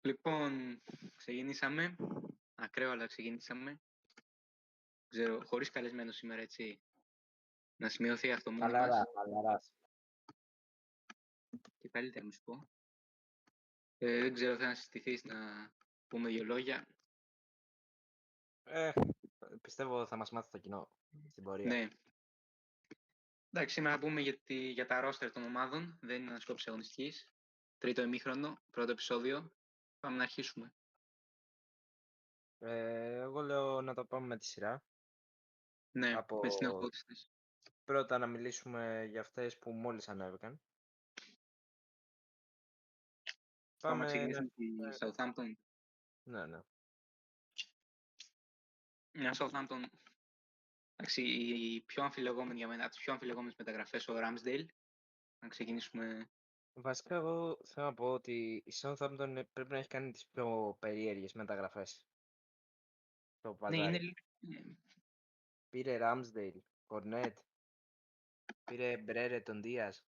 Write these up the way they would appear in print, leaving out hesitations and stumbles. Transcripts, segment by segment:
Λοιπόν, ξεκινήσαμε. Ακραίο, αλλά ξεκινήσαμε. Ξέρω, χωρίς καλεσμένο σήμερα, έτσι. Να σημειωθεί αυτό μόνοι μας. Χαλαράς. Και καλύτερα, να σου πω. Δεν ξέρω, θέλω να συστηθείς να πούμε δύο λόγια. Πιστεύω θα μας μάθει το κοινό στην πορεία. Ναι. Εντάξει, σήμερα θα πούμε για τα ρόστερ των ομάδων. Δεν είναι ανασκόπηση αγωνιστικής. Τρίτο ημίχρονο, πρώτο επεισόδιο. Πάμε να αρχίσουμε. Εγώ λέω να το πάμε με τη σειρά. Ναι, Από με τις νεοφώτιστες. πρώτα να μιλήσουμε για αυτές που μόλις ανέβηκαν. Πάμε να Πάμε ξεκινήσουμε τη Southampton. Ναι. Μια Southampton. Εντάξει, η πιο αμφιλεγόμενη για μένα, από τις πιο αμφιλεγόμενες μεταγραφές, ο Ramsdale. Να ξεκινήσουμε. Βασικά εγώ θέλω να πω ότι η Southampton πρέπει να έχει κάνει τις πιο περίεργες μεταγραφές στο Ναι, είναι παζάρι. λίγο. Πήρε Ramsdale, Cornet, πήρε Μπρέρε τον Δίας.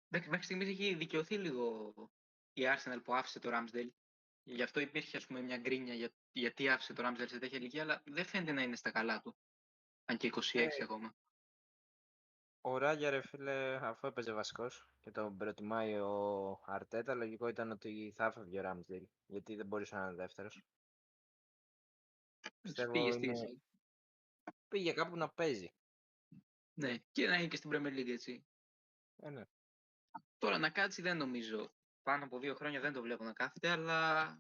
Μέχρι στιγμής έχει δικαιωθεί λίγο η Arsenal που άφησε το Ramsdale. Γι' αυτό υπήρχε, ας πούμε, μια γκρίνια γιατί άφησε το Ramsdale σε τέτοια ηλικία, αλλά δεν φαίνεται να είναι στα καλά του. Αν και 26 ακόμα. Ο Ράγια, ρε φίλε, αφού έπαιζε βασικός και τον προτιμάει ο Αρτέτα, λογικό ήταν ότι θα έφευγε ο Ράμsdale, γιατί δεν μπορούσε να είναι δεύτερος. Πήγε Πιστεύω στη Ισραήλ. πήγε κάπου να παίζει. Ναι, και να είναι και στην Premier League, έτσι. Ναι. Τώρα να κάτσει δεν νομίζω. Πάνω από 2 χρόνια δεν το βλέπω να κάθεται, αλλά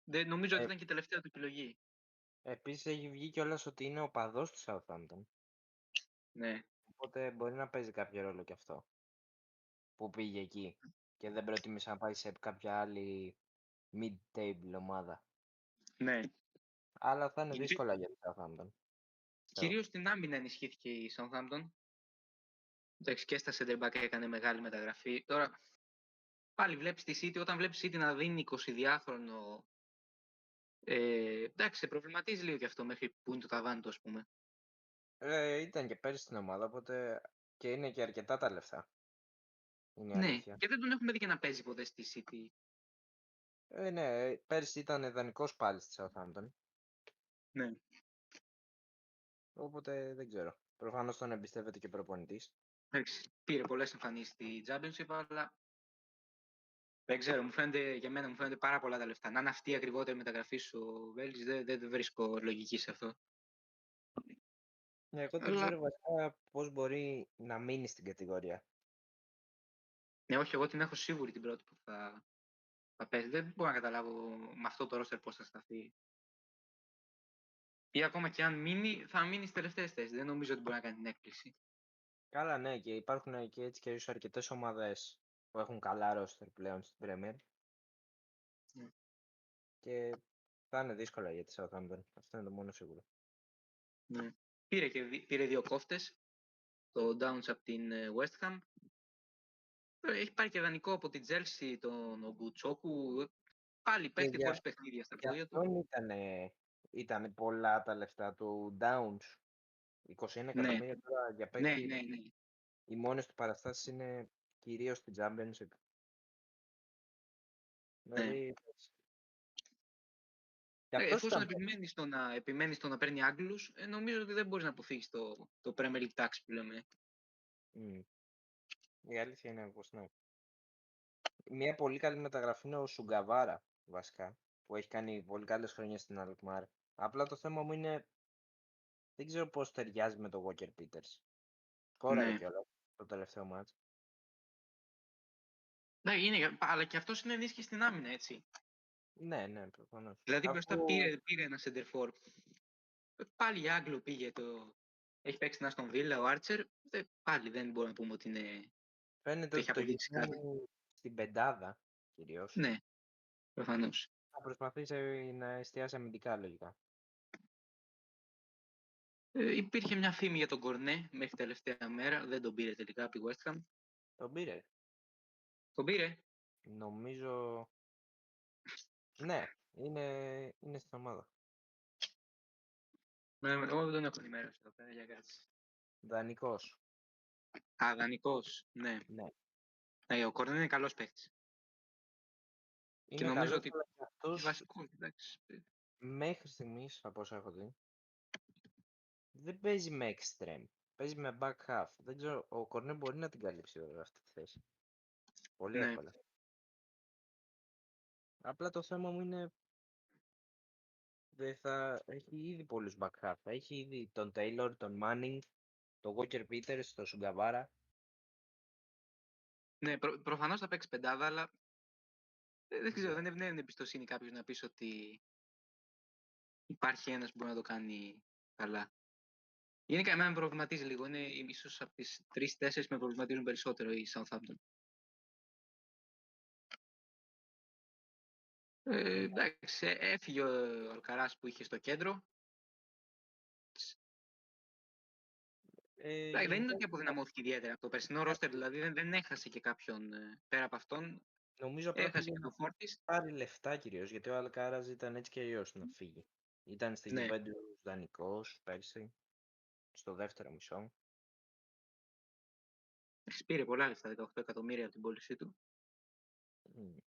δεν νομίζω ότι ήταν και η τελευταία του επιλογή. Επίσης έχει βγει κιόλας ότι είναι οπαδός του Southampton. Ναι. Οπότε μπορεί να παίζει κάποιο ρόλο κι αυτό. Που πήγε εκεί και δεν προτίμησε να πάει σε κάποια άλλη mid-table ομάδα. Ναι. Αλλά θα είναι δύσκολα για τη Southampton. Κυρίως στην άμυνα ενισχύθηκε η Southampton. Εντάξει, και στα center back έκανε μεγάλη μεταγραφή. Τώρα, πάλι βλέπεις τη City, όταν βλέπεις City να δίνει 22χρονο. Εντάξει, σε προβληματίζει λίγο και αυτό μέχρι που είναι το ταβάνι του, ας πούμε. Ήταν και πέρυσι στην ομάδα, οπότε και είναι και αρκετά τα λεφτά. Είναι η Ναι, αλήθεια. και δεν τον έχουμε δει και να παίζει ποτέ στη City. Ναι, πέρυσι ήταν δανεικός πάλι στη Southampton. Ναι. Οπότε δεν ξέρω. Προφανώς τον εμπιστεύεται και ο προπονητής. Εντάξει, πήρε πολλές εμφανίσεις στη Championship, αλλά δεν ξέρω, για μένα μου φαίνεται πάρα πολλά τα λεφτά. Να είναι αυτή η ακριβότερη μεταγραφή στο Βέλγης, δεν βρίσκω λογική σε αυτό. Ναι, εγώ δεν Αλλά, ξέρω βασικά πώς μπορεί να μείνει στην κατηγορία. ναι, όχι, εγώ την έχω σίγουρη την πρώτη που θα παίζει. Δεν μπορώ να καταλάβω με αυτό το roster πώς θα σταθεί. Ή ακόμα και αν μείνει, θα μείνει στις τελευταίες θέσεις. Δεν νομίζω ότι μπορεί να κάνει την έκπληξη. Καλά, ναι, και υπάρχουν και έτσι και ίσως αρκετές ομάδες που έχουν καλά ρόστερ πλέον στην Premier. Ναι. Και θα είναι δύσκολα για τη Southampton. Αυτό είναι το μόνο σίγουρο. Ναι. Πήρε 2 κόφτες. Το Downs από την West Ham. Έχει πάρει και δανεικό από την Chelsea τον Ογκουτσόκου. Πάλι παίχτη χωρίς παιχνίδια στα Για πόδια του. αυτόν ήταν πολλά τα λεφτά του Downs. 21 Ναι, εκατομμύρια τώρα για ναι, παίκτη. ναι, ναι. Οι μόνες του παραστάσεις είναι κυρίως στην Championship. Ναι. Δηλαδή, και αυτός Εφόσον ήταν. επιμένει στο να παίρνει Άγγλους, νομίζω ότι δεν μπορείς να αποφύγεις το Premier League tax που λέμε. Η αλήθεια είναι πως ναι. Μια πολύ καλή μεταγραφή είναι ο Σουγκαβάρα, βασικά, που έχει κάνει πολύ καλές χρονιές στην Alkmaar. Απλά το θέμα μου είναι, δεν ξέρω πώς ταιριάζει με το Walker Peters. Σκόραρε Ναι. κιόλας το τελευταίο μάτς. Ναι, αλλά και αυτός είναι ενίσχυση στην άμυνα, έτσι. Ναι, προφανώς. Δηλαδή μπροστά Αφού πήρε ένα center for. Πάλι για Άγγλο πήγε Έχει παίξει την Αστον Βίλα, ο Άρτσερ. Πάλι δεν μπορούμε να πούμε ότι φαίνεται ότι έχει ότι το αποδείξει κάτι. γυρνάει στην πεντάδα, κυρίως. Ναι, προφανώς. Θα προσπαθήσει να εστιάσει αμυντικά, λογικά. Υπήρχε μια φήμη για τον Κορνέ μέχρι τελευταία μέρα. Δεν τον πήρε τελικά από τη West Ham. Τον πήρε. Τον πήρε. Νομίζω. Ναι, είναι στην ομάδα. Εγώ δεν τον έχω ενημέρωση εδώ πέρα για κάτι. Δανεικός. Δανεικός, ναι. Ναι. Ο Κορνέ είναι καλός παίκτης. Και Είναι νομίζω καλός, ότι αλλά και αυτός βασικός, εντάξει. μέχρι στιγμής, από όσα έχω δει, δεν παίζει με extreme. Παίζει με back half. Δεν ξέρω, ο Κορνέ μπορεί να την καλύψει βέβαια αυτή τη θέση. Πολύ Ναι, εύκολα. Απλά το θέμα μου είναι δεν θα έχει ήδη πολλούς back half. Έχει ήδη τον Taylor, τον Manning, τον Walker Peters, τον Sugavara. ναι προφανώς θα παίξει πεντάδα, αλλά δεν ξέρω, δεν εμπνέει εμπιστοσύνη κάποιος να πεις ότι υπάρχει ένας που μπορεί να το κάνει καλά. Γενικά, εμένα με προβληματίζει λίγο. Είναι ίσως από τις 3-4 με προβληματίζουν περισσότερο η Southampton. Εντάξει, έφυγε ο Αλκαράς που είχε στο κέντρο. Δεν είναι Γενικά ότι αποδυναμώθηκε ιδιαίτερα από το περσινό ρόστερ, δηλαδή δεν έχασε και κάποιον πέρα από αυτόν. νομίζω απλά Έχασε πήγε και να τον Φόρτις. πάρει λεφτά κυρίως, γιατί ο Αλκάρας ήταν έτσι και αλλιώς να φύγει. Ήταν στη Ναι, Juventus δανεικός πέρσι, στο δεύτερο μισό. πήρε πολλά λεφτά, 18 εκατομμύρια από την πώλησή του. Μμ.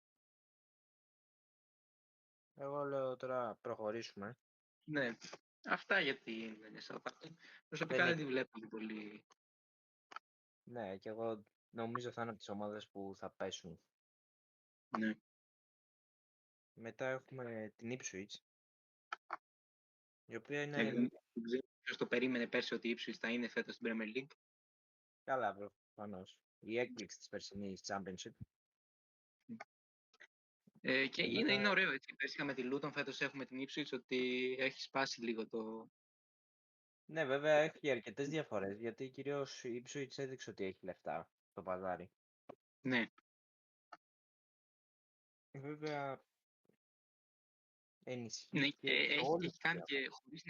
Εγώ λέω τώρα προχωρήσουμε. Ναι, αυτά για την Southampton. Προσωπικά Δεν δεν έχει... τη βλέπω πολύ. Ναι, και εγώ νομίζω θα είναι από τις ομάδες που θα πέσουν. Ναι. Μετά έχουμε την Ipswich, η οποία Δεν είναι ξέρω ποιος το περίμενε πέρσι ότι η Ipswich θα είναι φέτος στην Premier League. καλά προφανώς. Η έκπληξη της περσινής Championship. Και Μετά, είναι ωραίο έτσι. Πέρσι είχαμε τη Luton, φέτος έχουμε την Ipswich, ότι έχει σπάσει λίγο το... ναι, βέβαια έχει αρκετές διαφορές, γιατί κυρίως η Ipswich έδειξε ότι έχει λεφτά στο παζάρι. Ναι, Βέβαια ναι, ενισχύθηκε σε και όλους έχει τους κάνει διάφορους.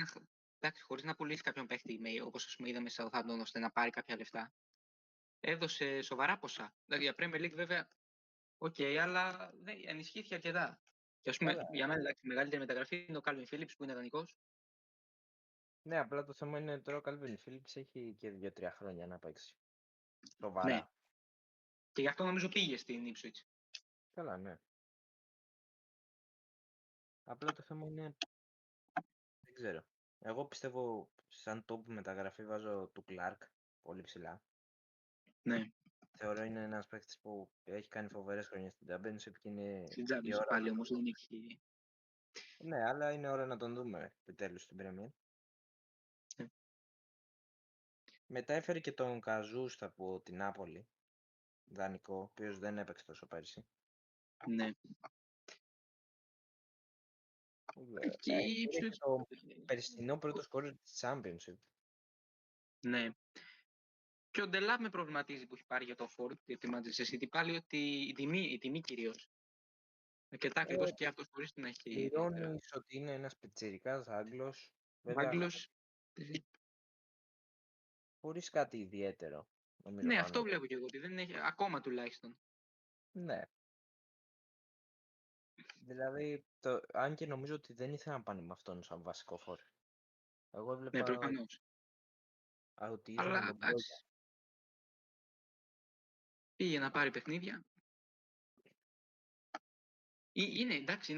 και χωρίς να πουλήσει κάποιον παίχτη, όπως ας πούμε είδαμε σε Southampton, ώστε να πάρει κάποια λεφτά. Έδωσε σοβαρά ποσά. Δηλαδή για Premier League βέβαια, αλλά ναι, ενισχύθηκε αρκετά. Και ας πούμε, Καλά. για μένα η μεγαλύτερη μεταγραφή είναι ο Calvin Phillips που είναι δανεικός. Ναι, απλά το θέμα είναι τώρα ο Calvin Phillips έχει και 2-3 χρόνια να παίξει. Ναι, Σοβαρά. και γι' αυτό νομίζω πήγε στην Ipswich. Καλά, ναι. Απλά το θέμα είναι, δεν ξέρω. Εγώ πιστεύω σαν top μεταγραφή βάζω του Clark πολύ ψηλά. Ναι, Θεωρώ είναι ένας παίκτης που έχει κάνει φοβερές χρονιές στην Championship και είναι στην η Championship ώρα πάλι να τον όμως δεν δούμε. έχει... Ναι, αλλά είναι ώρα να τον δούμε επιτέλους στην Premier. Ναι. Μετά έφερε και τον Καζούστα από την Νάπολη, δανεικό, ο οποίος δεν έπαιξε τόσο πέρσι. Ναι. Και η Πήρε και Ipswich... το περσινό πρώτο σκόρερ της Championship. Ναι. Και ο Ντελάπ με προβληματίζει που έχει πάρει για το Ford και τη Manchester City πάλι ότι η τιμή κυρίως. Αρκετά Ε, ακριβώς και αυτός χωρίς να έχει ιδιαίτερα. Πληρώνεις ότι είναι ένας πιτσιρικάς Άγγλος, Ο βέβαια Άγγλος... χωρίς κάτι ιδιαίτερο, νομίζω Ναι, πάνω αυτό του. βλέπω και εγώ, ότι δεν έχει ακόμα τουλάχιστον. Ναι, δηλαδή, αν και νομίζω ότι δεν ήθελα να πάνε με αυτόν σαν βασικό φόρ. Εγώ Ναι, έβλεπα προφανώς. ότι ήθελαν Αλλά τον Μπρόγια. εντάξει, πήγε να πάρει παιχνίδια. Είναι, εντάξει,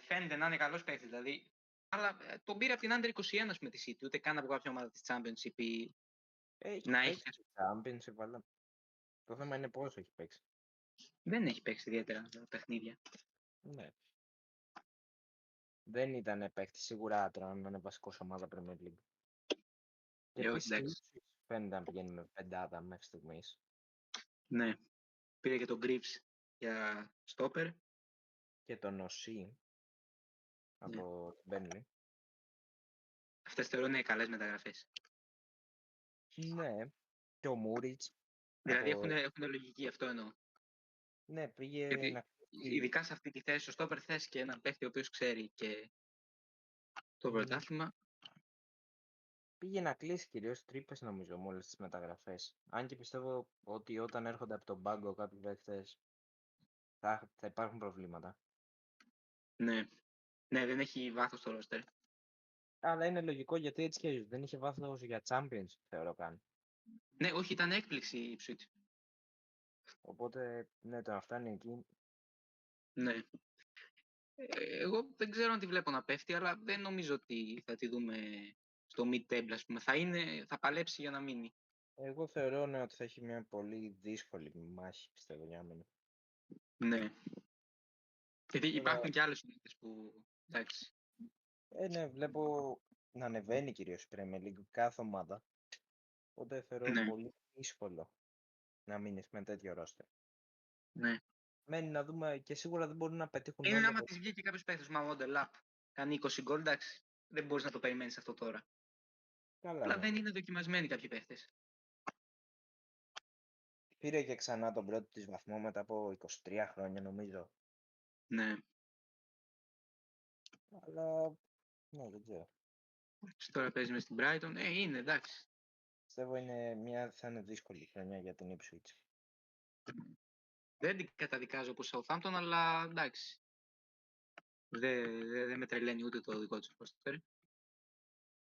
φαίνεται να είναι καλός παίκτης δηλαδή. Αλλά τον πήρε από την Under 21 με τη City, ούτε καν από κάποια ομάδα της Championship Έχει να έχει. παίξει στο Championship, αλλά το θέμα είναι πόσο έχει παίξει. Δεν έχει παίξει ιδιαίτερα παιχνίδια. Ναι. Δεν ήταν παίκτη σίγουρα τώρα να είναι βασικός ομάδα Premier League. Και Όχι, επίσης και η εντάξει. Ipswich φαίνεται να πηγαίνει με πεντάδα μέχρι στιγμής. Ναι. Πήρε και τον Greaves για στόπερ. Και τον Οσί Ναι. από την Burnley. Αυτές θεωρώ είναι καλές μεταγραφές. Ναι, και ο Μούριτς Δηλαδή από... έχουν λογική, αυτό εννοώ. Ναι, πήγε Γιατί να κλείσει. ειδικά σε αυτή τη θέση, στο στόπερ θες και έναν παίχτη ο οποίος ξέρει και το Μ, πρωτάθλημα. Πήγε να κλείσει κυρίως τρύπες νομίζω με όλες τις μεταγραφές. Αν και πιστεύω ότι όταν έρχονται από τον πάγκο κάποιοι παίκτες θα υπάρχουν προβλήματα. Ναι. Ναι, δεν έχει βάθος το ρόστερ. Αλλά είναι λογικό γιατί έτσι και αλλιώς δεν είχε βάθος για Champions, θεωρώ καν. Ναι, όχι, ήταν έκπληξη η Ipswich. Οπότε, ναι, το να φτάνει εκεί. Ναι. Εγώ δεν ξέρω αν τη βλέπω να πέφτει, αλλά δεν νομίζω ότι θα τη δούμε στο mid-table, ας πούμε. Θα παλέψει για να μείνει. Εγώ θεωρώ ναι, ότι θα έχει μια πολύ δύσκολη μάχη, πιστεύω, για μένα. Ναι. Γιατί Βέβαια, υπάρχουν και άλλες ομάδες που, εντάξει, ναι, βλέπω να ανεβαίνει κυρίως η Premier League κάθε ομάδα. Οπότε θεωρώ ναι, πολύ δύσκολο να μείνεις με τέτοιο ρόστερ. ναι. Μένει να δούμε και σίγουρα δεν μπορούν να πετύχουν Είναι όλα άμα τα... της βγει και κάποιος παίχτης, μα ο Ντελάπ κάνει 20 γκολ, εντάξει, δεν μπορείς να το περιμένεις αυτό τώρα. Καλά, Αλλά ναι. δεν είναι δοκιμασμένοι κάποιοι παίχτες. Πήρε και ξανά τον πρώτο της βαθμό μετά από 23 χρόνια νομίζω. Ναι. Αλλά, ναι, δεν ξέρω. Τώρα παίζει με στην Brighton. Είναι, εντάξει. Πιστεύω θα είναι δύσκολη χρονιά για την Ipswich. Δεν την καταδικάζω όπως Southampton, αλλά εντάξει. Δεν με τρελαίνει ούτε το δικό του roster.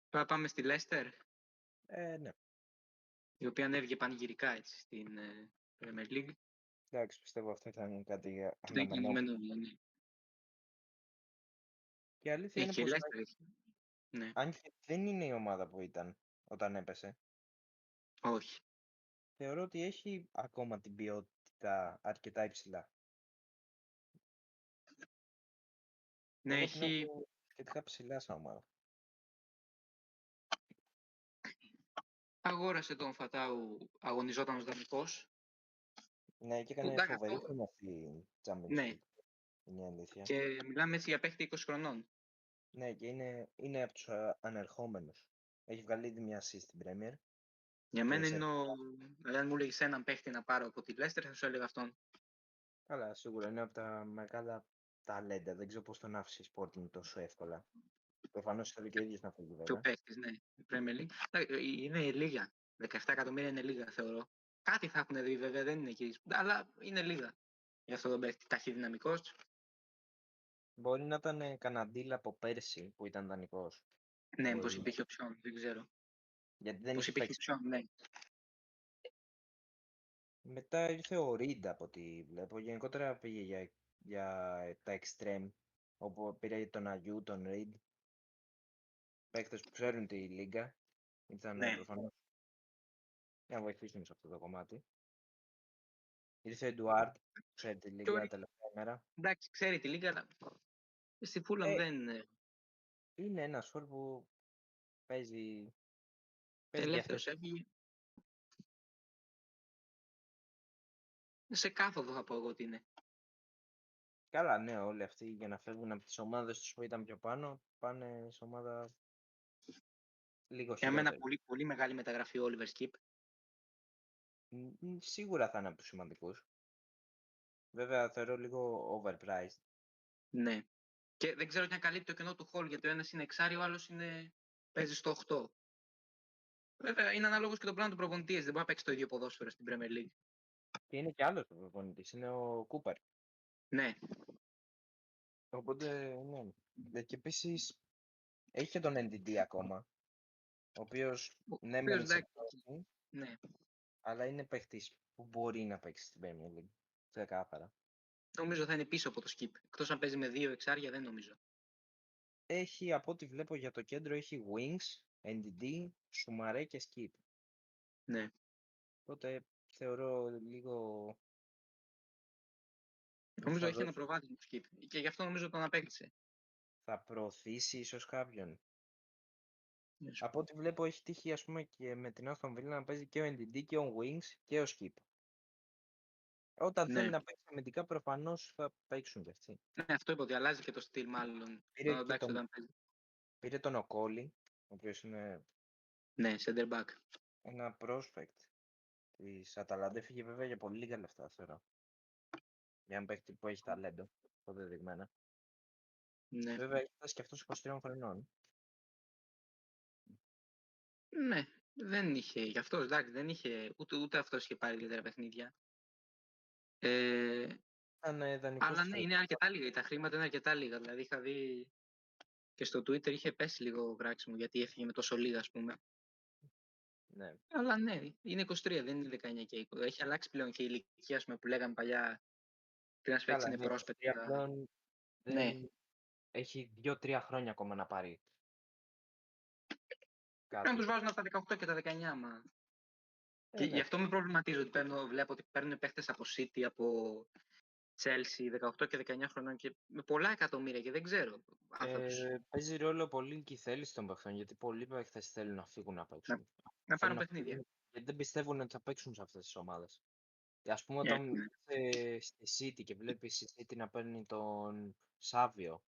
Τώρα πάμε στη Leicester, Ναι. η οποία ανέβηκε πανηγυρικά έτσι στην Premier League. Εντάξει, πιστεύω αυτό θα είναι κάτι Και το αναμενόμενο. αναμενόμενο, ναι. Και η αλήθεια Έχει είναι και η πως Leicester, έχει. Ναι, αν και δεν είναι η ομάδα που ήταν όταν έπεσε, όχι. θεωρώ ότι έχει ακόμα την ποιότητα αρκετά υψηλά. Ναι, Εγώ την έχει. έχω σχετικά ψηλά σαν ομάδα. Αγόρασε τον Φατάου, αγωνιζόταν ως δανεικός. Ναι, και Που έκανε εντάξει, φοβερή αυτό. χρονιά στη Ναι, Championship. Είναι η αλήθεια. και μιλάμε έτσι για παίχτη 20 χρονών. Ναι, και είναι από τους ανερχόμενους. Έχει βγάλει ήδη μια assist στην Premier. Για Και μένα σε... είναι Δηλαδή, αν μου έλεγες έναν παίχτη να πάρω από τη Leicester, θα σου έλεγα αυτόν. Καλά, σίγουρα είναι από τα μεγάλα ταλέντα. Δεν ξέρω πώς τον άφησε η Sporting τόσο εύκολα. Προφανώς θέλει και ο ίδιος να φύγει Και ο βέβαια. παίχτης, ναι. Η Premier League. Είναι λίγα. 17 εκατομμύρια είναι λίγα, θεωρώ. Κάτι θα έχουν δει, βέβαια, δεν είναι εκεί. Αλλά είναι λίγα. Για αυτό τον παίχτη. Ταχυδυναμικός. Μπορεί να ήταν κανένα από πέρσι που ήταν δανεικός. Ναι, Μπορεί πώς να... υπήρχε οψιόν, δεν ξέρω. Γιατί δεν Πώς είχε υπήρχε παίξει. οψιόν, ναι. Μετά ήρθε ο Reed από ό,τι βλέπω. Γενικότερα πήγε για τα extreme. Όπου πήρε τον Αγιού, τον Reed. Παίκτες που ξέρουν τη λίγα. Ήταν Ναι. προφανώς για να βοηθήσουν σε αυτό το κομμάτι. Ήρθε ο Εντουάρτ, που ξέρει τη Και λίγα τελευταία μέρα. εντάξει, ξέρει τη λίγα, αλλά στη Φούλαμ Ε, δεν. είναι ένας φορ που παίζει Ελεύθερος διαθέσιμο. έφυγε. Σε κάθοδο θα πω εγώ ότι είναι. Καλά, ναι, όλοι αυτοί για να φεύγουν από τις ομάδες τους που ήταν πιο πάνω, πάνε σε ομάδα λίγο Για μένα χειρότερη. πολύ, πολύ μεγάλη μεταγραφή ο Oliver Skip. Σίγουρα θα είναι από τους σημαντικούς. Βέβαια θεωρώ λίγο overpriced. Ναι. Και δεν ξέρω αν καλύπτει το κενό του Hall, γιατί ο ένας είναι εξάρι, ο άλλος παίζει στο 8. Βέβαια είναι ανάλογος και το πλάνο του προπονητή, δεν μπορεί να παίξει το ίδιο ποδόσφαιρο στην Premier League. Και είναι και άλλος προπονητής, είναι ο Κούπερ. Ναι, Οπότε, ναι. Και επίσης έχει και τον NDD ακόμα, ο οποίος ο ναι οποίος μένει σε εντάξει, πτώση, ναι. αλλά είναι παίχτης που μπορεί να παίξει στην Premier League. Ξεκάθαρα. Νομίζω θα είναι πίσω από το Skip. Εκτός αν παίζει με 2 εξάρια, δεν νομίζω. Έχει, από ό,τι βλέπω για το κέντρο, έχει Wings, NDD, Σουμαρέ και Skip. Ναι. Οπότε θεωρώ λίγο πως Νομίζω έχει ένα προβάδισμα το Skip. Και γι' αυτό νομίζω τον απέκτησε. θα προωθήσει ίσως κάποιον. Ναι, σου Από πω. ό,τι βλέπω έχει τύχει ας πούμε και με την Aston Villa να παίζει και ο NDD και ο Wings και ο Skip. Όταν θέλει Ναι. να παίξει αμυντικά προφανώς θα παίξουν και αυτοί. Ναι, αυτό είπα ότι αλλάζει και το στυλ μάλλον. Πήρε, και Εντάξει, τον, όταν παίζει. πήρε τον Οκόλι, ο οποίος είναι Ναι, center back. ένα prospect της Αταλάντα. Έφυγε βέβαια για πολύ λίγα λεφτά θεωρώ. Για ένα παίκτη που έχει ταλέντο, αποδεδειγμένα. Ναι. Βέβαια έχει φτάσει και αυτός 23 χρονών. Ναι, δεν είχε. Γι' αυτό εντάξει, δεν είχε. Ούτε αυτό είχε πάρει ιδιαίτερα παιχνίδια. Ήταν δανεικός Αλλά του ναι, Φρέγκ. είναι αρκετά λίγα. Τα χρήματα είναι αρκετά λίγα. Δηλαδή είχα δει και στο Twitter είχε πέσει λίγο βράξιμο γιατί έφυγε με τόσο λίγα, ας πούμε. Ναι. Αλλά ναι, είναι 23, δεν είναι 19 και 20. Έχει αλλάξει πλέον και η ηλικία, ας πούμε, που λέγαμε παλιά. Και ένα παίκτη Καλά, είναι ναι, 23 πρόσπεκτα. πλέον Ναι. Έχει 2-3 χρόνια ακόμα να πάρει Πρέπει να κάτι. τους βάζουν από τα 18 και τα 19, μα. Και Ναι. γι' αυτό με προβληματίζω ότι βλέπω ότι παίρνουν παίχτες από City, από Chelsea, 18 και 19 χρονών και με πολλά εκατομμύρια και δεν ξέρω αν θα τους... Παίζει ρόλο πολύ και η θέληση των παιχτών, γιατί πολλοί παίχτες θέλουν να φύγουν να παίξουν. να Θέλουν πάρουν να παιχνίδια. φύγουν γιατί δεν πιστεύουν ότι θα παίξουν σε αυτές τις ομάδες. Ας πούμε, Ναι, όταν ναι. είσαι στη City και βλέπεις η City να παίρνει τον Σάβιο,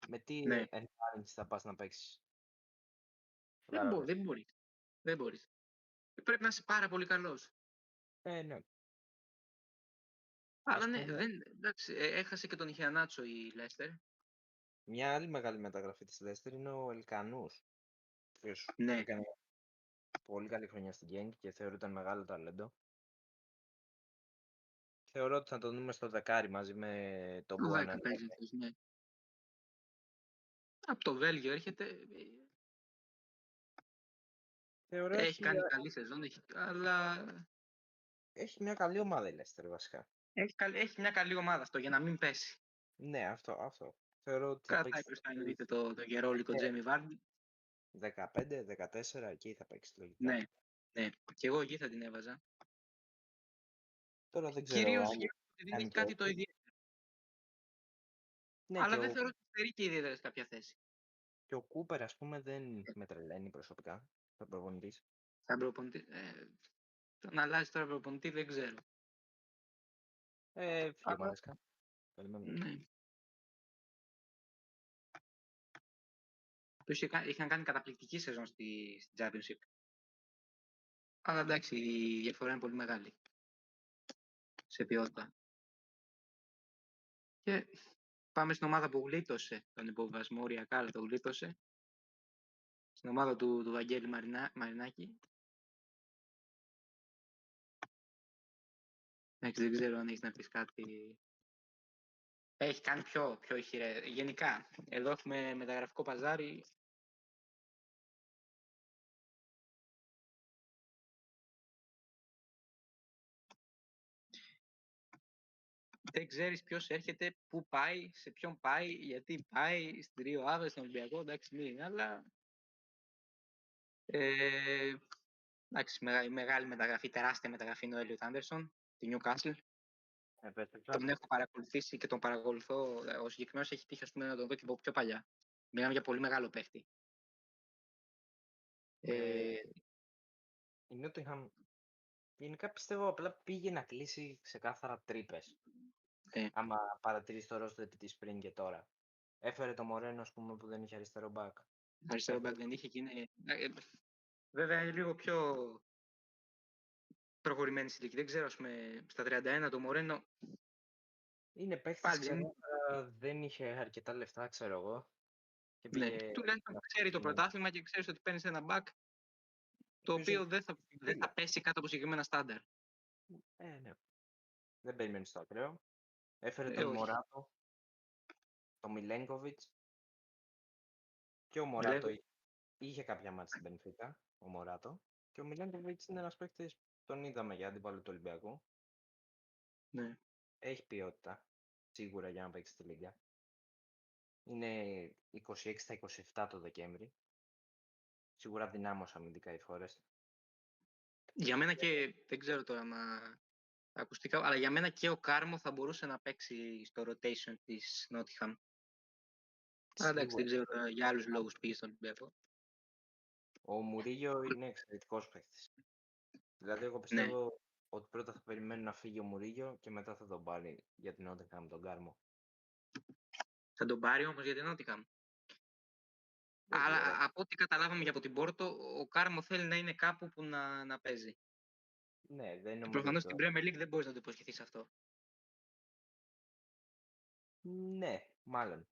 με τι Ναι. ενθάρρυνση θα πας να παίξεις. Δεν μπορείς. Δεν μπορείς. Πρέπει να είσαι πάρα πολύ καλός. Ναι. Αλλά Ας ναι, πούμε, εντάξει, έχασε και τον Ιχιανάτσο η Λέστερ. μια άλλη μεγάλη μεταγραφή της Leicester είναι ο Ελκανούς, ο οποίος Ναι. έκανε πολύ καλή χρονιά στην Genk και θεωρείται μεγάλο ταλέντο. Θεωρώ ότι θα τον δούμε στο δεκάρι μαζί με τον Το 10 Μπουάνα. παίζει αυτός, ναι. Από το Βέλγιο έρχεται. Θεωρώ Έχει κάνει καλή σεζόν, αλλά έχει μια καλή ομάδα η Leicester βασικά. έχει μια καλή ομάδα αυτό για να μην πέσει. Ναι, αυτό. Θεωρώ ότι θα Κρατάει παίξει μπροστά εννοείται το γερόλικο Τζέμι Βάρντι. 15-14, εκεί θα παίξει λογικά. Ναι, ναι. Και εγώ εκεί θα την έβαζα. Τώρα δεν ξέρω Κυρίως αν γιατί δεν κάνει έχει και κάτι το ιδιαίτερο. Ναι, Αλλά δεν θεωρώ ότι στερεί και ιδιαίτερα σε κάποια θέση. και ο Κούπερ, ας πούμε, δεν με τρελαίνει προσωπικά, ο προπονητής. Σαν προπονητή. Τον αλλάζει τώρα προπονητή δεν ξέρω. Φίλε Μαρέσκα. Περιμένουμε. Ναι. Τους είχαν κάνει καταπληκτική σεζόν στη Championship. Αλλά εντάξει, η διαφορά είναι πολύ μεγάλη σε ποιότητα. Και πάμε στην ομάδα που γλίτωσε τον υποβασμό οριακά, αλλά το γλίτωσε. Στην ομάδα του Βαγγέλη Μαρινάκη. Εντάξει, δεν ξέρω αν έχεις να πεις κάτι. Έχει κάνει πιο ηχηρέ. Γενικά, εδώ έχουμε μεταγραφικό παζάρι. Δεν ξέρεις ποιος έρχεται, πού πάει, σε ποιον πάει, γιατί πάει, στην Ρίο Άβε, στον Ολυμπιακό, εντάξει, μην, αλλά... εντάξει, μεγάλη μεταγραφή, τεράστια μεταγραφή είναι ο Έλιοτ Άντερσον, τη Newcastle. Τον έχω παρακολουθήσει και τον παρακολουθώ. Ο συγκεκριμένος έχει τύχει, ας πούμε, να τον δω και από πιο παλιά. Μιλάμε για πολύ μεγάλο παίχτη. Η Nottingham γενικά πιστεύω απλά πήγε να κλείσει ξεκάθαρα τρύπες. Άμα παρατηρείς το roster της πριν και τώρα. Έφερε το Μορένο, ας πούμε, που δεν είχε αριστερό back. Αριστερό back δεν είχε και είναι... βέβαια είναι λίγο πιο προχωρημένη ηλικία. Δεν ξέρω, ας πούμε, στα 31 το Μορένο... Είναι παίχτης ξεκάθαρα, δεν είχε αρκετά λεφτά, ξέρω εγώ. Και πήγε... Ναι, τουλάχιστον ξέρει το πρωτάθλημα και ξέρεις ότι παίρνεις ένα back το οποίο δεν θα πέσει κάτω από συγκεκριμένα στάνταρ. Ναι. Δεν περιμένεις το ακραίο. Έφερε τον Μωράτο, τον Μιλένκοβιτς και ο Μωράτο είχε κάποια μάτια στην Μπενφίκα, ο Μωράτο. Και ο Μιλένκοβιτς είναι ένας παίκτης, τον είδαμε για αντίπαλο του Ολυμπιακού. Ναι. Έχει ποιότητα, σίγουρα για να παίξει στη Λίγκα. Είναι 26 στα 27 το Δεκέμβρη. Σίγουρα δυνάμωσε αμυντικά οι Φόρεστ. Για μένα και, δεν ξέρω τώρα ακουστικά, αλλά για μένα και ο Κάρμο θα μπορούσε να παίξει στο rotation της Nottingham. Αλλά εντάξει, δεν ξέρω τώρα, για άλλους λόγους πήγε στον Ολυμπιακό. Ο Μουρίγιο είναι εξαιρετικός παίκτης. Δηλαδή, εγώ πιστεύω ότι πρώτα θα περιμένει να φύγει ο Μουρίγιο και μετά θα τον πάρει για την Nottingham τον Κάρμο. Θα τον πάρει όμως για την Nottingham. Αλλά από ό,τι καταλάβαμε και από την Πόρτο, ο Κάρμο θέλει να είναι κάπου που να παίζει. Ναι, δεν νομίζω. Προφανώς στην Premier League δεν μπορείς να το υποσχεθείς αυτό. Ναι, μάλλον.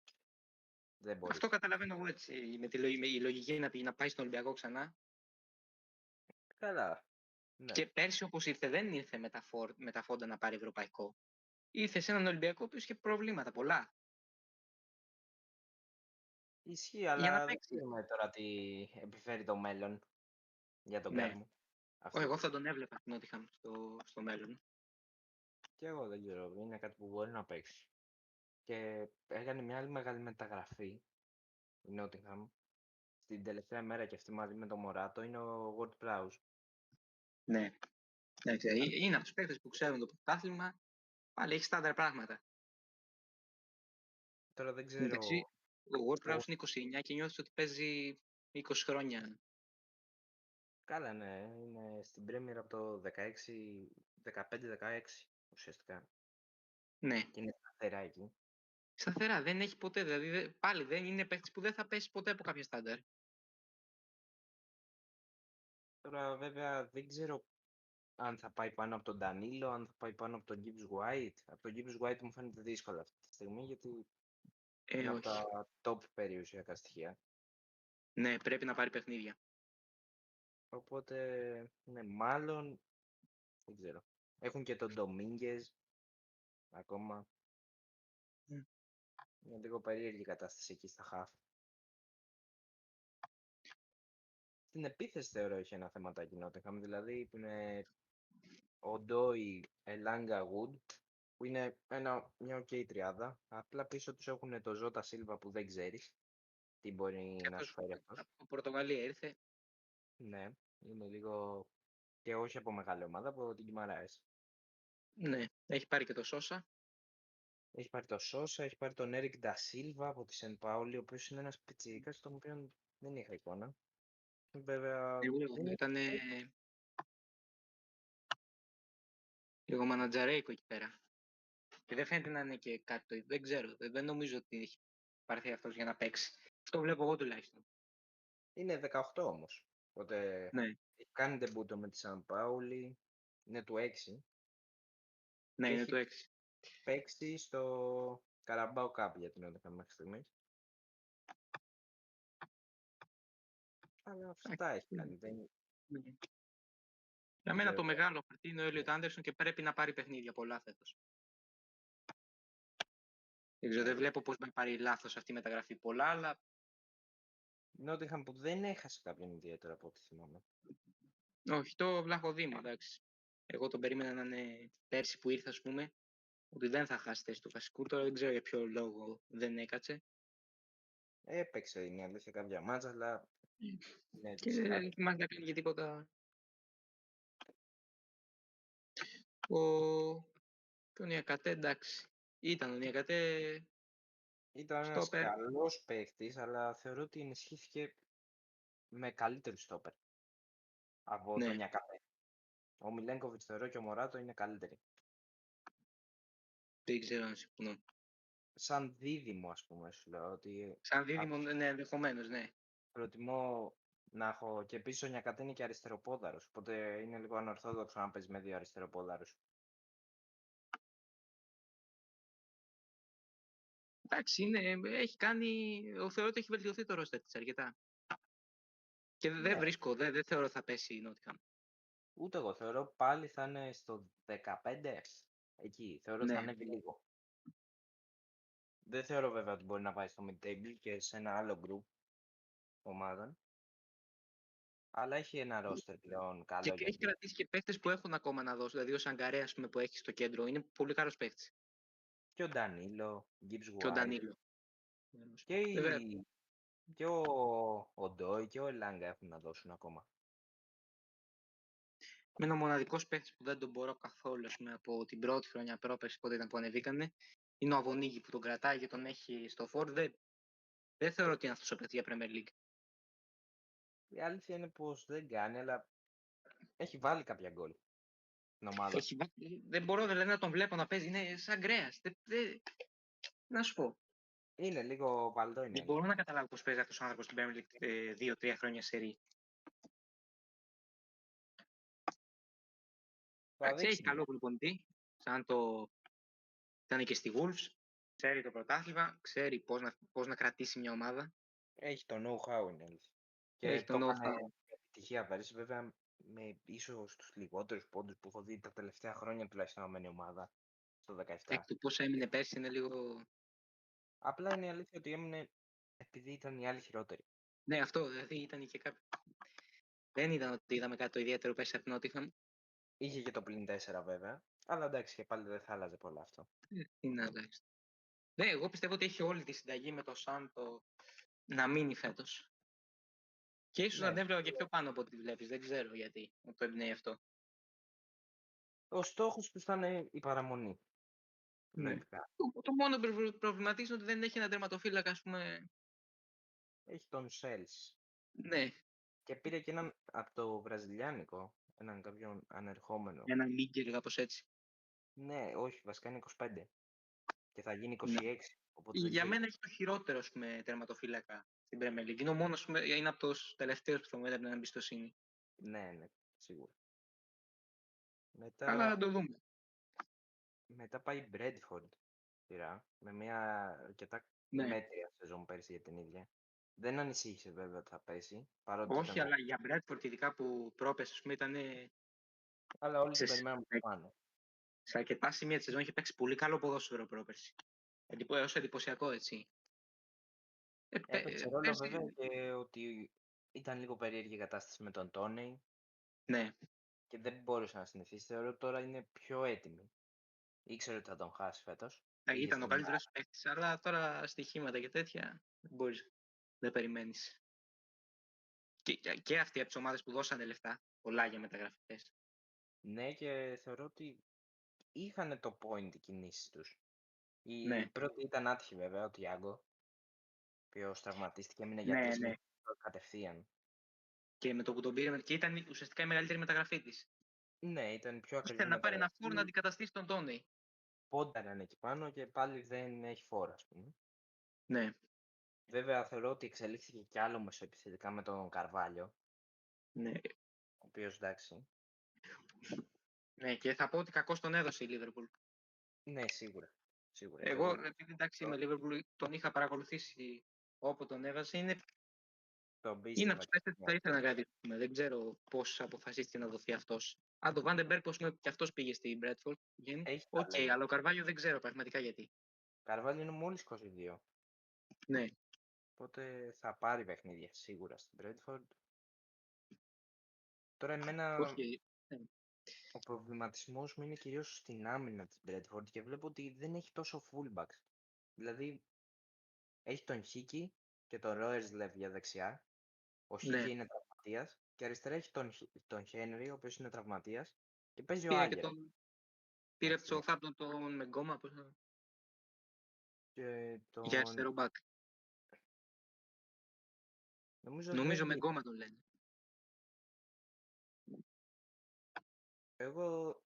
Δεν μπορείς. Αυτό καταλαβαίνω εγώ έτσι, με η λογική να πάει στον Ολυμπιακό ξανά. Καλά. Ναι. Και πέρσι όπως ήρθε, δεν ήρθε με τα φόντα να πάρει ευρωπαϊκό. Ήρθε σε έναν Ολυμπιακό που είχε προβλήματα πολλά. Ισχύει, αλλά δεν ξέρουμε τώρα τι επιφέρει το μέλλον για τον Κάρμο. Εγώ θα τον έβλεπα την Nottingham στο μέλλον. Και εγώ δεν ξέρω, είναι κάτι που μπορεί να παίξει. Και έκανε μια άλλη μεγάλη μεταγραφή η Nottingham στην τελευταία μέρα και αυτή μαζί με το Μωράτο είναι ο Ward Prowse. Ναι. Είναι από τους παίκτες που ξέρουν το πρωτάθλημα. Πάλι έχει στάνταρ πράγματα. Τώρα δεν Εντάξει, ξέρω. ο Ward Prowse είναι 29 και νιώθει ότι παίζει 20 χρόνια. Καλά, ναι. Είναι στην Premier από το 15-16 ουσιαστικά. Ναι. Και είναι σταθερά εκεί. Σταθερά, δεν έχει ποτέ. Δηλαδή πάλι δεν είναι παίκτης που δεν θα πέσει ποτέ από κάποια στάνταρ. Τώρα βέβαια δεν ξέρω αν θα πάει πάνω από τον Danilo, αν θα πάει πάνω από τον Gibbs White. Από τον Gibbs White μου φαίνεται δύσκολο αυτή τη στιγμή γιατί είναι από Όχι. τα top περιουσιακά στοιχεία. Ναι, πρέπει να πάρει παιχνίδια. Οπότε, ναι, μάλλον δεν ξέρω. Έχουν και τον Dominguez ακόμα. Mm. Είναι λίγο περίεργη η κατάσταση εκεί στα half. Στην επίθεση θεωρώ έχει ένα θεματάκι Nottingham, δηλαδή που είναι ο Ντόι, Ελάγκα, Wood, που είναι μια ok τριάδα. Απλά πίσω τους έχουν το Ζώτα Σίλβα που δεν ξέρεις τι μπορεί να σου φέρει αυτός. Από Πορτογαλία ήρθε. Ναι, είναι λίγο και όχι από μεγάλη ομάδα, από την Κιμαράες. Ναι, έχει πάρει και το Σόσα. Έχει πάρει το Σόσα, έχει πάρει τον Έρικ Ντασίλβα από τη Σεν Πάολη, ο οποίος είναι ένας πιτσιρίκας, τον οποίο δεν είχα εικόνα. Βέβαια, είναι... Ήταν λίγο μανατζαρέικο εκεί πέρα. Και δεν φαίνεται να είναι και κάτι το ίδιο. Δεν ξέρω. Δεν νομίζω ότι έχει πάρθει αυτός για να παίξει. Αυτό βλέπω εγώ τουλάχιστον. Είναι 18 όμως. Οπότε Ναι, έχει κάνει ντεμπούτο με τη Σαν Πάουλη, είναι του 6 ναι, και είναι έχει το 6. παίξει στο Καραμπάο Cup για την ώρα μέχρι στιγμής. Αλλά αυτά έχει κάνει. Δεν... Για μένα το ξέρω. μεγάλο χαρτί είναι ο Έλιοτ Άντερσον και πρέπει να πάρει παιχνίδια πολλά φέτος. Δεν βλέπω πώς να πάρει λάθος αυτή η μεταγραφή πολλά, αλλά Νότιχαμ που δεν έχασε κάποιον ιδιαίτερο από ό,τι θυμάμαι. όχι, το Βλαχοδήμα, εντάξει. Εγώ τον περίμενα να είναι πέρσι που ήρθε, ας πούμε, ότι δεν θα χάσει θέση του βασικού. Τώρα δεν ξέρω για ποιο λόγο δεν έκατσε. Έπαιξε είναι αλήθεια κάποια μάτσα, αλλά ναι, Και έτσι. δεν θυμάμαι να κάνει και τίποτα. Ο Νιακατέ, εντάξει. Ήταν ο Νιακατέ Ήταν ένας στόπερ. καλός παίκτης, αλλά θεωρώ ότι ενισχύθηκε με καλύτερου στόπερ από τον Ναι, Νιακαπέ. Ο Μιλένκοβιτς θεωρώ και ο Μωράτο είναι καλύτεροι. δεν ξέρω αν συμφωνώ. Σαν δίδυμο, ας πούμε, σου λέω ότι Σαν δίδυμο, ναι, ενδεχομένως, ναι. προτιμώ να έχω και πίσω ο Νιακατέ είναι και αριστεροπόδαρος, οπότε είναι λίγο ανορθόδοξο να παίζει με δύο αριστεροπόδαρους. Εντάξει, έχει κάνει. Θεωρώ ότι έχει βελτιωθεί το ρόστερ της αρκετά. Και δεν Ναι, βρίσκω, δεν θεωρώ ότι θα πέσει η Νότιχαμ. ούτε εγώ θεωρώ πάλι θα είναι στο 15 εκεί. Θεωρώ ότι θα Ναι. ανέβει λίγο. Δεν θεωρώ βέβαια ότι μπορεί να πάει στο mid-table και σε ένα άλλο group ομάδων. Αλλά έχει ένα roster πλέον καλό Και έχει γιατί. κρατήσει και παίχτες που έχουν ακόμα να δώσουν. Δηλαδή ο Σαγκαρέ, ας πούμε, που έχει στο κέντρο, είναι πολύ καλός παίχτης. Και ο Ντανίλο, Gibbs Και ο White Ντανίλο. και, Βέβαια, και ο Ντόι και ο Ελάγκα έχουν να δώσουν ακόμα. με ο μοναδικός παίχτης που δεν τον μπορώ καθόλου, ας πούμε, από την πρώτη χρονιά πρόπερση, πότε ήταν που ανεβήκανε, είναι ο Αβωνίγη που τον κρατάει και τον έχει στο φόρ. Δεν θεωρώ ότι είναι αυτός ο παίχτης για Premier League. Η αλήθεια είναι πως δεν κάνει, αλλά έχει βάλει κάποια γκολ στην ομάδα. Δεν μπορώ δηλαδή να τον βλέπω να παίζει. Είναι σαν γκρέας. Να σου πω. Είναι λίγο παλτό είναι. Δεν μπορώ να καταλάβω πώς παίζει αυτός ο άνθρωπος στην Premier League 2-3 χρόνια σερί. Θα Έχει δείξει. καλό προπονητή, σαν το ήταν και στη Wolves. Ξέρει το πρωτάθλημα, ξέρει πώς να κρατήσει μια ομάδα. Έχει το know-how είναι αλήθεια. Έχει Και το το έκανε know-how. με επιτυχία πέρυσι, βέβαια με ίσως τους λιγότερους πόντους που έχω δει τα τελευταία χρόνια τουλάχιστον αμένη ομάδα στο 17. Το πώς έμεινε πέρσι είναι λίγο. Απλά είναι η αλήθεια ότι έμεινε επειδή ήταν οι άλλοι χειρότεροι. Ναι, αυτό δηλαδή ήταν και κάποιο. Δεν ήταν ότι είδαμε κάτι το ιδιαίτερο πέρσι από την Νότιχαμ. Είχε και το πλην 4 βέβαια, αλλά εντάξει και πάλι δεν θα άλλαζε πολλά αυτό. Τι να αλλάξει. Ναι, εγώ πιστεύω ότι έχει όλη τη συνταγή με το Σάντο να μείνει φέτος. Και ίσως να Ναι, την έβλεπα και πιο πάνω από ό,τι βλέπεις. Δεν ξέρω γιατί μου το εμπνέει αυτό. ο στόχος του θα είναι η παραμονή. Ναι. Λογικά. Το μόνο που προβληματίζει είναι ότι δεν έχει ένα τερματοφύλακα, ας πούμε. Έχει τον Σέλς. Ναι, Και πήρε και έναν από το βραζιλιάνικο, έναν κάποιον ανερχόμενο. ένα Μίγκελ, κάπως έτσι. Ναι, όχι, βασικά είναι 25 και θα γίνει Ναι. 26, οπότε δεν Για ξέρω. μένα έχει το χειρότερο, ας πούμε, τερματοφύλακα στην Premier League. Είναι ο μόνος, είναι από τους τελευταίους που θα μου έδινε εμπιστοσύνη. Ναι, ναι, σίγουρα. Αλλά θα Μετά, το δούμε. μετά πάει η Bradford σειρά, με μια αρκετά Ναι. μέτρια σεζόν πέρσι για την ίδια. Δεν ανησύχησε βέβαια ότι θα πέσει, παρότι Όχι, ήταν. αλλά για Bradford, ειδικά που πρόπες, ας πούμε, ήταν Αλλά όλοι την σε, περιμέναμε πάνω. σε αρκετά σημεία της σεζόν είχε παίξει πολύ καλό ποδόσφαιρο πρόπερση. Έως εντυπωσιακό, έτσι. Έπαιξε ρόλο βέβαια Πέρσι, και ότι ήταν λίγο περίεργη η κατάσταση με τον Τόνεϊ ναι, και δεν μπόρεσε να συνηθίσει. Θεωρώ ότι τώρα είναι πιο έτοιμη. Ήξερε ότι θα τον χάσει φέτος. Πήγε ήταν ο στην καλύτερος παίκτης, αλλά τώρα στοιχήματα και τέτοια δεν μπορείς, δεν περιμένεις. Και αυτοί από τις ομάδες που δώσανε λεφτά, πολλά για μεταγραφές. Ναι, και θεωρώ ότι είχαν το point οι κινήσεις τους. Η Ναι, πρώτη ήταν άτυχη βέβαια, ο Τιάγκο, ο οποίος τραυματίστηκε, έμεινε για ναι, 3 ναι. μήνες κατευθείαν. Και με το που τον πήρε, και ήταν ουσιαστικά η μεγαλύτερη μεταγραφή της. Ναι, ήταν η πιο ακριβή Ήθελε να πάρει ένα φόρ να μεταγραφή. αντικαταστήσει τον Τόνεϊ. Πόνταραν εκεί πάνω και πάλι δεν έχει φόρα, ας πούμε. Ναι, Βέβαια θεωρώ ότι εξελίχθηκε κι άλλο μεσοεπιθετικά με τον Καρβάλιο, ναι, ο οποίος εντάξει. ναι. Και θα πω ότι κακώς τον έδωσε η Λίβερπουλ. Ναι, σίγουρα. Σίγουρα. Και Εγώ, εγώ επειδή εντάξει με Liverpool τον είχα παρακολουθήσει όπου τον έβαζε, τον είναι από πίστευα. τους παίκτες που θα ήθελα να κρατήσουμε. Δεν ξέρω πώς αποφασίστηκε να δοθεί αυτός. Αν το Βάντεμπεργκ, πώς πούμε, και αυτός πήγε στην Bradford. Έχει Οκ, ταλέντο. αλλά ο Καρβάλιο δεν ξέρω πραγματικά γιατί. Καρβάλιο είναι μόλις 22. Ναι, Οπότε θα πάρει παιχνίδια σίγουρα στην Brentford. Τώρα εμένα όχι. Ναι, ο προβληματισμός μου είναι κυρίως στην άμυνα της Brentford και βλέπω ότι δεν έχει τόσο fullbacks. Δηλαδή έχει τον Χίκη και τον Roerslev για δεξιά. Ο Χίκη ναι. είναι τραυματίας και αριστερά έχει τον Henry, ο οποίος είναι τραυματίας και παίζει ο Πήρε και Άγερ. πήρε από το Southampton τον Μεγκόμα Και για τον... αριστερό μπακ. Νομίζω Νομίζω δεν... Μεγκόμα τον λένε. Εγώ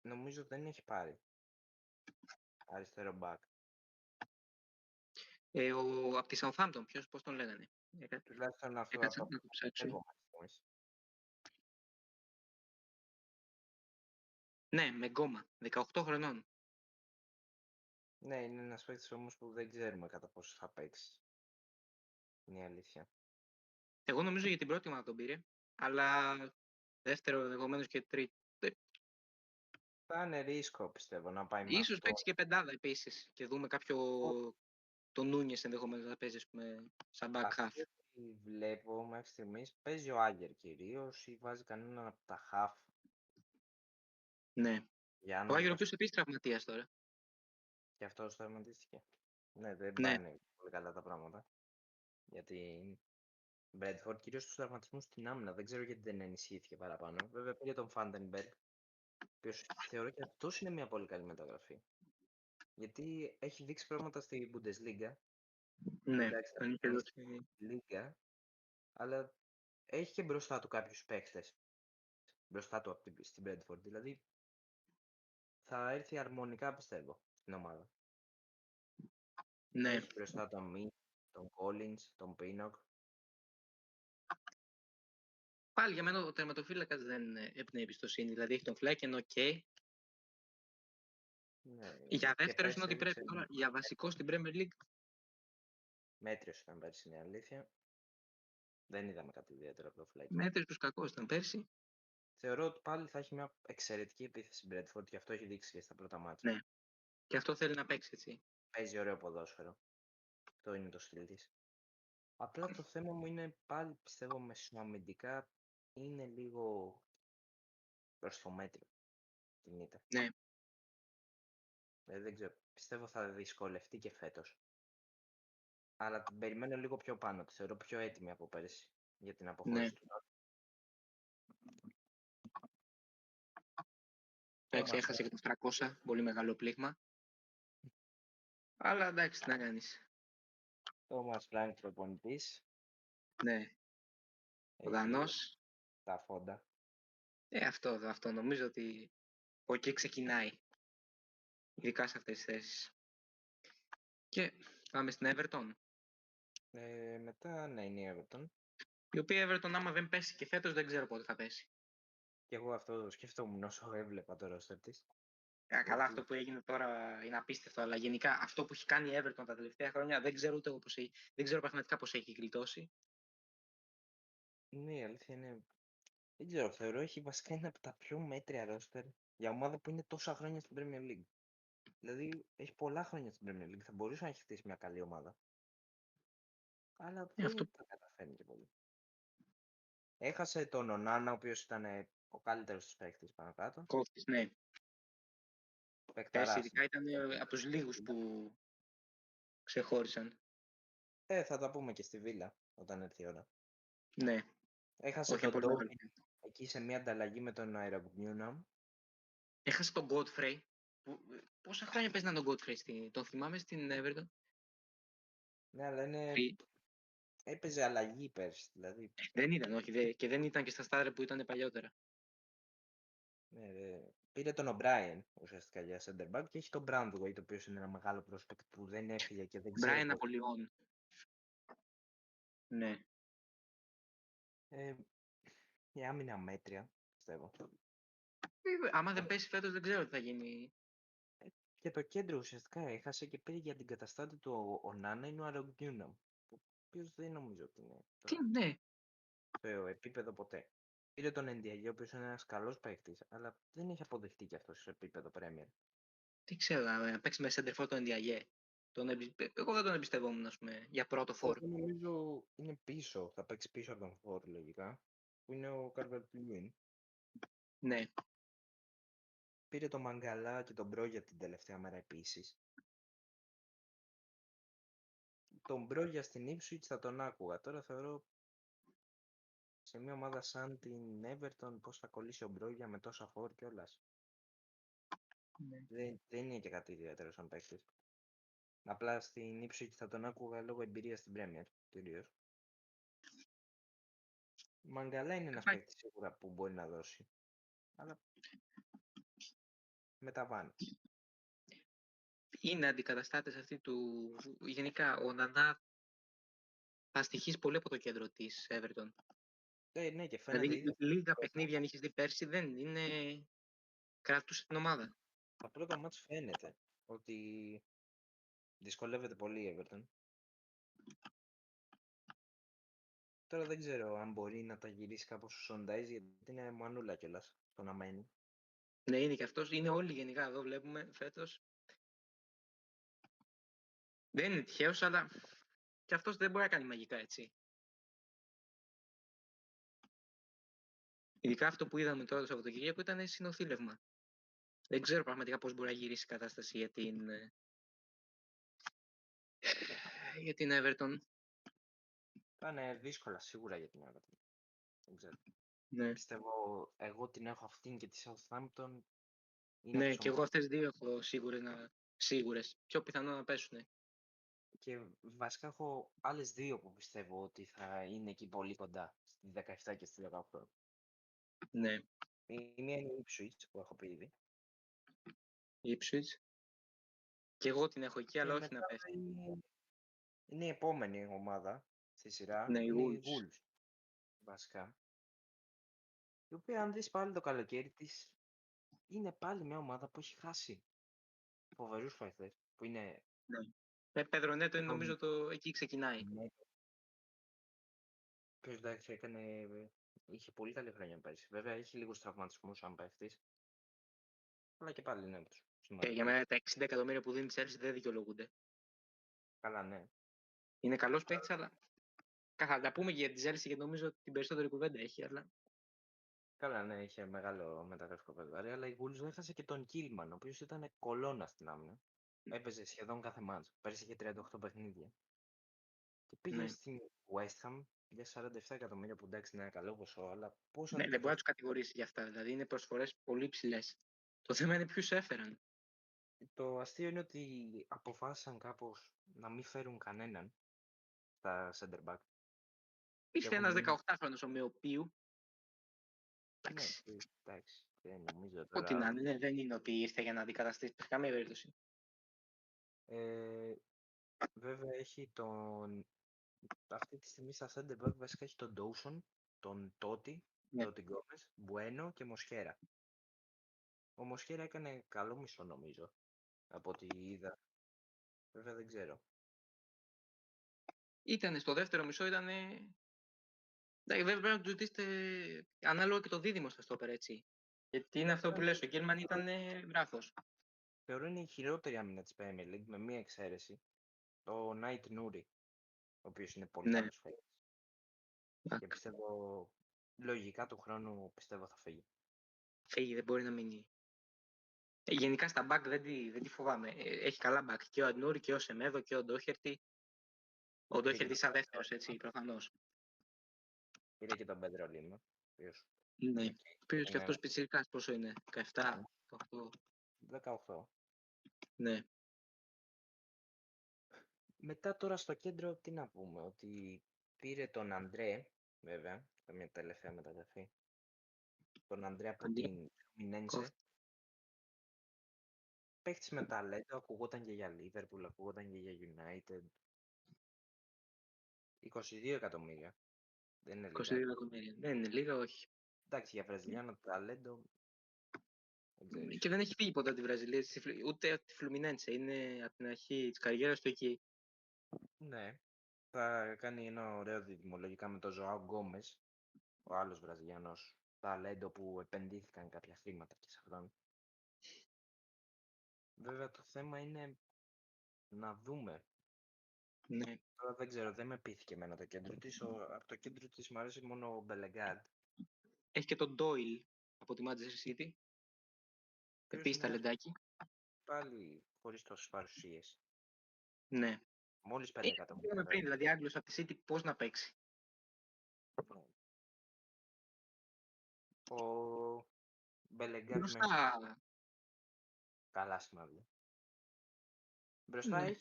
νομίζω δεν έχει πάρει αριστερό back. Από τη Southampton, πώς τον λέγανε. Τουλάχιστον αυτό Έκατσα από να το ψάξω. Ναι, Μεγκόμα, 18 χρονών. Ναι, είναι ένας παίκτης όμως που δεν ξέρουμε κατά πόσο θα παίξει. Είναι η αλήθεια. Εγώ νομίζω για την πρώτη ομάδα τον πήρε, αλλά δεύτερο ενδεχομένω και τρίτο. Θα είναι ρίσκο πιστεύω να πάει με Ίσως αυτό. παίξει και πεντάδα επίσης και δούμε τον Νούνιες ενδεχομένως να παίζει, ας πούμε, σαν back half. Αυτό που βλέπω μέχρι στιγμής παίζει ο Άγερ κυρίως ή βάζει κανέναν από τα half Ναι. για Ο να Άγγελο, ο μας... οποίος επίσης τραυματίας τώρα. Και αυτός τραυματίστηκε. Ναι, δεν Ναι, πάνε πολύ καλά τα πράγματα. Γιατί Μπρέντφορντ κυρίως τους τραυματισμούς στην άμυνα. Δεν ξέρω γιατί δεν ενισχύθηκε παραπάνω. Βέβαια πήρε τον Φάντενμπεργκ, ο οποίος θεωρώ και αυτός είναι μια πολύ καλή μεταγραφή. Γιατί έχει δείξει πράγματα στη Bundesliga. ναι, Εντάξει, τον είχε είναι δώσει. στη Λίγκα, αλλά έχει και μπροστά του κάποιους παίκτες. Μπροστά του στην Brentford. Δηλαδή θα έρθει αρμονικά πιστεύω στην ομάδα. Ναι. Έχει μπροστά τον Μη, τον Collins, τον Πίνοκ. Πάλι για μένα ο τερματοφύλακας δεν έπνεε εμπιστοσύνη. Δηλαδή έχει τον Φλέκεν, οκ. Ναι, Για και δεύτερος είναι πέρσι ότι πρέπει έδειξε τώρα. Για βασικό στην Premier League. μέτριος ήταν πέρσι, είναι η αλήθεια. Δεν είδαμε κάτι ιδιαίτερο από το Φλέκεν. Μέτρης προς κακός ήταν πέρσι. Θεωρώ ότι πάλι θα έχει μια εξαιρετική επίθεση στην Brentford και αυτό έχει δείξει και στα πρώτα μάτια. Ναι. Και αυτό θέλει να παίξει, έτσι. Παίζει ωραίο ποδόσφαιρο. Αυτό είναι το στυλ της. Απλά το θέμα μου είναι πάλι πιστεύω μεσοαμυντικά είναι λίγο προς το μέτριο την ήττα. Ναι. Δεν ξέρω. Πιστεύω θα δυσκολευτεί και φέτος. Αλλά την περιμένω λίγο πιο πάνω. Τη θεωρώ πιο έτοιμη από πέρσι για την Ναι. αποχώρηση του Νότ. Εντάξει, έχασε και το 300, πολύ μεγάλο πλήγμα. Αλλά εντάξει, τι να κάνεις. Τόμας Φράγκ προπονητής. Ναι. Ο Δανός. Τα φόντα. Αυτό νομίζω ότι από εκεί ξεκινάει. Ειδικά σε αυτές τις θέσεις. Και πάμε στην Everton. Μετά ναι, είναι η Everton. Η οποία Everton άμα δεν πέσει και φέτος δεν ξέρω πότε θα πέσει. Και εγώ αυτό το σκέφτομαι όσο έβλεπα το roster της. Καλά, αυτό που έγινε τώρα είναι απίστευτο, αλλά γενικά αυτό που έχει κάνει η Everton τα τελευταία χρόνια δεν ξέρω ούτε εγώ δεν ξέρω πραγματικά πώς έχει γλιτώσει. Ναι, η αλήθεια είναι. Δεν ξέρω, θεωρώ έχει βασικά ένα από τα πιο μέτρια roster για ομάδα που είναι τόσα χρόνια στην Premier League. Δηλαδή έχει πολλά χρόνια στην Premier League. Θα μπορούσε να έχει χτίσει μια καλή ομάδα. Αλλά δεν Αυτό... τα καταφέρνει και πολύ. Έχασε τον Ονάνα, ο οποίος ήταν ο καλύτερος της παίκτης πάνω κάτω. Κόφτης, ναι. Πέρσι ειδικά ήταν από τους λίγους που ξεχώρισαν. Θα τα πούμε και στη Βίλα όταν έρθει η ώρα. Ναι. Έχασε τον Ντόμπι εκεί σε μια ανταλλαγή με τον Αερογνιούναμ. Έχασε τον Godfrey. Πόσα χρόνια παίζει να τον Godfrey, τον θυμάμαι στην Everton. Ναι, αλλά είναι. Έπαιζε αλλαγή πέρσι, δηλαδή. Δεν ήταν, όχι, και δεν ήταν και στα στάδια που ήταν παλιότερα. Ναι, πήρε τον O'Brien ουσιαστικά για center back και έχει τον Brandway, το οποίο είναι ένα μεγάλο prospect που δεν έφυγε και δεν ξέρω. Brian Napoleon. Ναι. Η άμυνα μέτρια, πιστεύω. Άμα δεν πέσει φέτος δεν ξέρω τι θα γίνει. Και το κέντρο ουσιαστικά έχασε και πήρε για την καταστάτη του ο Νάνα είναι ο Αερογνιούναμ. Ο οποίος δεν νομίζω ότι είναι Ναι. στο επίπεδο ποτέ. Πήρε τον Ενδιαγέ, ο οποίος είναι ένας καλός παίκτης, αλλά δεν έχει αποδεχτεί και αυτό σε επίπεδο Premier. Τι ξέρω, να παίξει με center for τον Ενδιαγέ. Εγώ δεν τον εμπιστευόμουν, ας πούμε, για πρώτο φόρ. Εγώ νομίζω είναι πίσω, θα παίξει πίσω από τον φόρ, λογικά, που είναι ο Calvert Lewin. Ναι. Πήρε τον Μαγκαλά και τον Μπρόγια την τελευταία μέρα επίσης. Τον Μπρόγια στην Ipswich θα τον άκουγα. Τώρα θεωρώ σε μια ομάδα σαν την Everton πώς θα κολλήσει ο Μπρόγια με τόσα φόρ κιόλας. Ναι. Δεν είναι και κάτι ιδιαίτερο σαν παίκτης. Απλά στην Ipswich θα τον άκουγα λόγω εμπειρίας στην Premier κυρίως. Μαγκαλά είναι ένας παίκτης σίγουρα που μπορεί να δώσει. Αλλά μεταβάνει. Είναι αντικαταστάτες αυτοί του... Γενικά, ο Νανά θα στοιχήσει πολύ από το κέντρο της Everton. Ναι, και φαίνεται Δηλαδή, λίγα παιχνίδια αν είχες δει πέρσι, δεν είναι... Κρατούσε την ομάδα. Τα πρώτα μάτς φαίνεται ότι δυσκολεύεται πολύ η Everton. Τώρα δεν ξέρω αν μπορεί να τα γυρίσει κάπως ο Σοντάιζ, γιατί είναι μανούλα κιόλας το να μένει. Ναι, είναι και αυτός. Είναι όλοι γενικά εδώ, βλέπουμε φέτος. Δεν είναι τυχαίος, αλλά και αυτός δεν μπορεί να κάνει μαγικά, έτσι. Ειδικά αυτό που είδαμε τώρα το Σαββατοκύριακο ήταν συνοθήλευμα. Δεν ξέρω πραγματικά πώς μπορεί να γυρίσει η κατάσταση για την Everton. Θα είναι δύσκολα σίγουρα για την Everton. Δεν ξέρω. Ναι. Πιστεύω εγώ την έχω αυτήν και τη Southampton. Ναι, και εγώ αυτές δύο έχω σίγουρες. Πιο πιθανό να πέσουν. Και βασικά έχω άλλες δύο που πιστεύω ότι θα είναι εκεί πολύ κοντά. Στη 17 και στη 18. Ναι. Η μία είναι η Ipswich που έχω πει ήδη. Ipswich. Και εγώ την έχω εκεί, αλλά όχι να πέσει. Είναι η επόμενη ομάδα στη σειρά. Ναι, είναι η Wolves. Βασικά. Η οποία αν δεις πάλι το καλοκαίρι της, είναι πάλι μια ομάδα που έχει χάσει φοβερούς παίχτες. Που είναι... Ναι. Πεδρονέτο είναι νομίζω εκεί ξεκινάει. Και εντάξει είχε πολύ καλή χρονιά πέρσι. Βέβαια έχει λίγους τραυματισμούς αν παίχτης. Αλλά και πάλι είναι τους. Για μένα τα 60 εκατομμύρια που δίνει η Chelsea δεν δικαιολογούνται. Καλά, ναι. Είναι καλός παίκτης, αλλά θα τα πούμε και για τη Chelsea, γιατί νομίζω ότι την περισσότερη κουβέντα έχει, αλλά Καλά, ναι, είχε μεγάλο μεταγραφικό περιβάρι, αλλά η Wolves δεν έχασε και τον Κίλμαν, ο οποίος ήταν κολόνα στην άμυνα. Έπαιζε σχεδόν κάθε μάτς. Πέρσι είχε 38 παιχνίδια. Και πήγε Ναι. στην West Ham για 47 εκατομμύρια, που εντάξει είναι ένα καλό ποσό, αλλά πόσο Ναι, να δεν το μπορεί να δώσει. του κατηγορήσει για αυτά. Δηλαδή είναι προσφορές πολύ ψηλές. Το θέμα είναι ποιους έφεραν. Το αστείο είναι ότι αποφάσισαν κάπως να μην φέρουν κανέναν στα center back. Και Ήρθε έχουν ένας μείνει. 18χρονος ομοιοπίου. Ναι, Εντάξει. εντάξει, δεν νομίζω Ό,τι να τώρα. είναι, ναι, δεν είναι ότι ήρθε για να αντικαταστήσει σε καμία περίπτωση. Ε, βέβαια έχει αυτή τη στιγμή στα center back βασικά έχει τον Dawson, τον Totti, Ναι. τον Γκόμες, Bueno και Μοσχέρα. Ο Μοσχέρα έκανε καλό μισό νομίζω, από ό,τι είδα. Βέβαια δεν ξέρω. Ήτανε στο δεύτερο μισό, ήτανε. Εντάξει, βέβαια πρέπει να του ζητήσετε ανάλογα και το δίδυμο στα στόπερ, έτσι. Γιατί είναι αυτό που λες, ο Γκέλμαν ήταν βράχος. Θεωρώ είναι η χειρότερη άμυνα της Premier League, με μία εξαίρεση. Το Night Nuri, ο οποίος είναι πολύ Ναι, καλός παίκτης. Και πιστεύω, λογικά του χρόνου πιστεύω θα φύγει. φύγει, δεν μπορεί να μείνει. Γενικά στα back δεν τη φοβάμαι. Έχει καλά back. Και ο Αντνούρη και ο Σεμέδο και ο Ντόχερτη. Ο Πήρε και Ντόχερτη τον σαν Pedro δεύτερος, έτσι, Lima. προφανώς. Πήρε και τον Pedro Lima, ο οποίος Ναι. εκεί Πήρες και είναι αυτός πιτσιρικάς, πόσο είναι, 17, 18. 18. Ναι. Μετά τώρα στο κέντρο τι να πούμε, ότι πήρε τον Αντρέ, βέβαια, μια τελευταία μεταγραφή. Τον Αντρέ από Αντρέ, την Φλουμινένσε. κόφτη. Παίχτης με ταλέντο, ακουγόταν και για Liverpool, ακουγόταν και για United. 22 εκατομμύρια. Δεν είναι 22 λίγα. εκατομμύρια. Δεν είναι λίγα, όχι. Εντάξει, για Βραζιλιάνο ταλέντο, δεν Και ξέρεις. δεν έχει φύγει ποτέ από τη Βραζιλία, ούτε από τη Φλουμινέντσε. Είναι από την αρχή της καριέρας του εκεί. Ναι, θα κάνει ένα ωραίο διδυμολογικά με τον Ζωάο Γκόμες, ο άλλος Βραζιλιάνος ταλέντο που επενδύθηκαν κάποια χρήματα και σε αυτόν. Βέβαια το θέμα είναι να δούμε. Ναι. Τώρα δεν ξέρω, δεν με πείθηκε εμένα το κέντρο της. Από το κέντρο της μου αρέσει μόνο ο Μπελεγκάντ. Έχει και τον Ντόιλ από τη Manchester City. Ποιος Επίσης είναι ταλεντάκι. πάλι χωρίς τόσες παρουσίες. Ναι. Μόλις 5 Είναι αυτό που εκατομμύρια είπαμε πριν, βέβαια. δηλαδή Άγγλος από τη City πώς να παίξει. Ο Μπελεγκάντ μέσα Μπροστά. καλά σημάδια. Μπροστά Ναι.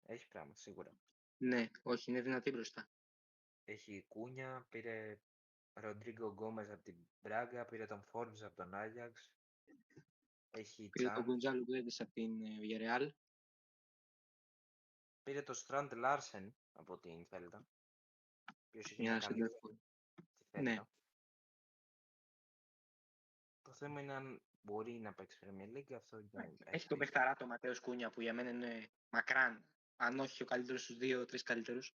έχει πράγμα σίγουρα. Ναι, όχι, είναι δυνατή μπροστά. Έχει Κούνια, πήρε Ροντρίγκο Γκόμες από την Μπράγκα, πήρε τον Forbes από τον Άγιαξ. Έχει Πήρε τον Τσάν, Γκοντζάλο Γκουέντες από την Villarreal. πήρε τον Στραντ Λάρσεν από την Θέλτα, ποιος είχε μια Μια καλή σεντερφόρ. στη Ναι, Θέλτα. Το θέμα είναι αν μπορεί να παίξει Premier League, αυτό δεν έχει έχει τον δείξει. παιχταρά το Ματέος Κούνια που για μένα είναι μακράν, αν όχι ο καλύτερος στους 2-3 καλύτερους.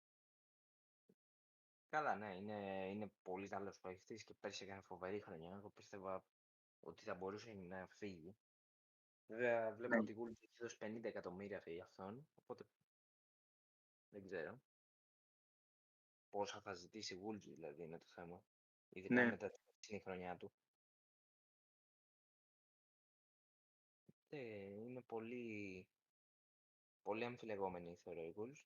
Καλά, ναι, είναι πολύ καλός παίκτης και πέρσι έκανε φοβερή χρονιά. Εγώ πίστευα ότι θα μπορούσε να φύγει. Βέβαια, Ναι. βλέπω ότι η Wolves έχει δώσει 50 εκατομμύρια για αυτόν, οπότε δεν ξέρω πόσα θα ζητήσει η Wolves, δηλαδή είναι το θέμα. Ειδικά Ναι. μετά την χρονιά του. Είναι πολύ, πολύ αμφιλεγόμενη, θεωρώ, η Wolves.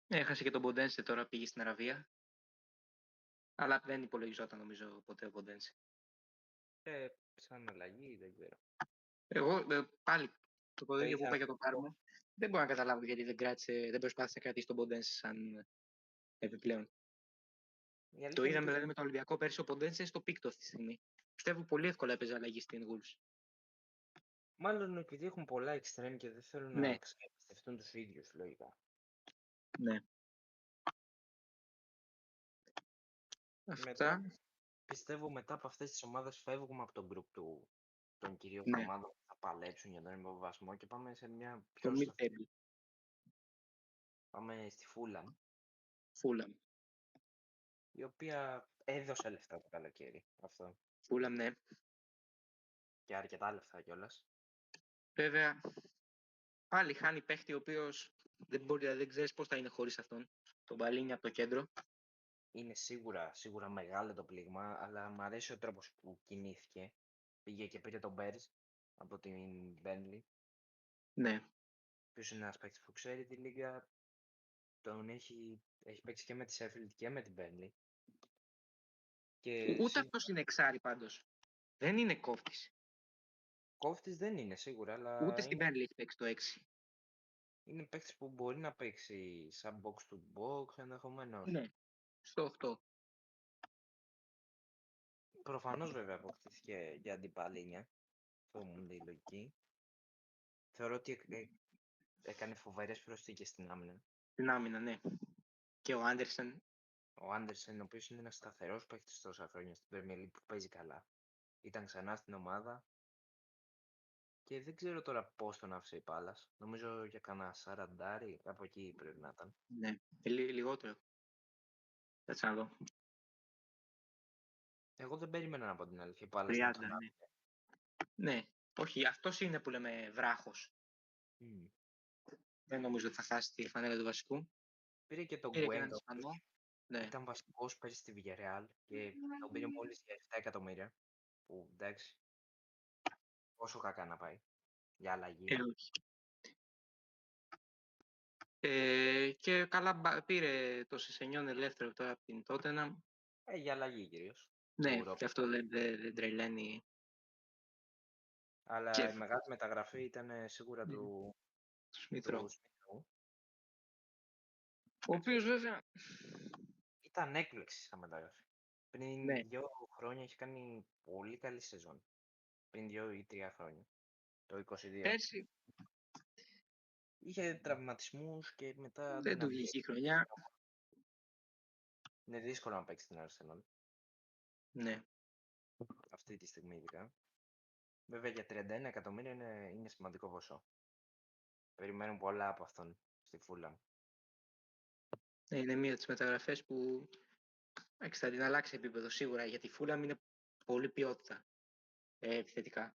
Έχασε και τον Ποντένσε, τώρα πήγε στην Αραβία. Αλλά δεν υπολογιζόταν νομίζω ποτέ ο Ποντένσε. Σαν αλλαγή, δεν ξέρω. Εγώ πάλι το ίδιο που Ήθελα είπα να για τον πω, Πάρμο, δεν μπορώ να καταλάβω γιατί δεν προσπάθησε να κρατήσει τον Ποντένσε σαν επιπλέον. η Το αλήθεια είναι είδαμε ότι δηλαδή με τον Ολυμπιακό πέρσι, ο Ποντένσε στο πίκτο αυτή τη στιγμή. Πιστεύω πολύ εύκολα έπαιζε αλλαγή στην Wolves. μάλλον επειδή έχουν πολλά extreme και δεν θέλουν Ναι, να ξαναπιστευτούν τους ίδιους, λογικά. ναι. Μετά, Αυτά. πιστεύω μετά από αυτές τις ομάδες φεύγουμε από το group των κυρίων Ναι, ομάδων που θα παλέψουν για τον υποβιβασμό και πάμε σε μια το πιο mid-table. Πάμε στη Fulham, Fulham. η οποία έδωσε λεφτά το καλοκαίρι αυτό Fulham, ναι. και αρκετά λεφτά κιόλας. Βέβαια, πάλι χάνει παίχτη ο οποίος δεν ξέρεις πώς θα είναι χωρίς αυτόν. Τον Παλίνια από το κέντρο. είναι σίγουρα μεγάλο το πλήγμα, αλλά μου αρέσει ο τρόπος που κινήθηκε. Πήγε και πήρε τον Μπέρζ από την Burnley, Ναι. ποιος είναι ένας παίκτης που ξέρει τη λίγα, τον έχει παίξει και με τη Sheffield και με την Burnley. Και Ούτε αυτός είναι εξάρι πάντως. Δεν είναι κόφτης. κόφτης δεν είναι σίγουρα, Ούτε αλλά στην Burnley έχει παίξει το 6. είναι παίκτης που μπορεί να παίξει σαν box to box ενδεχομένως. Ναι. Στο 8. Προφανώς βέβαια αποκτήθηκε για αντιπαλίνια, αυτό μου είναι η λογική. Θεωρώ ότι έκανε φοβερές προσθήκες στην άμυνα. Στην άμυνα, ναι. Και ο Άντερσεν. Ο Άντερσεν, ο οποίος είναι ένας σταθερός παίκτης τόσα χρόνια στην Premier League που παίζει καλά. Ήταν ξανά στην ομάδα και δεν ξέρω τώρα πώς τον άφησε η Πάλας. Νομίζω για κανένα 40, από εκεί πρέπει να ήταν. Ναι. Λιγότερο. Κάτσε να δω. Εγώ δεν περίμενα από την αλήθεια η Πάλας να 30, τον ναι. Ναι. Όχι, αυτός είναι που λέμε βράχος. άφησε. Δεν νομίζω ότι θα χάσει τη φανέλα του βασικού. Πήρε και τον Πήρε και έναν Γκουέντο, Ισπανό. Ναι. ήταν βασικός πέρυσι στη Villarreal και τον πήρε μόλις για 7 εκατομμύρια. Που εντάξει, πόσο κακά να πάει για αλλαγή. Όχι. Και καλά πήρε το Σεσενιόν ελεύθερο τώρα από την Tottenham. Για αλλαγή κυρίως. Ναι, Του και αυτό δεν τρελαίνει. Αλλά Και η μεγάλη μεταγραφή ήταν σίγουρα του Σμιθρό. Σμίθρου. Ο οποίος βέβαια. Ήταν έκπληξη σαν μεταγραφή. Πριν Ναι. 2 χρόνια έχει κάνει πολύ καλή σεζόν. Πριν 2 ή 3 χρόνια. Το 22. Πέρσι Είχε τραυματισμούς και μετά δεν του βγήκε η χρονιά. Είναι δύσκολο να παίξει την Arsenal. Ναι. Αυτή τη στιγμή ειδικά. Βέβαια για 31 εκατομμύρια είναι σημαντικό ποσό. Περιμένουν πολλά από αυτόν στη Fulham. Είναι μία από τις μεταγραφές που θα την αλλάξει επίπεδο σίγουρα, γιατί η Fulham είναι πολύ ποιότητα επιθετικά.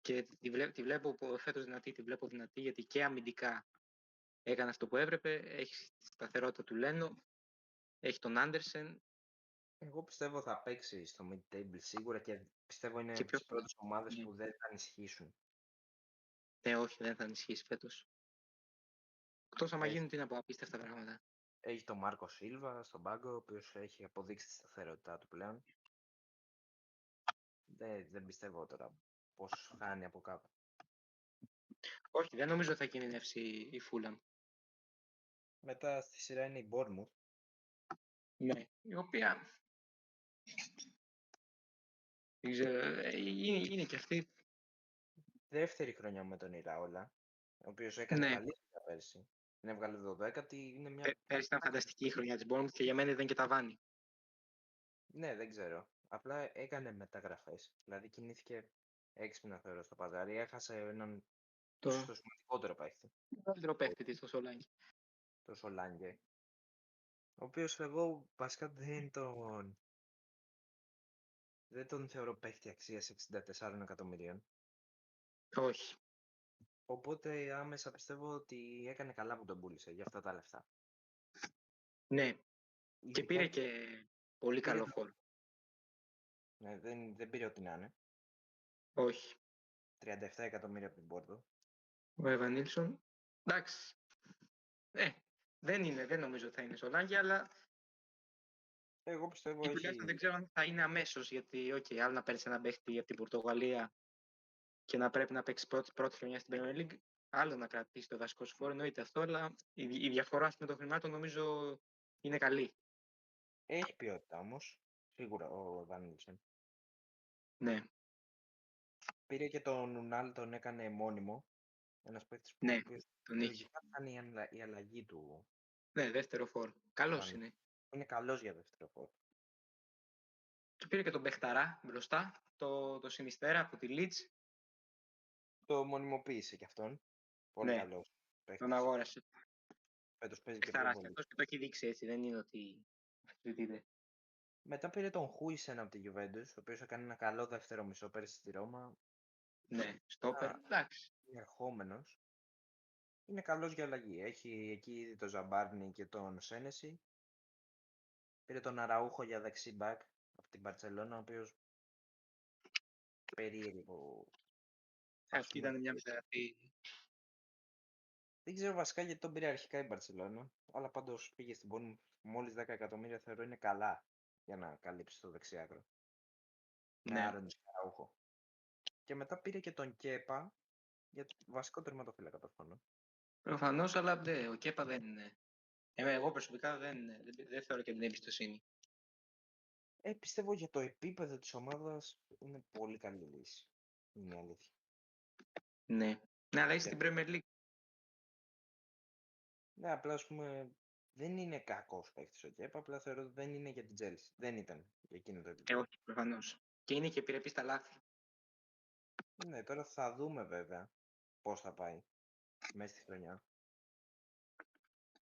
Και τη βλέπω φέτος δυνατή, τη βλέπω δυνατή, γιατί και αμυντικά έκανε αυτό που έπρεπε. Έχει τη σταθερότητα του Λένο, έχει τον Άντερσεν. Εγώ πιστεύω θα παίξει στο mid-table σίγουρα και πιστεύω είναι Και από τις πιο πρώτες ομάδες ναι. που δεν θα ανησυχήσουν. Ναι, όχι, δεν θα ενισχύσει φέτος. Εκτός άμα Έχει, γίνουν την από απίστευτα πράγματα. έχει τον Μάρκο Σίλβα στον πάγκο, ο οποίος έχει αποδείξει τη σταθερότητά του πλέον. Δεν πιστεύω τώρα πώς χάνει από κάπου. Όχι, δεν νομίζω θα κινδυνεύσει η Fulham. Μετά στη σειρά είναι η Bournemouth. Ναι, η οποία δεν ξέρω, είναι και αυτή. Δεύτερη χρονιά με τον Ιραόλα, ο οποίος έκανε Ναι, καλή δουλειά πέρσι. Την έβγαλε 12η, είναι μια... πέρυσι ήταν φανταστική η χρονιά της Bournemouth και για μένα δεν και τα βάνη. Ναι, δεν ξέρω. Απλά έκανε μεταγραφές. Δηλαδή κινήθηκε έξυπνα θεωρώ στο παζάρι. Έχασε έναν Το ίσως το σημαντικότερο παίχτη, καλύτερο παίχτη της, το Σολάνκι. το Σολάνγκε. Ο οποίος εγώ βασικά δεν τον θεωρώ παίχτη αξίας 64 εκατομμυρίων. Όχι. Οπότε άμεσα πιστεύω ότι έκανε καλά που τον πούλησε για αυτά τα λεφτά. Ναι, και Ειδικά πήρε και πολύ πήρε καλό το- φόρ. Ναι, δεν πήρε ό,τι να είναι. Όχι. 37 εκατομμύρια από την Πόρτο. Ο Εβανίλσον. Εντάξει. Δεν νομίζω ότι θα είναι Σολάνκι, αλλά Εγώ πιστεύω τουλάχιστον δεν έχει... ξέρω αν θα είναι αμέσως, γιατί άλλο να παίρνει έναν παίχτη από την Πορτογαλία και να πρέπει να παίξει πρώτη χρονιά στην Premier League, άλλο να κρατήσει το βασικό σου φόρο, εννοείται αυτό, αλλά η διαφορά με των χρημάτων νομίζω είναι καλή. Έχει ποιότητα όμως. Σίγουρα ο Βάνιλσεν. Ναι, Πήρε και τον Νουνάλ, τον έκανε μόνιμο. Ένας παίκτης που ο ναι, οποίος τον είχε. λογικά θα είναι η αλλαγή του. Ναι, δεύτερο φόρ. Καλός είναι. Είναι καλός για δεύτερο φόρ. Και πήρε και τον Μπεχταρά μπροστά, το Σινιστέρα από τη Leeds. Το μονιμοποίησε κι αυτόν. Πολύ Ναι, καλός τον παίκτης. αγόρασε. Φέτος παίζει και πιο Μπεχταράς και πολύ. αυτός και το έχει δείξει έτσι, δεν είναι ότι αμφισβητείται. Μετά πήρε τον Χούισεν από τη Juventus, ο οποίος έκανε ένα καλό δεύτερο μισό πέρυσι στη Ρώμα. Ναι, στόπερ, εντάξει. Είναι ερχόμενος. Είναι καλός για αλλαγή. Έχει εκεί ήδη τον Ζαμπάρνι και τον Σένεση. Πήρε τον Αραούχο για δεξί μπακ από την Μπαρτσελόνα, ο οποίος περίεργο. Αυτή ήταν μια μεταγραφή. Δεν ξέρω βασικά γιατί τον πήρε αρχικά η Μπαρτσελόνα, αλλά πάντως πήγε στην πόνη μόλις 10 εκατομμύρια, θεωρώ είναι καλά για να καλύψει το δεξιάκρο. Με Ναι. Άρον Αραούχο. Και μετά πήρε και τον Κέπα για βασικό τερματοφύλακα προφανώς. Προφανώς, αλλά ο Κέπα δεν είναι. Εγώ προσωπικά δεν θεωρώ και την εμπιστοσύνη. Πιστεύω για το επίπεδο της ομάδας είναι πολύ καλή λύση. Είναι η αλήθεια. Ναι. Ναι, αλλά είσαι στην Premier League. Ναι, απλά ας πούμε δεν είναι κακός παίκτης ο Κέπα, απλά θεωρώ ότι δεν είναι για την Chelsea. Δεν ήταν για εκείνο το επίπεδο. Όχι, προφανώς. Και είναι και επιρρεπή στα λάθη. Ναι, τώρα θα δούμε βέβαια πώς θα πάει μέσα στη χρονιά.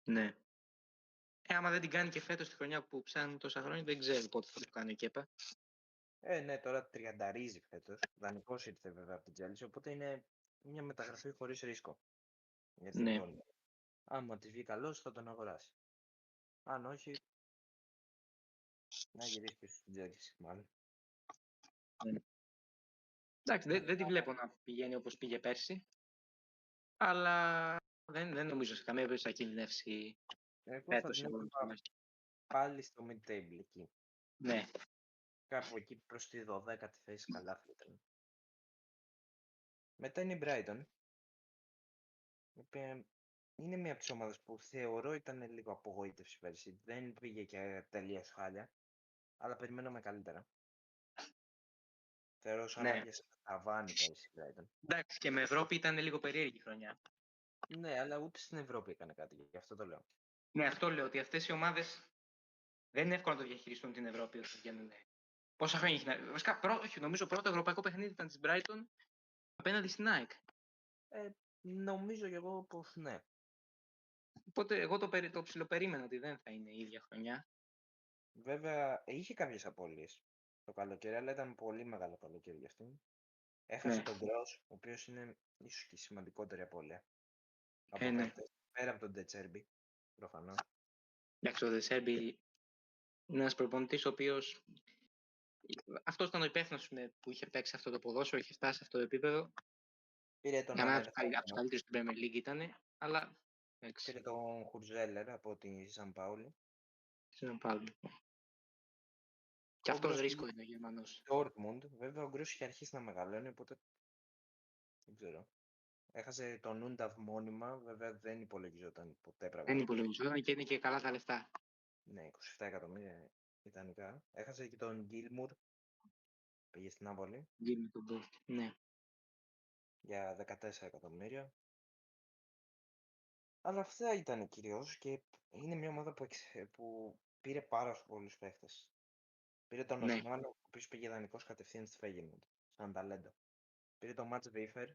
Ναι. Άμα δεν την κάνει και φέτος τη χρονιά που ψάχνουν τόσα χρόνια, δεν ξέρω πότε θα το κάνει ο Κέπα. Ναι, τώρα τριανταρίζει φέτος. Δανεικός ήρθε βέβαια από την Chelsea, οπότε είναι μια μεταγραφή χωρίς ρίσκο. Γιατί Ναι. άμα της βγει καλός θα τον αγοράσει. Αν όχι, να γυρίσει πίσω στην Chelsea μάλλον. Εντάξει, δεν τη βλέπω να πηγαίνει όπως πήγε πέρσι, αλλά δεν νομίζω σε καμία περίπτωση θα κινδυνεύσει Εγώ θα φέτος. την έβλεπα πάλι στο mid-table εκεί. Ναι. Κάπου εκεί προς τη 12η θέση καλά θα ήταν. Μετά είναι η Brighton, η οποία είναι μια από τις ομάδες που θεωρώ ήταν λίγο απογοήτευση πέρσι. Δεν πήγε και τελείως χάλια, αλλά περιμέναμε καλύτερα. Θεωρώ σαν να πιάσε τα ταβάνι πέρσι η Brighton. Εντάξει, και με Ευρώπη ήταν λίγο περίεργη χρονιά. Ναι, αλλά ούτε στην Ευρώπη έκανε κάτι, γι' αυτό το λέω. Ναι, αυτό λέω, ότι αυτές οι ομάδες δεν είναι εύκολο να το διαχειριστούν την Ευρώπη όταν βγαίνουν. Πόσα χρόνια έχει να. Βασικά, νομίζω πρώτο ευρωπαϊκό παιχνίδι ήταν της Brighton απέναντι στην ΑΕΚ. Νομίζω και εγώ πως ναι. Οπότε εγώ το ψιλοπερίμενα ότι δεν θα είναι η ίδια χρονιά. Βέβαια, είχε κάποιες απώλειες το καλοκαίρι, αλλά ήταν πολύ μεγάλο καλοκαίρι για αυτήν. Έχασε τον Gross, ο οποίος είναι ίσως και η σημαντικότερη απώλεια. Από παίκτες, πέρα από τον Ντετσέρμπι, προφανώς. Εντάξει, ο Ντετσέρμπι είναι ένας προπονητής ο οποίος. Αυτός ήταν ο υπεύθυνος που είχε παίξει αυτό το ποδόσφαιρο, είχε φτάσει σε αυτό το επίπεδο. Πήρε τον Για μένα από τους καλύτερους στην Premier League ήταν, αλλά. Πήρε τον Χουρτζέλερ από τη Σαν Πάουλη. Και αυτός ρίσκο είναι ο Γερμανός. Dortmund, βέβαια ο Γκρούς είχε αρχίσει να μεγαλώνει, οπότε δεν ξέρω. Έχασε τον Ούνταβ μόνιμα, βέβαια δεν υπολογιζόταν ποτέ πραγματικά. Δεν υπολογιζόταν και είναι και καλά τα λεφτά. Ναι, 27 εκατομμύρια ιδανικά. Έχασε και τον Γκίλμουρ, πήγε στην Νάπολη. Ναι. Για 14 εκατομμύρια. Αλλά αυτά ήταν κυρίως και είναι μια ομάδα που πήρε πάρα πολλούς παίχτες. Πήρε τον Οσμάνο, ο οποίος πήγε δανεικός κατευθείαν στη Φέγενορντ, σαν ταλέντο. Πήρε τον Μάτς Βίφερ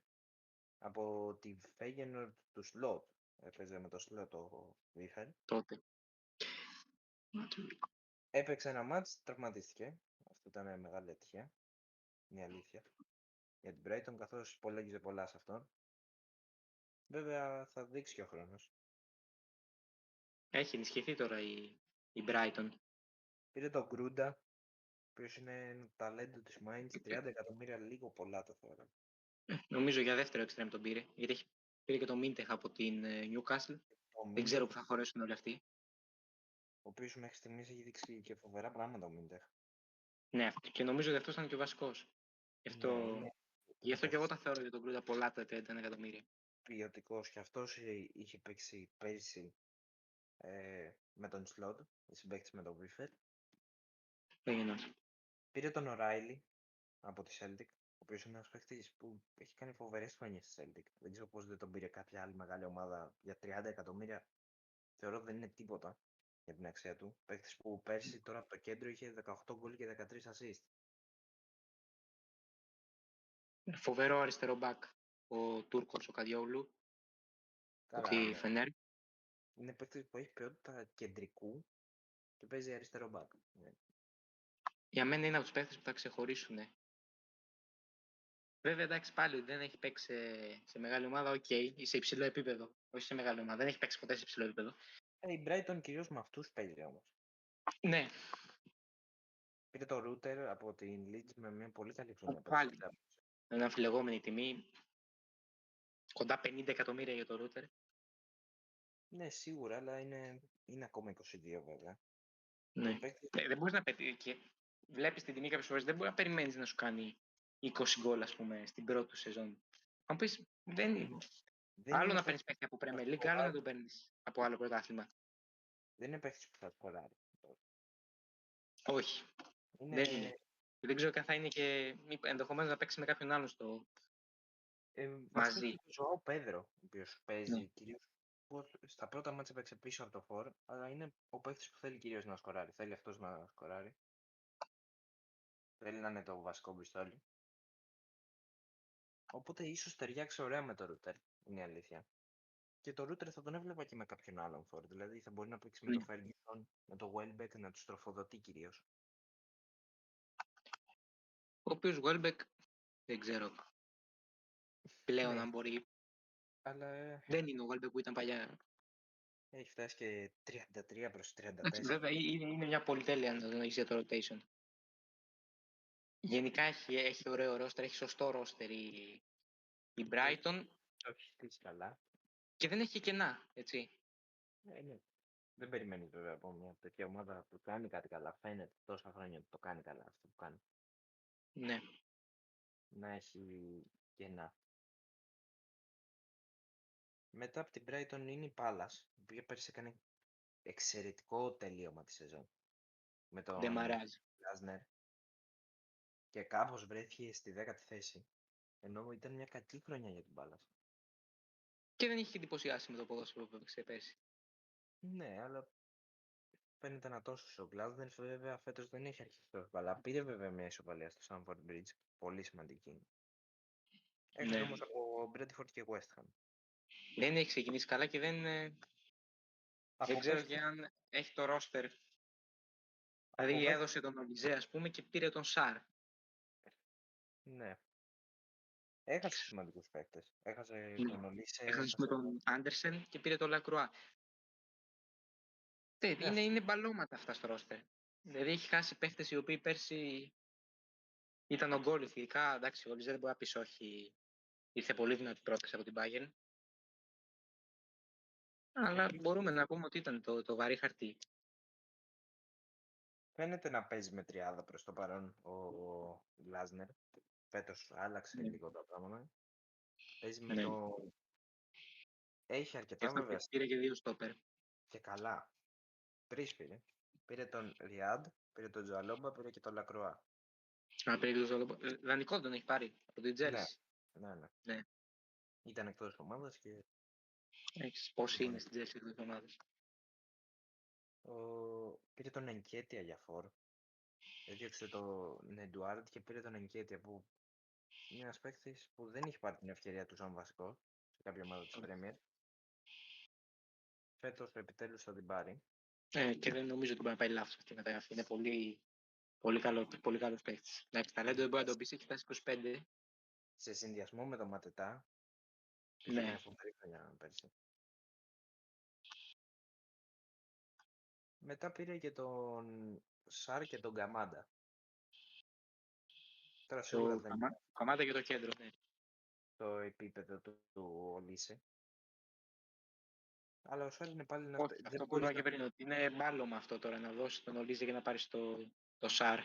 από τη Φέγενορντ του Σλότ. Έπαιζε με το Σλότ το Βίφερ. Τότε. Έπαιξε ένα μάτς, τραυματίστηκε. Αυτό ήταν μεγάλη ατυχία. Είναι αλήθεια. Για την Brighton, καθώς υπολόγιζε πολλά σε αυτόν. Βέβαια θα δείξει και ο χρόνος. Έχει ενισχυθεί τώρα η Brighton. Πήρε τον Γκρούντα, ο οποίος είναι ένα ταλέντο της Mainz, 30 εκατομμύρια, λίγο πολλά το θεωρώ. Νομίζω για δεύτερο εξτρέμ τον πήρε, γιατί πήρε και τον Μίντεχ από την Newcastle. Δεν ξέρω που θα χωρέσουν όλοι αυτοί. Ο οποίος μέχρι στιγμής έχει δείξει και φοβερά πράγματα ο Μίντεχ. Ναι, και νομίζω ότι αυτός ήταν και ο βασικός. Γι' αυτό και εγώ τα θεωρώ για τον Γκρούντα πολλά τα 30 εκατομμύρια. Ποιοτικός, και αυτός είχε παίξει πέρσι με τον Σλότ, συμπαίκτης με τον Βίφερ. Πήρε τον Οράιλι από τη Celtic, ο οποίος είναι ένας παίκτης που έχει κάνει φοβερές χρονιές στη Celtic. Δεν ξέρω πώς δεν τον πήρε κάποια άλλη μεγάλη ομάδα για 30 εκατομμύρια. Θεωρώ δεν είναι τίποτα για την αξία του. Παίκτης που πέρσι τώρα από το κέντρο είχε 18 γκολ και 13 assist. Φοβερό αριστερό μπακ ο Τούρκος, ο Καδιόγλου. Καλά, τη Φενέρ. Είναι παίκτης που έχει ποιότητα κεντρικού και παίζει αριστερό μπακ. Για μένα είναι από τους παίκτες που θα ξεχωρίσουν. Βέβαια, εντάξει, πάλι δεν έχει παίξει σε μεγάλη ομάδα, οκ, ή σε υψηλό επίπεδο. Όχι σε μεγάλη ομάδα, δεν έχει παίξει ποτέ σε υψηλό επίπεδο. Η Brighton κυρίως με αυτούς παίζει όμως. Ναι, Πήρε το router από την Leeds με μια πολύ καλή χρονιά. πάλι. Είναι αμφιλεγόμενη τιμή. Κοντά 50 εκατομμύρια για το router. Ναι, σίγουρα, αλλά είναι ακόμα 22 βέβαια. Ναι. Παίκτης- Δεν μπορεί να πετύχει. Βλέπει την τιμή κάποιε φορέ. Δεν μπορεί να περιμένει να σου κάνει 20 γκολ, α πούμε, στην πρώτη του σεζόν. Αν πει, δεν είναι. δεν Άλλο είναι να παίρνει παίκτης παίχτη από που θα Premier League, άλλο να σκοράρει. τον παίρνει από άλλο πρωτάθλημα. Δεν είναι παίκτης που θα σκοράρει. Όχι. Δεν Είναι, είναι. Δεν ξέρω καν θα είναι και ενδεχομένω να παίξει με κάποιον άλλον βασικά μαζί. έχει τον Ζωάο Πέδρο, ο οποίος Ναι. παίζει κυρίως στα πρώτα μάτια έπαιξε πίσω από το φορ, αλλά είναι ο παίκτης που θέλει κυρίως να σκοράρει. Θέλει αυτός να σκοράρει. Θέλει να είναι το βασικό μπιστόλι. Οπότε ίσως ταιριάξει ωραία με το router, είναι η αλήθεια. Και το router θα τον έβλεπα και με κάποιον άλλον φορ. Δηλαδή θα μπορεί να παίξει με Ναι. το Ferguson, με το Welbeck, να τους τροφοδοτεί κυρίως. Ο οποίο Welbeck δεν ξέρω πλέον Ναι, αν μπορεί. αλλά Δεν είναι ο Welbeck που ήταν παλιά. έχει φτάσει και 33 προς 34. Εντάξει, βέβαια είναι μια πολυτέλεια να τον έχει για το rotation. Γενικά έχει ωραίο ρόστερ, έχει σωστό ρόστερ η Brighton Το έχει στήσει καλά. και δεν έχει και κενά, έτσι. Ναι. Δεν περιμένει βέβαια από μια τέτοια ομάδα που κάνει κάτι καλά. Φαίνεται τόσα χρόνια ότι το κάνει καλά αυτό που κάνει. Ναι. Να έχει κενά. Μετά από την Brighton είναι η Palace, η οποία πέρσι έκανε εξαιρετικό τελείωμα τη σεζόν. Με Δεν μ' τον αράζει. Glasner και κάπως βρέθηκε στη 10η θέση. Ενώ ήταν μια κακή χρονιά για την Palace. Και δεν είχε εντυπωσιάσει με το ποδόσφαιρο που έπαιξε πέρσι. Ναι, αλλά φαίνεται να τόσο ο Glasner βέβαια φέτος δεν έχει αρχίσει τόσο καλά. Πήρε βέβαια μια ισοπαλία στο Stamford Bridge. Πολύ σημαντική. Έχασε Ναι. όμως από Brentford και West Ham. Δεν έχει ξεκινήσει καλά και δεν ξέρω West και Ham, αν έχει το ρόστερ. από Δηλαδή West έδωσε τον Ολιζέ, ας πούμε, και πήρε τον Σάρ. Ναι. Έχασε σημαντικούς παίκτες. Έχασε τον Ολίσε, Έχασε με τον Άντερσεν και πήρε τον Λακρουά. Ναι, Είναι μπαλώματα αυτά στο ρόστερ. Δηλαδή έχει χάσει παίχτες οι οποίοι πέρσι ήταν ογκόλυθοι. Ειδικά, εντάξει, ο Ολιζέ δεν μπορεί να πει όχι. Ήρθε πολύ δυνατή πρόταση από την Bayern. Αλλά μπορούμε να πούμε ότι ήταν το βαρύ χαρτί. Φαίνεται να παίζει με τριάδα προς το παρόν ο Γκλάζνερ. Φέτος άλλαξε Ναι. λίγο τα πράγματα. Παίζει με Ναι. το... Έχει Γι' αρκετά αυτό βέβαια πήρε και δύο στόπερ. και καλά. Τρεις πήρε. Πήρε τον Ριάντ, πήρε τον Τζουαλόμπα, πήρε και τον Λακροά. Α, πήρε και το Ζολομπο. Δανεικό τον έχει πάρει από την Ναι, Τζέλση. ναι. Ναι. Ήταν εκτός ομάδας και Πώς είναι στην Τζέλση της εβδομάδας. πήρε τον Ενκέτια για φορ. Έδιωξε τον Εντουάρντ και πήρε τον Ενκέτια που είναι ένας παίκτης που δεν έχει πάρει την ευκαιρία του σαν βασικό σε κάποια ομάδα της Premier. Φέτος επιτέλους θα την πάρει. Και δεν νομίζω ότι μπορεί να πάει λάθος αυτή η μεταγραφή. Είναι πολύ καλός παίκτης. Εντάξει, ταλέντο δεν μπορεί να τον πεις, έχει φτάσει 25. Σε συνδυασμό με τον Ματετά, είχε Ναι. κάνει φοβερή χρονιά πέρσι. Μετά πήρε και τον Σάρ και τον Καμάντα. Τώρα σίγουρα δεν είναι Καμάτα και το κέντρο. Ναι. το επίπεδο του Ολίσε. Αλλά ο Σάρ είναι πάλι ένας... Όχι, Δεν αυτό που μπορείς είπα και πριν, ότι είναι μπάλωμα αυτό τώρα να δώσει τον Ολίζε και να πάρει το Σάρ.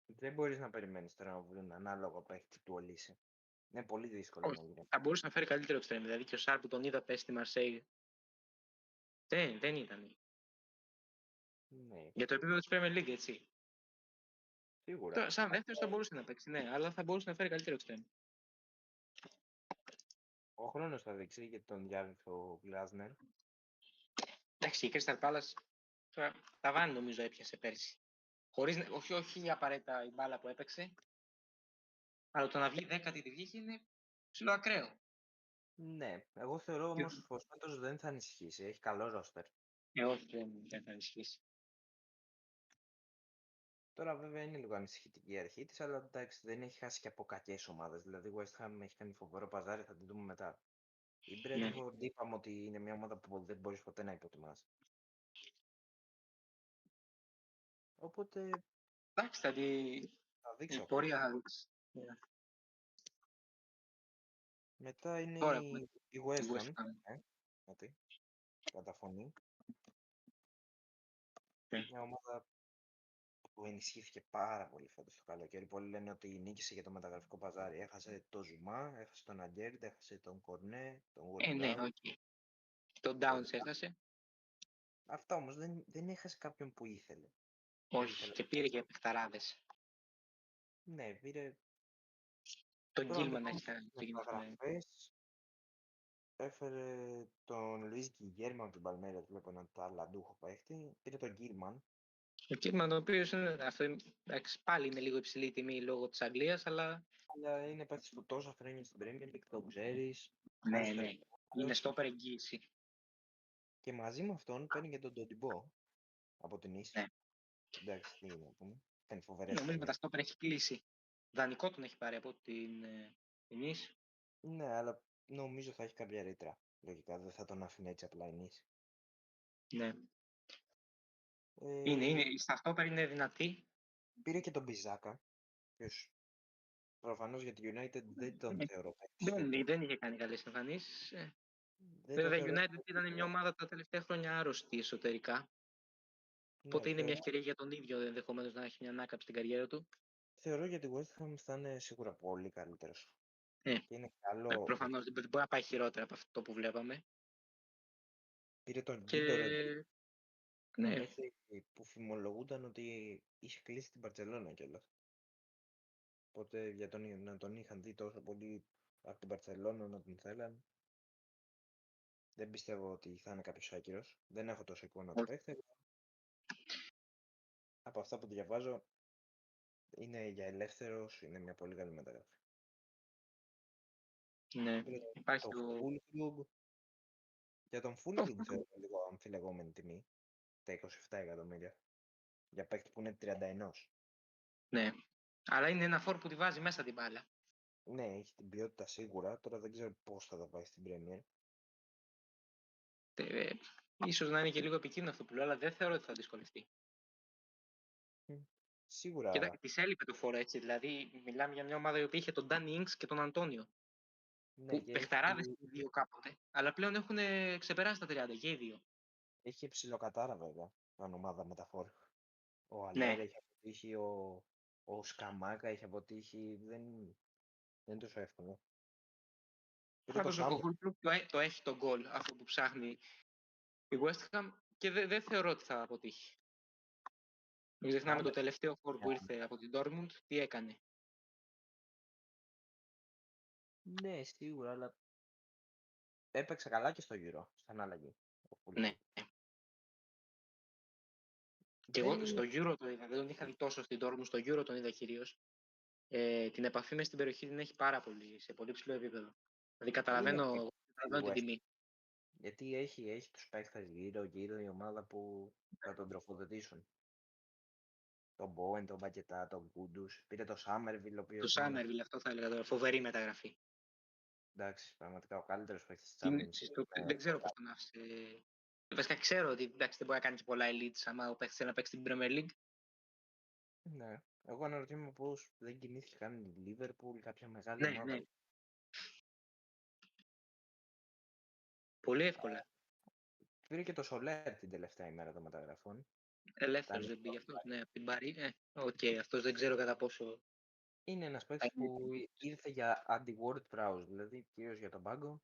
δεν μπορείς να περιμένεις τώρα να βρουν ανάλογο παίκτη του Ολίσε. Είναι πολύ δύσκολο να Όχι. γίνει. Θα μπορούσε να φέρει καλύτερο εξτρέμ. Δηλαδή και ο Σάρ που τον είδα πέσει στη Μαρσέη. Δεν ήταν. Ναι, Για το επίπεδο τη Premier League, έτσι. σίγουρα. Τώρα, σαν δεύτερο θα μπορούσε να παίξει, ναι, αλλά θα μπορούσε να φέρει καλύτερο εξτρέμ. Ο χρόνος θα δείξει για τον διάβηθο ο Γκλάζνερ. Εντάξει, η Crystal Palace τα βάνη νομίζω έπιασε πέρσι. Όχι απαραίτητα η μπάλα που έπαιξε, αλλά το να βγει 10η τη βγήκε είναι ψηλό ακραίο. Ναι, εγώ θεωρώ όμως πως φέτος δεν θα ανησυχήσει. Έχει καλό ρόστερ. Όχι, δεν θα ενισχύσει. Τώρα βέβαια είναι λίγο ανησυχητική η αρχή της, αλλά εντάξει δεν έχει χάσει και από κακές ομάδες. Δηλαδή η West Ham έχει κάνει φοβερό παζάρι, θα την δούμε μετά. Η Ναι. Brentford είπαμε ότι είναι μια ομάδα που δεν μπορείς ποτέ να υποτιμάς. Οπότε Εντάξει, θα η δείξω. πορεία θα δείξει. Μετά είναι Τώρα έχουμε η τη West West Ham. Ham. Γιατί, καταφωνεί. Ναι. Μια ομάδα που ενισχύθηκε πάρα πολύ φέτος το καλοκαίρι. Πολλοί λένε ότι νίκησε για το μεταγραφικό παζάρι. Έχασε τον Ζουμά, έχασε τον Αγκέρντ, έχασε τον Κορνέ, τον Ναι, Ward οκ. Το τον Downs έχασε. Αυτά όμως δεν έχασε κάποιον που ήθελε. Όχι, και πήρε και παιχταράδες. Ναι, πήρε. Τον Τώρα αν το Γκίλμαν πάμε έχει στις ξεκινήσει. έφερε τον Λουίς Γκιγέρμα από την Παλμέρα, βλέπω έναν ταλαντούχο παίχτη. Πήρε τον Γκίλμαν. Ο Γκίλμαν, ο οποίος πάλι είναι λίγο υψηλή τιμή λόγω της Αγγλίας, αλλά Αλλά είναι παίχτης που τόσα χρόνια στην Premier League, το ξέρεις. ναι, είναι στόπερ εγγύηση. Και μαζί με αυτόν παίρνει και τον Ντοντιμπό από την Ίσ. Ναι. Εντάξει, τι να πούμε. Κάνει φοβερές Νομίζω με τα χρονιές. στόπερ έχει κλείσει. Δανεικό τον έχει πάρει από την Ις. Ναι, αλλά νομίζω θα έχει κάποια ρήτρα. Λογικά δεν θα τον αφήνει έτσι απλά η Νις. Ναι. Ε, Στα στόπερ είναι δυνατή. Πήρε και τον Μπιζάκα. Ποιος προφανώς για τη United δεν τον Ναι. θεωρώ παίκτη. Δεν είχε κάνει καλές εμφανίσεις. Δεν τον Βέβαια, η θεωρώ United παίκτη ήταν μια του. ομάδα τα τελευταία χρόνια άρρωστη εσωτερικά. Ναι, Οπότε είναι μια ευκαιρία για τον ίδιο ενδεχομένω να έχει μια ανάκαμψη στην καριέρα του. θεωρώ για τη West Ham θα είναι σίγουρα πολύ καλύτερος. Ναι. Και είναι καλό. Προφανώς δεν μπορεί να πάει χειρότερα από αυτό που βλέπαμε. Πήρε τον Και Γκίντο Ρεντί, έναν ναι, παίκτη που φημολογούνταν ότι είχε κλείσει την Μπαρτσελώνα κιόλας. Οπότε για να τον είχαν δει τόσο πολύ από την Μπαρτσελώνα να τον θέλαν. Δεν πιστεύω ότι θα είναι κάποιος άκυρος. Δεν έχω τόσο εικόνα του παίκτη. Από αυτά που διαβάζω είναι για ελεύθερος, είναι μια πολύ καλή μεταγραφή. ναι. Υπάρχει Το ο... Fulkrug. Για τον Fulkrug θεωρώ λίγο αμφιλεγόμενη τιμή. Τα 27 εκατομμύρια. Για παίκτη που είναι 31. Ναι. Αλλά είναι ένα φόρ που τη βάζει μέσα την μπάλα. Ναι, έχει την ποιότητα σίγουρα. Τώρα δεν ξέρω πώς θα τα πάει στην Premier. Ίσως να είναι και λίγο επικίνδυνο αυτό που λέω, αλλά δεν θεωρώ ότι θα δυσκολευτεί. Σίγουρα. Κοίτα, της έλειπε το φόρ έτσι. Δηλαδή, μιλάμε για μια ομάδα η οποία είχε τον Ντάνι Ινγκς και τον Αντώνιο. Ναι, Που και παιχταράδες οι δύο κάποτε, αλλά πλέον έχουν ξεπεράσει τα 30 και οι δύο. έχει ψιλοκατάρα βέβαια. Αν ομάδα μεταφόρ. Ο Ναι. Αλέρ έχει αποτύχει, ο Σκαμάκα έχει αποτύχει. Δεν είναι τόσο εύκολο. Πήρε το Πάντως ο Σάμερ. Κογούλου το έχει το γκολ αυτό που ψάχνει η West Ham και δεν θεωρώ ότι θα αποτύχει. Μην ξεχνάμε το τελευταίο φόρ που ήρθε από την Dortmund, τι έκανε. Ναι, σίγουρα, αλλά έπαιξε καλά και στο γύρο, σαν αλλαγή. Ναι. Και Δεν εγώ είναι. στο Euro το είδα, δεν τον είχα δει τόσο στην Dortmund, στο Euro τον είδα κυρίως. Την επαφή μες στην περιοχή την έχει πάρα πολύ, σε πολύ ψηλό επίπεδο. Δηλαδή Είναι καταλαβαίνω την West. τιμή. Γιατί έχει τους παίκτες γύρω η ομάδα που θα τον τροφοδοτήσουν. Τον Bowen, τον Μπακετά, τον Κούντους. Πήρε το Σάμερβιλ, ο Το οποίος είναι Summerville, αυτό θα έλεγα τώρα, φοβερή μεταγραφή. εντάξει, πραγματικά ο καλύτερος παίκτης της Champions League. Δεν ξέρω πώς τον άφησε. Βασικά ξέρω ότι εντάξει, δεν μπορεί να κάνει και πολλά elites άμα ο παίκτης θέλει να παίξει στην Premier League. Ναι. Εγώ αναρωτιέμαι πώς δεν κινήθηκε καν η Liverpool, κάποια μεγάλη Ναι, ομάδα. ναι. Πολύ εύκολα. Πήρε και το Σολέρ την τελευταία ημέρα των μεταγραφών. Ελεύθερος δεν πήγε αυτός, ναι, από την Παρή. Οκ, αυτός δεν ξέρω κατά πόσο. Είναι ένας παίκτης που ήρθε για anti-word browse, δηλαδή κυρίως για τον πάγκο.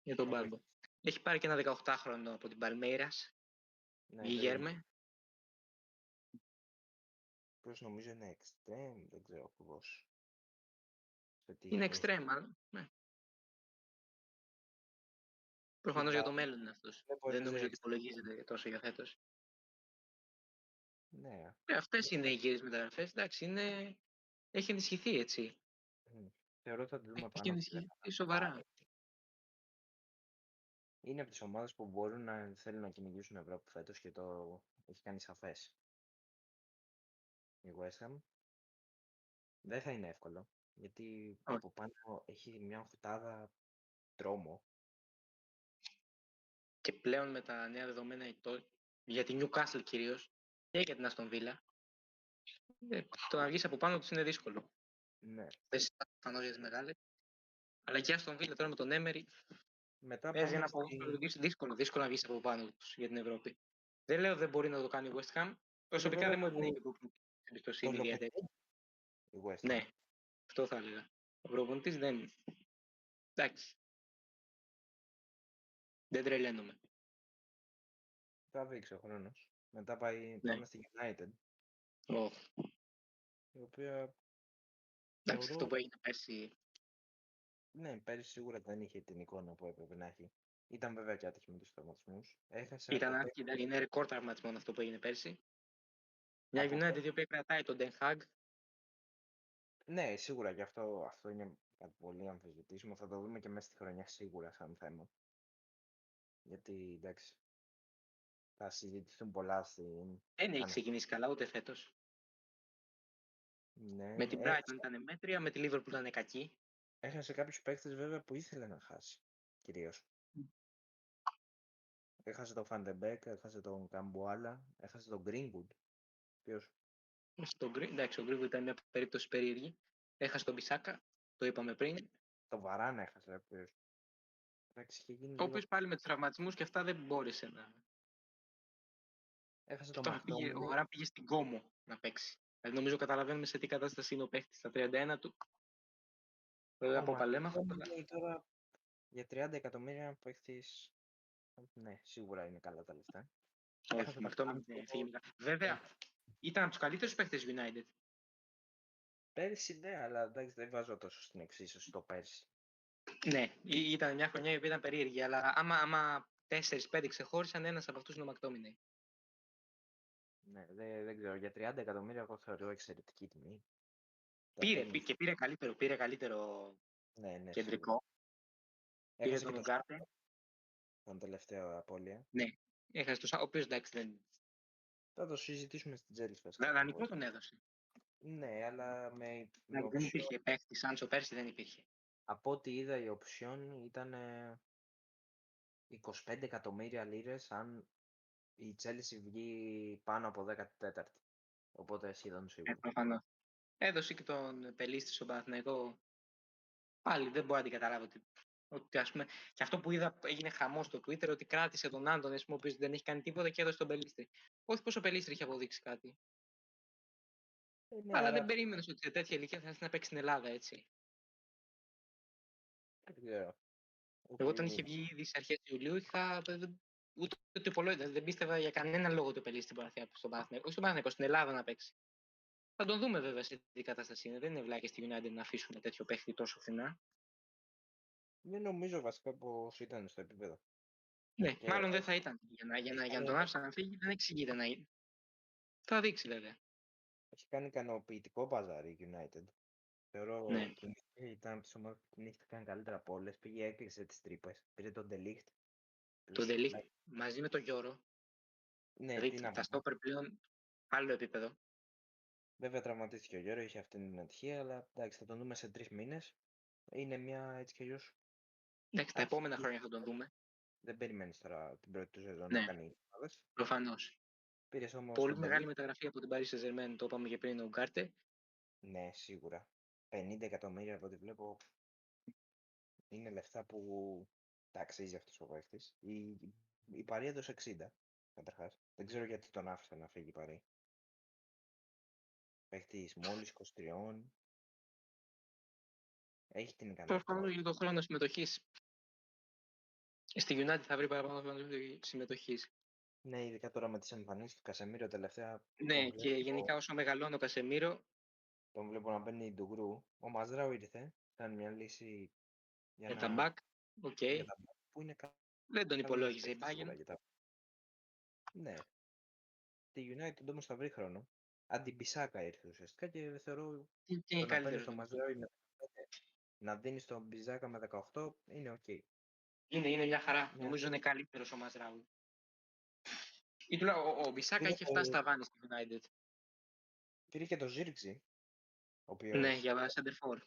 Για τον πάγκο. Έχει πάρει και ένα 18χρονο από την Παλμέιρας. Ναι, Γιγέρμε. ποιος νομίζω είναι extreme, δεν ξέρω ακριβώς. Είναι extreme, ναι. Προφανώς για το μέλλον είναι αυτός. Δεν νομίζω ότι υπολογίζεται τόσο για φέτος. Ναι. Αυτές είναι οι γύρες μεταγραφές. Εντάξει, έχει ενισχυθεί έτσι. Θεωρώ ότι θα τη δούμε Έχει πάνω. ενισχυθεί σοβαρά. Είναι από τις ομάδες που μπορούν να θέλουν να κυνηγήσουν Ευρώπη φέτος και το έχει κάνει σαφές. Η West Ham δεν θα είναι εύκολο, γιατί από πάνω έχει μια οχτάδα τρόμο. Και πλέον με τα νέα δεδομένα για τη Newcastle κυρίως και για την Aston Villa. Το να βγεις από πάνω τους είναι δύσκολο. Ναι. Θέσεις φανόριες μεγάλες. Αλλά και στον Βίλα τώρα με τον Έμερι Μετά παίζει πάμε ένα ποδόσφαιρο στη... δύσκολο να βγεις από πάνω τους για την Ευρώπη. Δεν λέω δεν μπορεί να το κάνει η West Ham. Προσωπικά βέβαια δεν μου έδινε και το εμπιστοσύνη ιδιαίτερη. Λοπετέγι η West Ham. Ναι, αυτό θα έλεγα. Ο προπονητής δεν. Εντάξει. Δεν τρελαίνομαι. Θα δείξει ο χρόνος. Μετά Ναι. πάμε στη United, Oh. η οποία Εντάξει, θεωρώ... αυτό που έγινε πέρσι. Ναι, πέρυσι σίγουρα δεν είχε την εικόνα που έπρεπε να έχει. Ήταν βέβαια και άτυχη με τους τραυματισμούς. Έχασε Είναι ρεκόρ τραυματισμών αυτό που έγινε πέρσι. Μια από United η οποία κρατάει τον Den Hag. Ναι, σίγουρα και αυτό είναι κάτι πολύ αμφισβητήσιμο. Θα το δούμε και μέσα στη χρονιά σίγουρα σαν θέμα. Γιατί εντάξει, θα συζητηθούν πολλά στην. Δεν έχει ξεκινήσει καλά ούτε φέτος. Ναι, Με την Brighton ήταν μέτρια, με τη Liverpool ήταν κακή. Έχασε κάποιους παίκτες βέβαια που ήθελε να χάσει. Κυρίως. Έχασε τον Φαντεμπέκ, έχασε τον Καμπουάλα, έχασε τον Greenwood. Ποιος? Εντάξει, ο Greenwood ήταν μια περίπτωση περίεργη. Έχασε τον Μπισάκα, το είπαμε πριν. Το Βαράν έχασε. Ο οποίος πάλι με τους τραυματισμούς και αυτά δεν μπόρεσε να. Έχασε τον Μακτόμινι. Ο Βαράν πήγε στην Κόμο να παίξει. Δηλαδή νομίζω καταλαβαίνουμε σε τι κατάσταση είναι ο παίχτης στα 31 του. Βέβαια από παλέμαχο. Τώρα για 30 εκατομμύρια παίχτης. Ναι, σίγουρα είναι καλά τα λεφτά. Όχι, Μακτόμινι φύγει. Βέβαια, ήταν από τους καλύτερους παίχτες United. Πέρυσι ναι, αλλά εντάξει δεν βάζω τόσο στην εξίσωση το πέρσι. Ναι, ήταν μια χρονιά η οποία ήταν περίεργη, αλλά άμα 4-5 ξεχώρισαν, ένας από αυτούς είναι ο Μακτόμινι. Ναι, δεν ξέρω. Για 30 εκατομμύρια εγώ θεωρώ εξαιρετική τιμή. Πήρε καλύτερο ναι, κεντρικό. Πήρε τον Ουγκάρτε. Τον τελευταίο απώλεια. Ναι, έχασε ο οποίος εντάξει δεν. Θα το συζητήσουμε στην Τζέλης. Δανεικό τον έδωσε. Ναι, αλλά με δεν υπήρχε παίχτη, Σάντσο πέρσι δεν υπήρχε. Από ό,τι είδα η οψιόν ήταν 25 εκατομμύρια λίρες αν η Chelsea βγει πάνω από 14η. Οπότε σχεδόν σίγουρα. Προφανώς. Έδωσε και τον Πελίστη στον Παναθηναϊκό. Πάλι δεν μπορώ να την καταλάβω ότι ας πούμε, και αυτό που είδα έγινε χαμό στο Twitter, ότι κράτησε τον Άντων, ο οποίος δεν έχει κάνει τίποτα και έδωσε τον Πελίστρη. Όχι πως ο Πελίστρη έχει αποδείξει κάτι. Ναι, αλλά δεν περίμενε ότι σε τέτοια ηλικία θα έρθει να παίξει στην Ελλάδα, έτσι. Yeah. Εγώ όταν είχε βγει ήδη σε αρχές Ιουλίου, ούτε το υπολόγιζα. Δεν πίστευα για κανέναν λόγο το Πελίστρη στον Παναθηναϊκό. Όχι στον Παναθηναϊκό, στην Ελλάδα να παίξει. Θα τον δούμε βέβαια σε τι κατάσταση είναι. Δεν είναι βλάκια στη United να αφήσουν τέτοιο παίχτη τόσο φθηνά. Δεν νομίζω βασικά πως ήταν στο επίπεδο. Ναι, μάλλον δεν θα ήταν. Για να τον άφησαν να φύγει δεν εξηγείται να είναι. Θα δείξει βέβαια. Έχει κάνει ικανοποιητικό μπαζάρι η United. Θεωρώ ότι ήταν από τις ομάδες που κινήθηκαν καλύτερα από όλες. Πήγε έκλεισε τις τρύπες. Πήρε τον Delict. Τον Delict μαζί με τον Γιώρο. Ναι, δηλαδή τα στόπερ πλέον άλλο επίπεδο. Βέβαια τραυματίστηκε ο Γιώργο, είχε αυτή την ατυχία, αλλά εντάξει, θα τον δούμε σε 3 μήνες. Είναι μια έτσι κι αλλιώς. Εντάξει, τα επόμενα χρόνια θα τον δούμε. Δεν περιμένεις τώρα την πρώτη του σεζόν να κάνει ομάδες. Προφανώς. Πολύ μεγάλη μεταγραφή από την Paris Saint-Germain, το είπαμε και πριν, ο Ουγκάρτε. Ναι, σίγουρα. 50 εκατομμύρια από ό,τι βλέπω είναι λεφτά που τα αξίζει αυτός ο παίκτης. Η Παρή έδωσε 60, καταρχάς. Δεν ξέρω γιατί τον άφησε να φύγει η Παρή. Παίκτης μόλις 23. Έχει την ικανότητα. Προφανώς για τον χρόνο συμμετοχής. Στη United θα βρει παραπάνω χρόνο συμμετοχής. Ναι, ειδικά τώρα με τις εμφανίσεις του Κασεμίρο τελευταία. Ναι, και γενικά όσο μεγαλώνει ο Κασεμίρο. Τον βλέπω να μπαίνει ντουγκρού. Ο Μαζράου ήρθε. Ήταν μια λύση για τα back. Okay. Που είναι δεν τον υπολόγιζε η Bayern. Ναι. Τη United όμως θα βρει χρόνο. Αντιμπισάκα ήρθε ουσιαστικά και θεωρώ το να παίρνει τον Μαζράου να δίνει τον Μπιζάκα με 18 είναι οκ. Είναι μια χαρά. Νομίζω είναι καλύτερος ο Μαζράου. Ο Μπισάκα είχε φτάσει στα βάνη στη United. Πήρε και το Ζίρξη. Ναι, για Σεντερφόρ.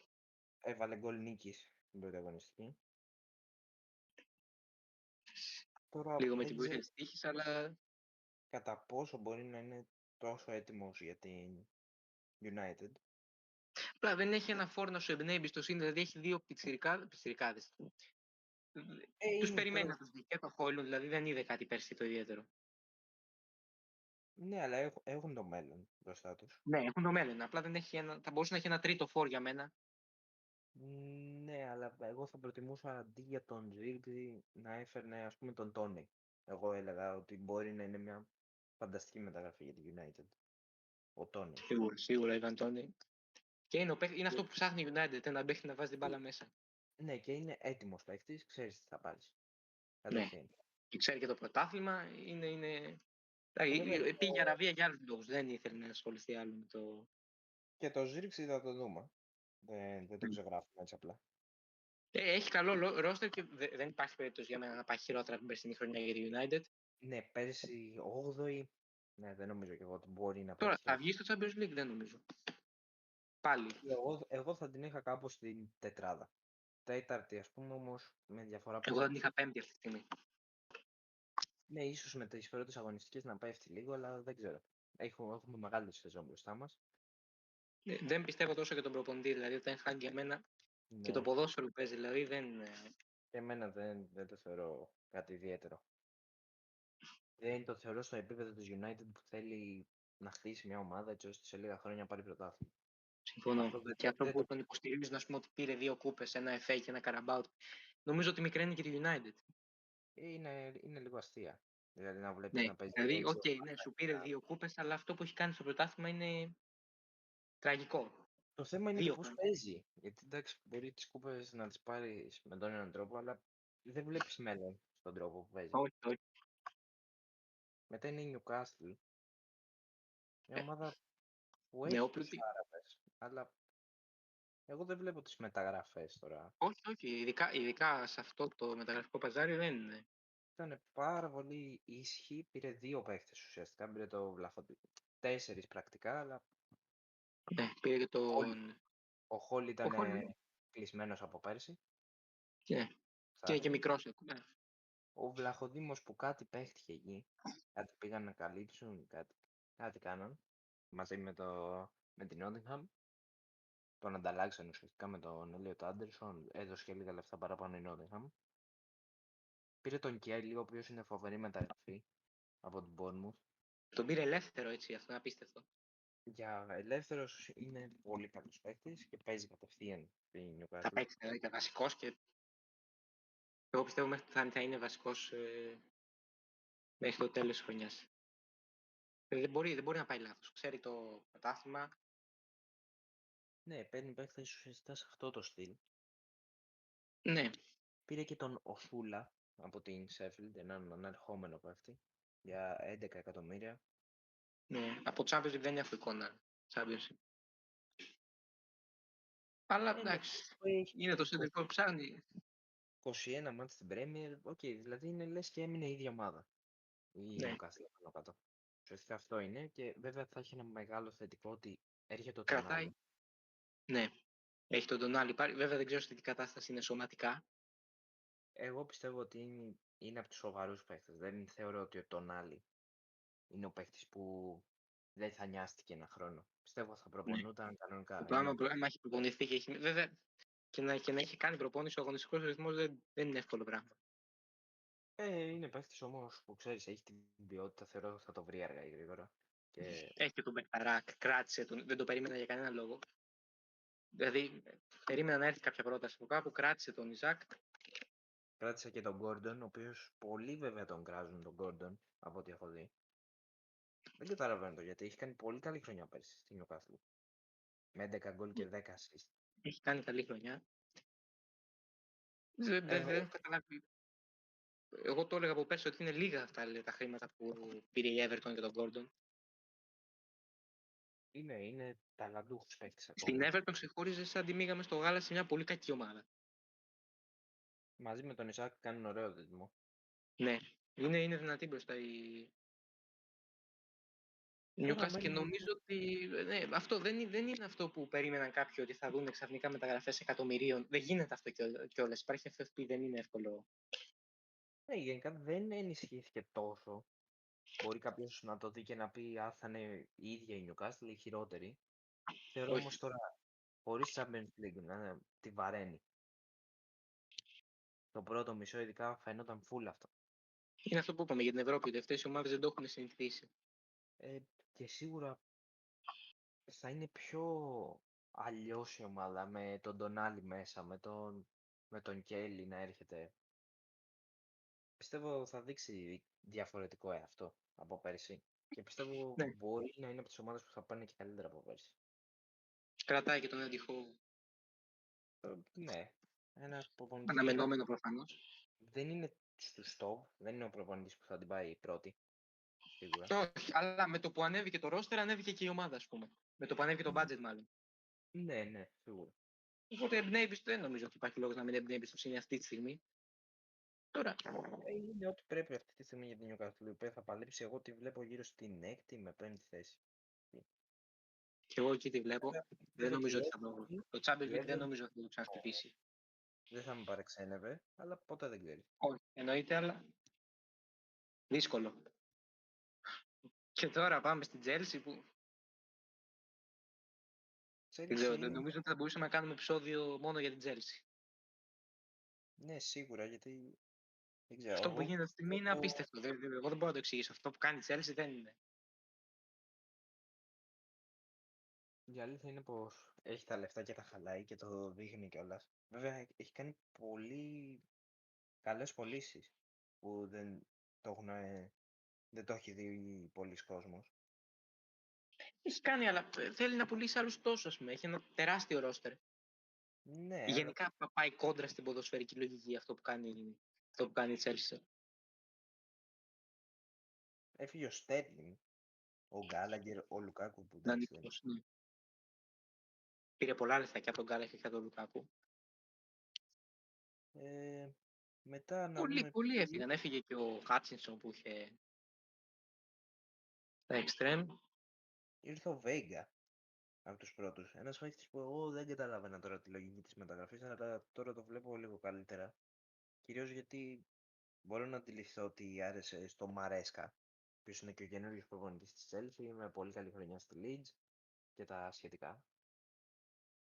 Έβαλε γκολ νίκης στην πρωταγωνιστική. Τώρα, λίγο με την βοήθεια της τύχης, αλλά. Κατά πόσο μπορεί να είναι τόσο έτοιμος για την United. Απλά δεν έχει ένα φόρ να σου εμπνέει εμπιστοσύνη, δηλαδή έχει δύο πιτσιρικάδες. Τους Είναι περιμένει να τους δει και το Χόιλουντ, δηλαδή δεν είδε κάτι πέρσι το ιδιαίτερο. Ναι, αλλά έχουν το μέλλον μπροστά τους. Ναι, έχουν το μέλλον. Απλά δεν έχει θα μπορούσε να έχει ένα τρίτο φόρ για μένα. Ναι, αλλά εγώ θα προτιμούσα αντί για τον Ζίρκζι να έφερνε ας πούμε τον Τόνι. Εγώ έλεγα ότι μπορεί να είναι μια φανταστική μεταγραφή για τη United. Ο Τόνι. Σίγουρα, Ιβαν Τόνι. Και είναι αυτό που ψάχνει η United, ένα παίχτη να βάζει την μπάλα μέσα. Ναι, και είναι έτοιμος παίκτης, ξέρεις τι θα πάρεις. Ναι. Και ξέρει και το πρωτάθλημα, πήγε Αραβία για άλλους λόγους, δεν ήθελε να ασχοληθεί άλλο με το... Και το Ζίρκζι θα το δούμε. Δεν το ξεγράφουμε έτσι απλά. Έχει καλό ρόστερ και δεν υπάρχει περίπτωση για μένα να πάει χειρότερα από την περσινή χρονιά για τη United. Ναι, πέρσι 8η. Ναι, δεν νομίζω και εγώ ότι μπορεί να Τώρα πετύχει. θα βγει στο Champions League, δεν νομίζω. Πάλι. Εγώ θα την είχα κάπου στην τετράδα. Τέταρτη, ας πούμε, όμως με διαφορά Εγώ θα την πόντου. είχα πέμπτη αυτή τη στιγμή. Ναι, ίσως με τις πρώτες αγωνιστικές να πέφτει λίγο, αλλά δεν ξέρω. Έχουμε μεγάλη σεζόν μπροστά μας. Δεν πιστεύω τόσο για τον προπονητή, δηλαδή όταν χάνει για μένα Ναι. και το ποδόσφαιρο που παίζει, δηλαδή δεν... Και εμένα δεν το θεωρώ κάτι ιδιαίτερο. Δεν το θεωρώ στο επίπεδο της United που θέλει να χτίσει μια ομάδα έτσι ώστε σε λίγα χρόνια να πάρει πρωτάθλημα. Συμφωνώ. Και αυτό που τον υποστηρίζουν, ας πούμε, ότι πήρε 2 κούπες, ένα FA και ένα Carabao. Νομίζω ότι μικραίνει και τη United. Είναι λίγο αστεία. Δηλαδή να βλέπεις Ναι, να παίζει δηλαδή, έτσι. ναι, σου πήρε 2 κούπες, αλλά αυτό που έχει κάνει στο πρωτάθλημα είναι τραγικό. Το θέμα είναι και 2 πώς κάνει. παίζει. Γιατί εντάξει, μπορεί τις κούπες να τις πάρεις με τον έναν τρόπο, αλλά δεν βλέπεις μέλλον στον τρόπο που παίζει. Όχι. Μετά είναι η Newcastle, μια ομάδα που έχει τους Νεόπλητη. Άραβες, αλλά εγώ δεν βλέπω τις μεταγραφές τώρα. Όχι. Ειδικά σε αυτό το μεταγραφικό παζάρι δεν είναι. Ήταν πάρα πολύ ήσυχη, πήρε 2 παίχτες ουσιαστικά, πήρε το Βλαχοτη. 4 πρακτικά, αλλά Ναι, πήρε και τον... ο Χόλ ήταν Ο Χόλ, κλεισμένος από πέρσι. ναι. Και είναι και μικρός. Ναι. Ο Βλαχοδήμος που κάτι παίχτηκε εκεί, κάτι πήγαν να καλύψουν, κάτι κάναν, μαζί με την Nottingham. Τον ανταλλάξαν ουσιαστικά με τον Elliot Anderson, έδωσε και λίγα λεφτά παραπάνω η Nottingham. Πήρε τον Kelly, ο οποίος είναι φοβερή μεταγραφή από την Bournemouth. Τον πήρε ελεύθερο έτσι, αυτό είναι απίστευτο. Για ελεύθερος είναι πολύ καλός παίκτης και παίζει κατευθείαν στην Θα Newcastle. παίξει, δηλαδή, και βασικός και... Εγώ πιστεύω μέχρι θα είναι βασικός μέχρι το τέλος της χρονιάς. Δεν μπορεί να πάει λάθος. Ξέρει το πρωτάθλημα. Ναι, παίρνει παίκτες ουσιαστικά σε αυτό το στυλ. Ναι. Πήρε και τον Οσούλα από την Sheffield, έναν ανερχόμενο παίκτη, για 11 εκατομμύρια. Ναι. Από Champions League δεν έχω εικόνα. Championship. Αλλά εντάξει. Είναι το σεντερικό που ψάχνει. 21 μάτς στην Premier, δηλαδή είναι λες και έμεινε η ίδια ομάδα. Η Newcastle πάνω κάτω. Ουσιαστικά αυτό είναι και βέβαια θα έχει ένα μεγάλο θετικό ότι έρχεται ο Κρατάει. Τονάλι. Ναι. Έχει τον Τονάλι. Βέβαια δεν ξέρω σε τι κατάσταση είναι σωματικά. Εγώ πιστεύω ότι είναι από τους σοβαρούς παίκτες. Δεν θεωρώ ότι ο Τονάλι είναι ο παίκτης που δεν θα νοιάστηκε ένα χρόνο. Πιστεύω θα προπονούταν κανονικά. Άμα έχει προπονηθεί και έχει. Βέβαια και να έχει κάνει προπόνηση, ο αγωνιστικός ρυθμός δεν είναι εύκολο πράγμα. Είναι παίκτης όμως που ξέρεις, έχει την ποιότητα, θεωρώ θα το βρει αργά ή γρήγορα. Έχει και τον Μπεκταράκ, κράτησε τον, δεν το περίμενα για κανένα λόγο. Δηλαδή, περίμενα να έρθει κάποια πρόταση από κάπου, κράτησε τον Ιζάκ. Κράτησε και τον Γκόρντον, ο οποίος πολλοί βέβαια τον κράζουν τον Γκόρντον, από ό,τι έχω δει. Δεν καταλαβαίνω το γιατί, έχει κάνει πολύ καλή χρονιά πέρσι στην Newcastle. Με 11 γκολ και 10 assist. Έχει κάνει καλή χρονιά. Δεν έχω καταλάβει. Εγώ το έλεγα από πέρσι ότι είναι λίγα αυτά τα χρήματα που πήρε η Everton για τον Gordon. Είναι ταλαντούχος παίκτης Στην ακόμα. Everton ξεχώριζε σαν τη μήγαμε στο γάλα σε μια πολύ κακή ομάδα. Μαζί με τον Ισάκ κάνουν ωραίο δίδυμο. Ναι, είναι δυνατή μπροστά η Newcastle και νομίζω ότι αυτό δεν είναι αυτό που περίμεναν κάποιοι ότι θα δουν ξαφνικά μεταγραφές εκατομμυρίων. Δεν γίνεται αυτό κιόλας. Υπάρχει FFP, δεν είναι εύκολο. Ναι, γενικά δεν ενισχύθηκε τόσο. Μπορεί κάποιο να το δει και να πει θα είναι η ίδια η Newcastle ή χειρότερη. Θεωρώ όμως Όχι. τώρα χωρίς Champions League να τη βαραίνει. Το πρώτο μισό ειδικά φαινόταν full αυτό. Είναι αυτό που είπαμε για την Ευρώπη, ότι αυτές οι ομάδες δεν το έχουν συνηθίσει. Και σίγουρα θα είναι πιο αλλιώς η ομάδα με τον Ντονάλι μέσα, με τον Κέλλη να έρχεται. Πιστεύω θα δείξει διαφορετικό αυτό από πέρσι. Και πιστεύω Ναι. μπορεί να είναι από τις ομάδες που θα πάνε και καλύτερα από πέρσι. Κρατάει και τον αντιχώ. Ναι, ένας προπονητής που Αναμενόμενο προφανώς. δεν είναι στους top, δεν είναι ο προπονητής που θα την πάει πρώτη, σίγουρα. Όχι, αλλά με το που ανέβηκε το roster, ανέβηκε και η ομάδα, ας πούμε. Με το που ανέβηκε το budget, μάλλον. Ναι, σίγουρα. Οπότε δεν νομίζω ότι υπάρχει λόγος να μην εμπνέει εμπιστοσύνη αυτή τη στιγμή. Τώρα. Είναι ό,τι πρέπει αυτή τη στιγμή για την Newcastle, η οποία θα παλέψει. Εγώ τη βλέπω γύρω στην έκτη με πέμπτη θέση. Και εγώ εκεί τη βλέπω. Δεν Βέβαια, νομίζω τη ότι θα το. Το Champions League δεν Everton νομίζω ότι θα το ξαναχτυπήσει. δεν θα με παρεξένευε, αλλά ποτέ δεν ξέρει. Όχι, εννοείται, αλλά δύσκολο. Και τώρα πάμε στην Chelsea που. Δεν ξέρω, Είναι... νομίζω ότι θα μπορούσαμε να κάνουμε επεισόδιο μόνο για την Chelsea. Ναι, σίγουρα, γιατί δεν ξέρω. Αυτό που γίνεται αυτή τη στιγμή είναι απίστευτο. Εγώ δεν μπορώ να το εξηγήσω. Αυτό που κάνει η Chelsea δεν είναι. Η αλήθεια είναι πως έχει τα λεφτά και τα χαλάει και το δείχνει κιόλας. Βέβαια, έχει κάνει πολύ καλές πωλήσεις που δεν το έχει δει πολλοί κόσμος. Έχει κάνει, αλλά θέλει να πουλήσει άλλους τόσο, ας πούμε. Έχει ένα τεράστιο ρόστερ. Ναι, αλλά Γενικά πάει κόντρα στην ποδοσφαιρική λογική αυτό που κάνει η Chelsea. έφυγε ο Στέρλινγκ, ο Γκάλαγκερ, ο Λουκάκου που εντάξει δεν. Δανεικός, ναι. Πήρε πολλά λεφτά και από τον Γκάλαχερ και από τον Λουκάκου. Μετά να δούμε. Πολλοί έφυγαν. Έφυγε και ο Χάτσινσον που είχε τα εξτρέμ. Ήρθε ο Βέγγα από τους πρώτους. Ένας παίκτης που εγώ δεν καταλάβαινα τώρα τη λογική της μεταγραφής, αλλά τώρα το βλέπω λίγο καλύτερα. Κυρίως γιατί μπορώ να αντιληφθώ ότι άρεσε στο Μαρέσκα, ποιος είναι και ο καινούργιος προπονητής της Chelsea, με πολύ καλή χρονιά στη Leeds και τα σχετικά.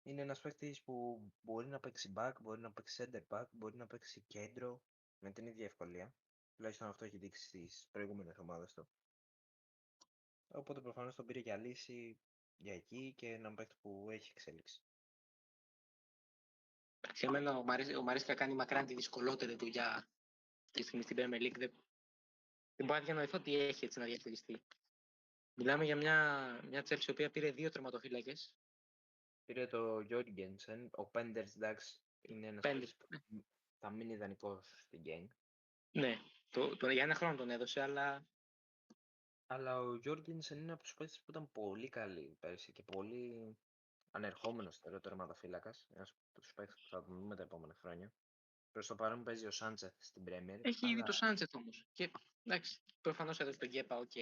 Είναι ένας παίκτης που μπορεί να παίξει back, μπορεί να παίξει center back, μπορεί να παίξει κέντρο με την ίδια ευκολία. Τουλάχιστον αυτό έχει δείξει στις προηγούμενες ομάδες του. Οπότε προφανώς τον πήρε για λύση για εκεί και έναν παίκτη που έχει εξέλιξη. Σε μένα ο Μαρίσκα κάνει μακράν τη δυσκολότερη δουλειά τη στιγμή στην Premier League. Δεν μπορώ να διανοηθώ τι έχει έτσι να διαχειριστεί. Μιλάμε για μια Chelsea η οποία πήρε 2 τερματοφύλακες. Πήρε το Jorgensen, ο Penders εντάξει είναι ένας παίκτης που θα μείνει ιδανικός στην gang. Ναι, για ένα χρόνο τον έδωσε, Αλλά ο Jorgensen είναι από τους παίκτες που ήταν πολύ καλοί πέρσι και πολύ ανερχόμενος θεωρώ τερματοφύλακας. Ένας από τους παίκτες που θα τον δούμε τα επόμενα χρόνια. Προς το παρόν παίζει ο Σάντσεθ στην Premier. έχει ήδη το Σάντσεθ όμως. Και εντάξει, προφανώς έδωσε τον Γκέπα, οκ.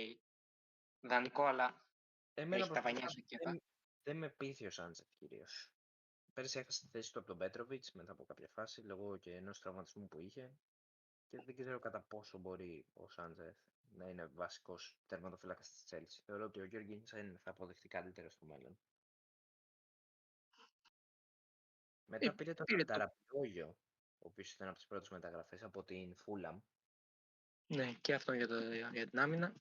Δανεικό, αλλά έχει τα βανιά σου Γκέπα. Δεν με πείθει ο Σάντσεθ κυρίως. Πέρσι έχασε τη θέση του από τον Πέτροβιτς μετά από κάποια φάση λόγω και ενός τραυματισμού που είχε. Και δεν ξέρω κατά πόσο μπορεί ο Σάντζεθ να είναι βασικός τερματοφύλακας της Chelsea. Θεωρώ ότι ο Γιώργινσεν θα αποδειχτεί καλύτερο στο μέλλον. Μετά πήρε τον Ανταραπιόγιο, ο οποίος ήταν από τις πρώτες μεταγραφές από την Fulham. Ναι, και αυτό για την άμυνα.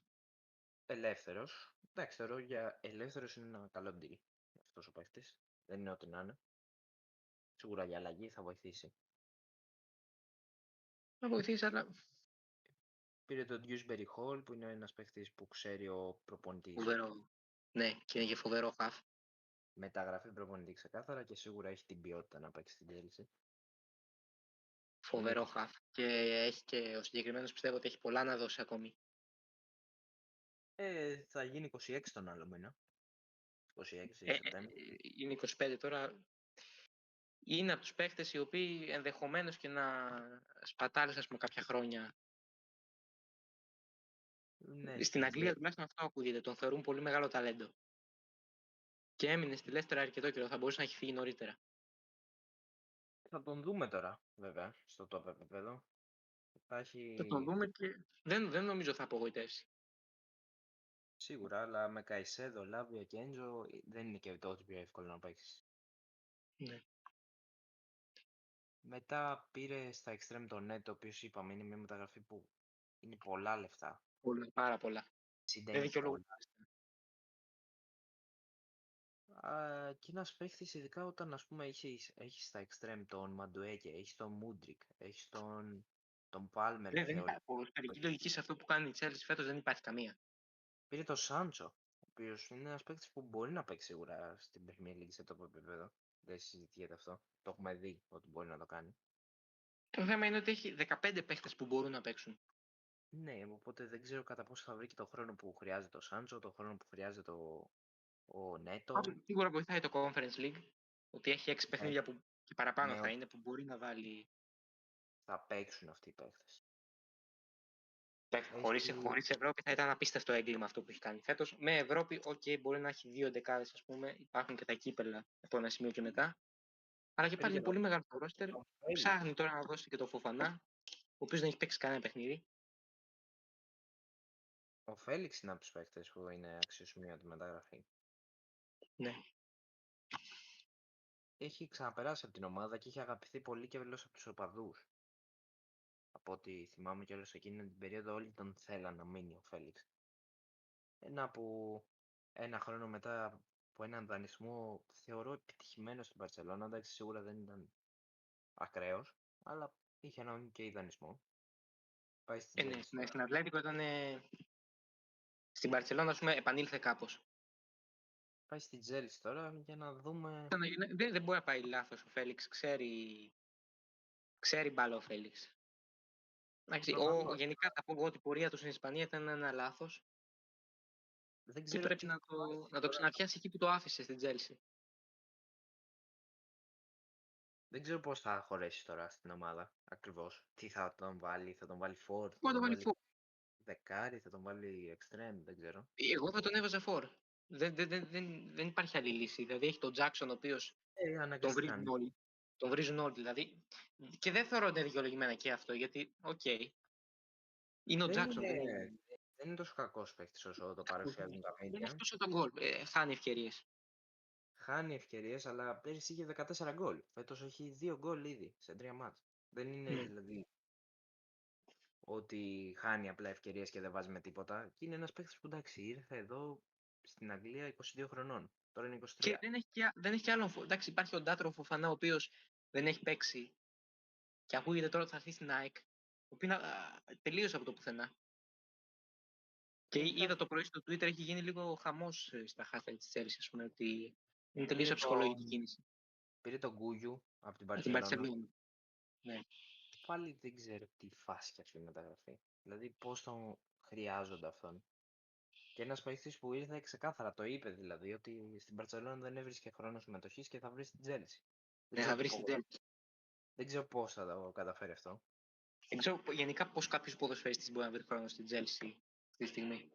Ελεύθερος. Εντάξει, θεωρώ για ελεύθερος είναι ένα καλό deal αυτός ο παίχτης. Δεν είναι ό,τι να είναι. Σίγουρα για αλλαγή θα βοηθήσει. Θα βοηθήσει, αλλά. Πήρε τον Dewsbury Hall που είναι ένας παίχτης που ξέρει ο προπονητής. Φοβερό. Ναι, και είναι και φοβερό χαφ. Μεταγραφή προπονητή ξεκάθαρα και σίγουρα έχει την ποιότητα να παίξει στην Chelsea. Φοβερό χαφ. Και έχει και ο συγκεκριμένος πιστεύω ότι έχει πολλά να δώσει ακόμη. Θα γίνει 26 τον άλλο μήνα. 26 Σεπτέμβρη. Είναι 25 τώρα. Είναι από τους παίχτες οι οποίοι ενδεχομένως και να σπατάλησαν κάποια χρόνια. Ναι, Στην Αγγλία τουλάχιστον αυτό ακούγεται. Τον θεωρούν πολύ μεγάλο ταλέντο. Και έμεινε στη Λέστερα αρκετό καιρό. Θα μπορούσε να έχει φύγει νωρίτερα. Θα τον δούμε τώρα, βέβαια, στο top επίπεδο. Θα τον δούμε και δεν νομίζω θα απογοητεύσει. Σίγουρα, αλλά με Καϊσέδο, Λάβια και Έντζο δεν είναι και το πιο εύκολο να παίξει. Ναι. Μετά πήρε στα Extreme το Net, το οποίο σου είπαμε είναι μια μεταγραφή που είναι πολλά λεφτά. Πάρα πολλά. 60 Δεν είναι δικαιολογώ. πολλά. Και ένας παίχτης, ειδικά όταν ας πούμε έχεις στα Extreme τον Μαντουέκε, έχεις τον Μούντρικ, έχεις τον Πάλμερ που Δεν θεωρεί. υπάρχει. Ποδοσφαιρική λογική σε αυτό που κάνει η Chelsea φέτος δεν υπάρχει καμία. Πήρε τον Σάντσο, ο οποίος είναι ένας παίκτης που μπορεί να παίξει σίγουρα στην Premier League σε το επίπεδο. Δεν συζητιέται αυτό. Το έχουμε δει ότι μπορεί να το κάνει. Το θέμα είναι ότι έχει 15 παίχτες που μπορούν να παίξουν. Ναι, οπότε δεν ξέρω κατά πόσο θα βρει και το χρόνο που χρειάζεται ο Σάντσο, το χρόνο που χρειάζεται ο Νέτο. Σίγουρα βοηθάει το Conference League, ότι έχει 6 Ναι, παιχνίδια που και παραπάνω ναι, θα είναι, που μπορεί να βάλει. θα παίξουν αυτοί οι παίκτες. Χωρίς Ευρώπη θα ήταν απίστευτο έγκλημα αυτό που έχει κάνει φέτος. Με Ευρώπη, μπορεί να έχει 2 δεκάδες, ας πούμε, υπάρχουν και τα κύπελα από ένα σημείο και μετά. Αλλά και Πήρε πάλι και είναι πολύ μεγάλο το ρόστερ. τον Φέλιξ. Ψάχνει τώρα να δώσει και το Φοφανά, ο οποίος δεν έχει παίξει κανένα παιχνίδι. Ο Φέλιξ είναι από τους παίκτες που είναι αξιοσημείωτη μεταγραφή. Ναι. Έχει ξαναπεράσει από την ομάδα και έχει αγαπηθεί πολύ και από τους οπαδούς. Από ό,τι θυμάμαι κιόλας εκείνη την περίοδο όλοι τον θέλαν να μείνει ο Φέλιξ. Ένα χρόνο μετά από έναν δανεισμό θεωρώ επιτυχημένο στην Μπαρσελόνα, εντάξει σίγουρα δεν ήταν ακραίος, αλλά είχε έναν και δανεισμό. Πάει στην Ναι, Chelsea τώρα. στην Ατλέτικο ήταν. Στην Παρσελόνα, ας πούμε, επανήλθε κάπως. Πάει στην Chelsea τώρα για να δούμε. Δεν μπορεί να πάει λάθος ο Φέλιξ. Ξέρει μπάλα ο Φέλιξ. Προφανώς. Γενικά θα πω εγώ ότι η πορεία του στην Ισπανία ήταν ένα λάθος Δεν και ξέρω πρέπει τι θα να το τώρα. ξαναπιάσει εκεί που το άφησε στην Τζέλσι. Δεν ξέρω πώς θα χωρέσει τώρα στην ομάδα ακριβώς. Τι θα τον βάλει, θα τον βάλει forward, θα Μπορεί να το τον βάλει βάλει φόρ. δεκάρι, θα τον βάλει extreme, δεν ξέρω. Εγώ θα τον έβαζα φόρ. Δεν υπάρχει άλλη λύση. Δηλαδή έχει τον Τζάκσον, ο οποίος τον Αναγκαστικά. βρίζουν όλοι. Τον βρίζουν όλοι δηλαδή. Και δεν θεωρώ ότι είναι δικαιολογημένα και αυτό, γιατί, είναι ο Δεν Τζάκσον. είναι, δεν είναι τόσο κακός παίκτης όσο το παρουσιάζουν τα Δεν έχει media. τόσο τον γκολ. Χάνει ευκαιρίες. Χάνει ευκαιρίες, αλλά πέρυσι είχε 14 γκολ. Φέτος έχει 2 γκολ ήδη σε 3 μάτς. Δεν είναι Ναι. δηλαδή ότι χάνει απλά ευκαιρίες και δεν βάζει με τίποτα. Και είναι ένας παίκτης που εντάξει ήρθε εδώ στην Αγγλία 22 χρονών. Τώρα είναι 23. Και δεν έχει άλλον. Εντάξει, υπάρχει ο Ντάτρο Φοφανά, ο οποίος δεν έχει παίξει και ακούγεται τώρα ότι θα έρθει στην ΑΕΚ. Ο οποίος τελείωσε από το πουθενά. Και Γενικά είδα το πρωί στο Twitter έχει γίνει λίγο χαμός στα hashtag της Chelsea, ας πούμε, ότι είναι τελείως πήρε αψυχολογική κίνηση. πήρε τον Γκούγιου από την Από την Μπαρσελόνα. Barcelona. Ναι. Πάλι δεν ξέρω τι φάση και αυτή η μεταγραφή. Δηλαδή πώς τον χρειάζονται αυτόν. Και ένας παίκτης που ήρθε ξεκάθαρα, το είπε δηλαδή, ότι στην Μπαρσελόνα δεν έβρισκε χρόνο συμμετοχής και θα βρει στην Chelsea. Δεν Ναι, θα ξέρω βρει στην Chelsea. δεν ξέρω πώς θα το καταφέρει αυτό. Δεν ξέρω γενικά πώς κάποιος ποδοσφαιριστής μπορεί να βρει χρόνο στην Chelsea αυτή τη στιγμή.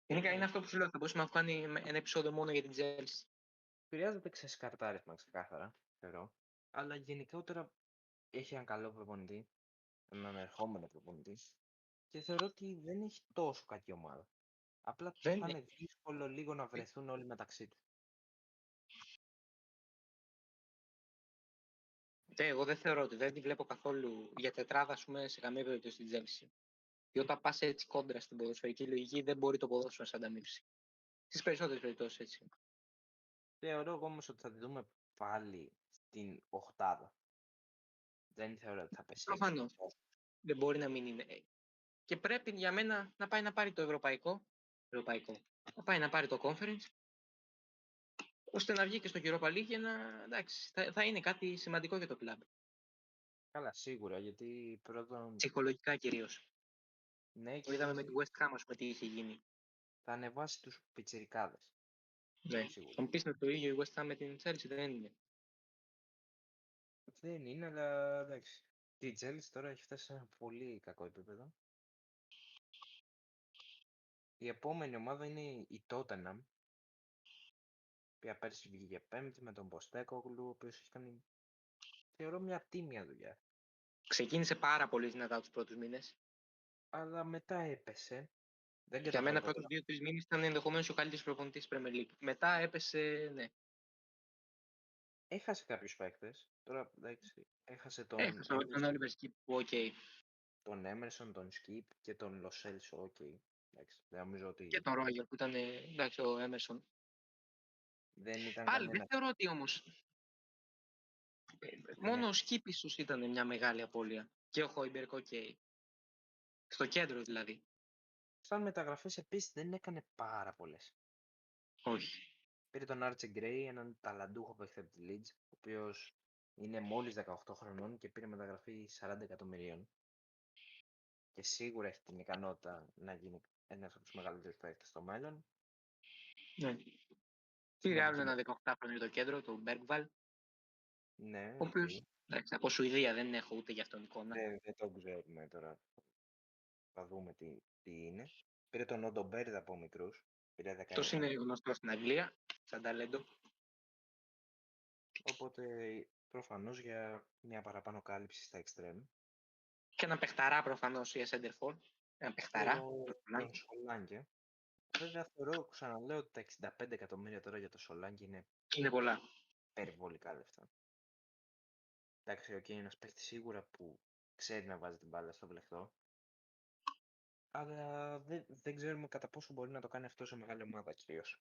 Γενικά είναι αυτό που σου λέω, θα μπορούσαμε να κάνει ένα επεισόδιο μόνο για την Chelsea. Χρειάζεται ξεσκαρτάρισμα ξεκάθαρα, θεωρώ. Αλλά γενικότερα έχει έναν καλό προπονητή, έναν ερχόμενο προπονητή και θεωρώ ότι δεν έχει τόσο κακή ομάδα. Απλά Δεν θα είναι δύσκολο λίγο να βρεθούν όλοι μεταξύ τους. Εγώ δεν θεωρώ ότι δεν τη βλέπω καθόλου για τετράδα, ας πούμε, σε καμία περίπτωση στην Chelsea. Και όταν πα έτσι κόντρα στην ποδοσφαιρική λογική, δεν μπορεί το ποδόσφαιρο να σε ανταμείψει. Στι περισσότερε περιπτώσει έτσι. Θεωρώ εγώ όμως ότι θα τη δούμε πάλι στην οχτάδα. Δεν θεωρώ ότι θα πέσει έξω. Προφανώ. Δεν μπορεί να μην είναι. Και πρέπει για μένα να πάει να πάρει το ευρωπαϊκό. Να πάει να πάρει το conference, ώστε να βγει και στο Europa League για να. Εντάξει, θα είναι κάτι σημαντικό για το club. Καλά, σίγουρα, γιατί πρώτον, Ψυχολογικά κυρίω. ναι, Το είδαμε με τη West Ham, α πούμε, τι είχε γίνει. θα ανεβάσει τους πιτσιρικάδες. Ναι. Σίγουρα. Θα μου πει με το ίδιο η West Ham με την Chelsea, δεν είναι. Δεν είναι, αλλά εντάξει. Και η Chelsea τώρα έχει φτάσει σε ένα πολύ κακό επίπεδο. Η επόμενη ομάδα είναι η Tottenham, η οποία πέρσι βγήκε πέμπτη με τον Ποστέκογλου, ο οποίος έχει κάνει, θεωρώ, μια τίμια δουλειά. Ξεκίνησε πάρα πολύ δυνατά του πρώτου μήνε. Αλλά μετά έπεσε Δεν Για μένα κατάλαβα πρώτους τώρα. 2-3 μήνες ήταν ενδεχομένως ο καλύτερος προπονητής Premier League. Μετά έπεσε, ναι. Έχασε κάποιους παίκτες. Τώρα, εντάξει, έχασε Έχασε τον Oliver Skip που Emerson, τον Skip και τον Lo Celso, οκ. Εντάξει, δεν νομίζω και ότι τον Roger που ήταν, εντάξει, ο Emerson. δεν ήταν Πάλι δεν κανένα. θεωρώ ότι όμως μόνο Ναι, ο Skip ίσως ήταν μια μεγάλη απώλεια. Και ο Χόιμπερκ, στο κέντρο δηλαδή. σαν μεταγραφές επίσης δεν έκανε πάρα πολλές. Όχι. Πήρε τον Archie Gray, έναν ταλαντούχο παίκτη από τη Leeds, ο οποίος είναι μόλις 18 χρονών και πήρε μεταγραφή 40 εκατομμυρίων. Και σίγουρα έχει την ικανότητα να γίνει ένας από τους μεγαλύτερους παίκτες στο μέλλον. Ναι. Στην Πήρε άλλο εποχή. ένα 18χρονο για το κέντρο, τον Bergvall, Ναι, ο οκ. οποίος, εντάξει, από Σουηδία δεν έχω ούτε για αυτόν εικόνα. Δεν το ξέρουμε τώρα. Θα δούμε τι είναι. Πήρε τον Όντο Μπέρδα από μικρούς. Πήρε 19. Αυτός είναι γνωστό στην Αγγλία, σαν ταλέντο. Οπότε προφανώς για μια παραπάνω κάλυψη στα extreme. Και ένα παιχταρά προφανώς για center for. Ένα παιχταρά. Τον Σολάνκε. Βέβαια θεωρώ, ξαναλέω, ότι τα 65 εκατομμύρια τώρα για το Σολάνκε είναι Είναι πολλά. υπερβολικά λεφτά. Εντάξει, ο είναι ένας παίκτης σίγουρα που ξέρει να βάζει την μπάλα στο βλεχτό. Αλλά δεν ξέρουμε κατά πόσο μπορεί να το κάνει αυτό σε μεγάλη ομάδα κυρίως.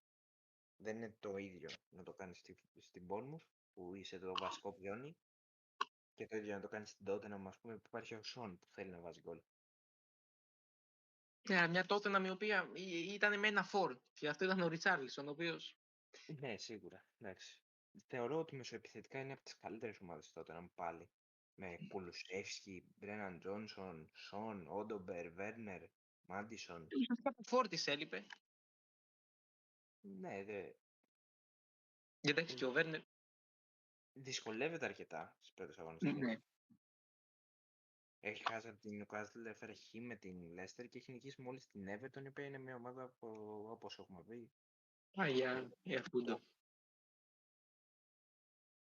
Δεν είναι το ίδιο να το κάνει στην Bournemouth, που είσαι το βασικό πιόνι, και το ίδιο να το κάνει στην Tottenham, ας πούμε, που υπάρχει ο Σον που θέλει να βάζει γκολ. Μια Tottenham η οποία ήταν με ένα φορ. Και αυτό ήταν ο Ριτσάρλισον, ο οποίος. Ναι, σίγουρα. Εντάξει. Θεωρώ ότι μεσοεπιθετικά είναι από τις καλύτερες ομάδες τότε, να πάλι. Με Κουλουσεύσκι, Μπρέναν Τζόνσον, Σον, Όντομπερ, Βέρνερ, Μάντισον. Ουσιαστικά το φορ της έλειπε. Ναι, Γιατί και ο Βέρνερ. δυσκολεύεται αρκετά στις πρώτες αγωνιστικές. Ναι. Έχει χάσει από την Newcastle, έφερε χ με την Leicester και έχει νικήσει μόλις την Everton, η οποία είναι μια ομάδα που, όπως έχουμε πει. Για φούντο.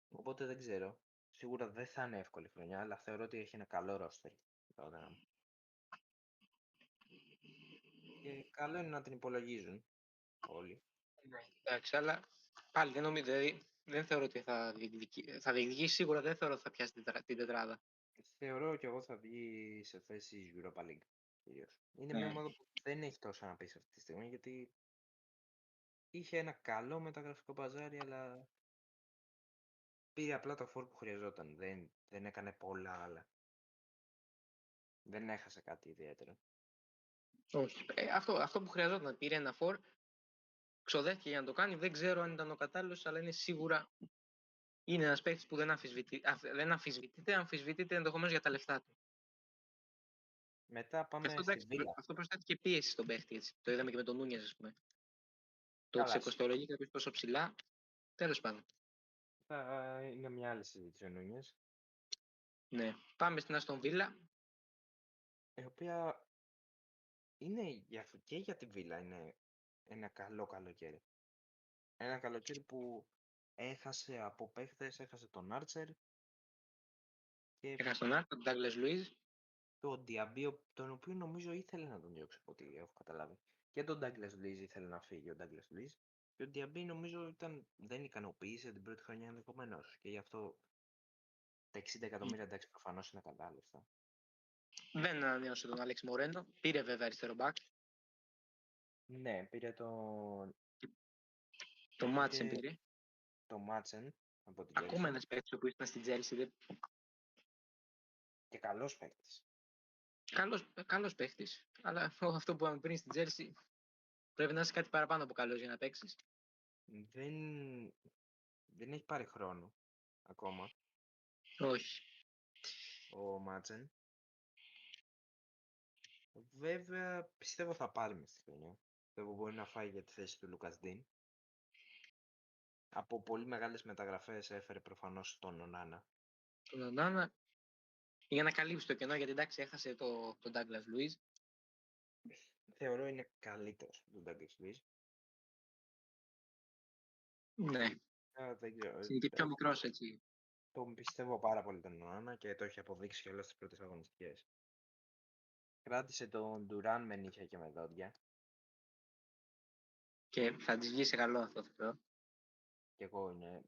Οπότε δεν ξέρω. Σίγουρα δεν θα είναι εύκολη χρονιά, αλλά θεωρώ ότι έχει ένα καλό ρόστερ. Και καλό είναι να την υπολογίζουν όλοι. Ναι, εντάξει, αλλά πάλι δεν νομίζω. Δεν θεωρώ ότι θα διεκδικήσει. Σίγουρα δεν θεωρώ ότι θα πιάσει την τετράδα. Θεωρώ και εγώ θα βγει σε θέση Europa League κυρίως. Είναι μια Ναι. ομάδα που δεν έχει τόσο να πει αυτή τη στιγμή, γιατί είχε ένα καλό μεταγραφικό παζάρι, αλλά πήρε απλά το φόρ που χρειαζόταν. Δεν έκανε πολλά άλλα. Δεν έχασε κάτι ιδιαίτερο. Όχι. Αυτό που χρειαζόταν. Πήρε ένα φορ. Ξοδεύτηκε για να το κάνει. Δεν ξέρω αν ήταν ο κατάλληλος, αλλά είναι σίγουρα. Είναι ένας παίκτης που δεν αμφισβητείται. Αμφισβητείται ενδεχομένως για τα λεφτά του. Μετά πάμε στη Βίλα. Αυτό προσθέτει και πίεση στον παίχτη. Έτσι. Το είδαμε και με τον Νούνιες, ας πούμε. Το ότι Καλά, σε κοστολογεί κάποιος τόσο ψηλά. Τέλος πάντων. είναι μια άλλη συζήτηση ο Νούνιες, Ναι. Πάμε στην Αστον Βίλα. η οποία είναι και για τη Βίλα είναι ένα καλό καλοκαίρι. Ένα καλοκαίρι που έχασε από παίχτες, έχασε τον Άρτσερ και Έχασε τον Άρτ, τον Ντάγκλες Λουίζ. τον Διαμπίο, τον οποίο νομίζω ήθελε να τον διώξει από ό,τι έχω καταλάβει. Και τον Ντάγκλες Λουίζ ήθελε να φύγει ο Ντάγκλες Λουίζ. Και ο Διαμπί νομίζω δεν ικανοποίησε την πρώτη χρονιά ενδεχομένω. Και γι' αυτό τα 60 εκατομμύρια, εντάξει, προφανώς είναι καλά λεφτά. Δεν ανανέωσε τον Άλεξ Μορέντο. Πήρε βέβαια αριστερό μπακ. Ναι, πήρε Το Μάτσεν πήρε. το Μάτσεν από την Ακόμα Chelsea. ένας παίκτης που ήταν στην Chelsea. Και καλός παίκτης. Καλός παίκτης. Αλλά αυτό που είπαμε πριν στην Chelsea πρέπει να είσαι κάτι παραπάνω από καλός για να παίξεις. Δεν έχει πάρει χρόνο ακόμα Όχι. ο Μάτσεν. Βέβαια, πιστεύω θα πάρει μες στη χρονιά. Πιστεύω μπορεί να φάει για τη θέση του Λούκας Ντίν. Από πολύ μεγάλες μεταγραφές έφερε προφανώς τον Ονάνα. Τον Ονάνα για να καλύψει το κενό, γιατί εντάξει έχασε τον Douglas Luiz. Θεωρώ είναι καλύτερος από τον Douglas Luiz. Ναι. Δεν ξέρω. Είναι και πιο μικρός έτσι. Τον πιστεύω πάρα πολύ τον Ονάνα και το έχει αποδείξει και όλες τις πρώτες αγωνιστικές. Κράτησε τον Ντουράν με νύχια και με δόντια. Και θα της βγει σε καλό αυτό, θεωρώ. Και εγώ είναι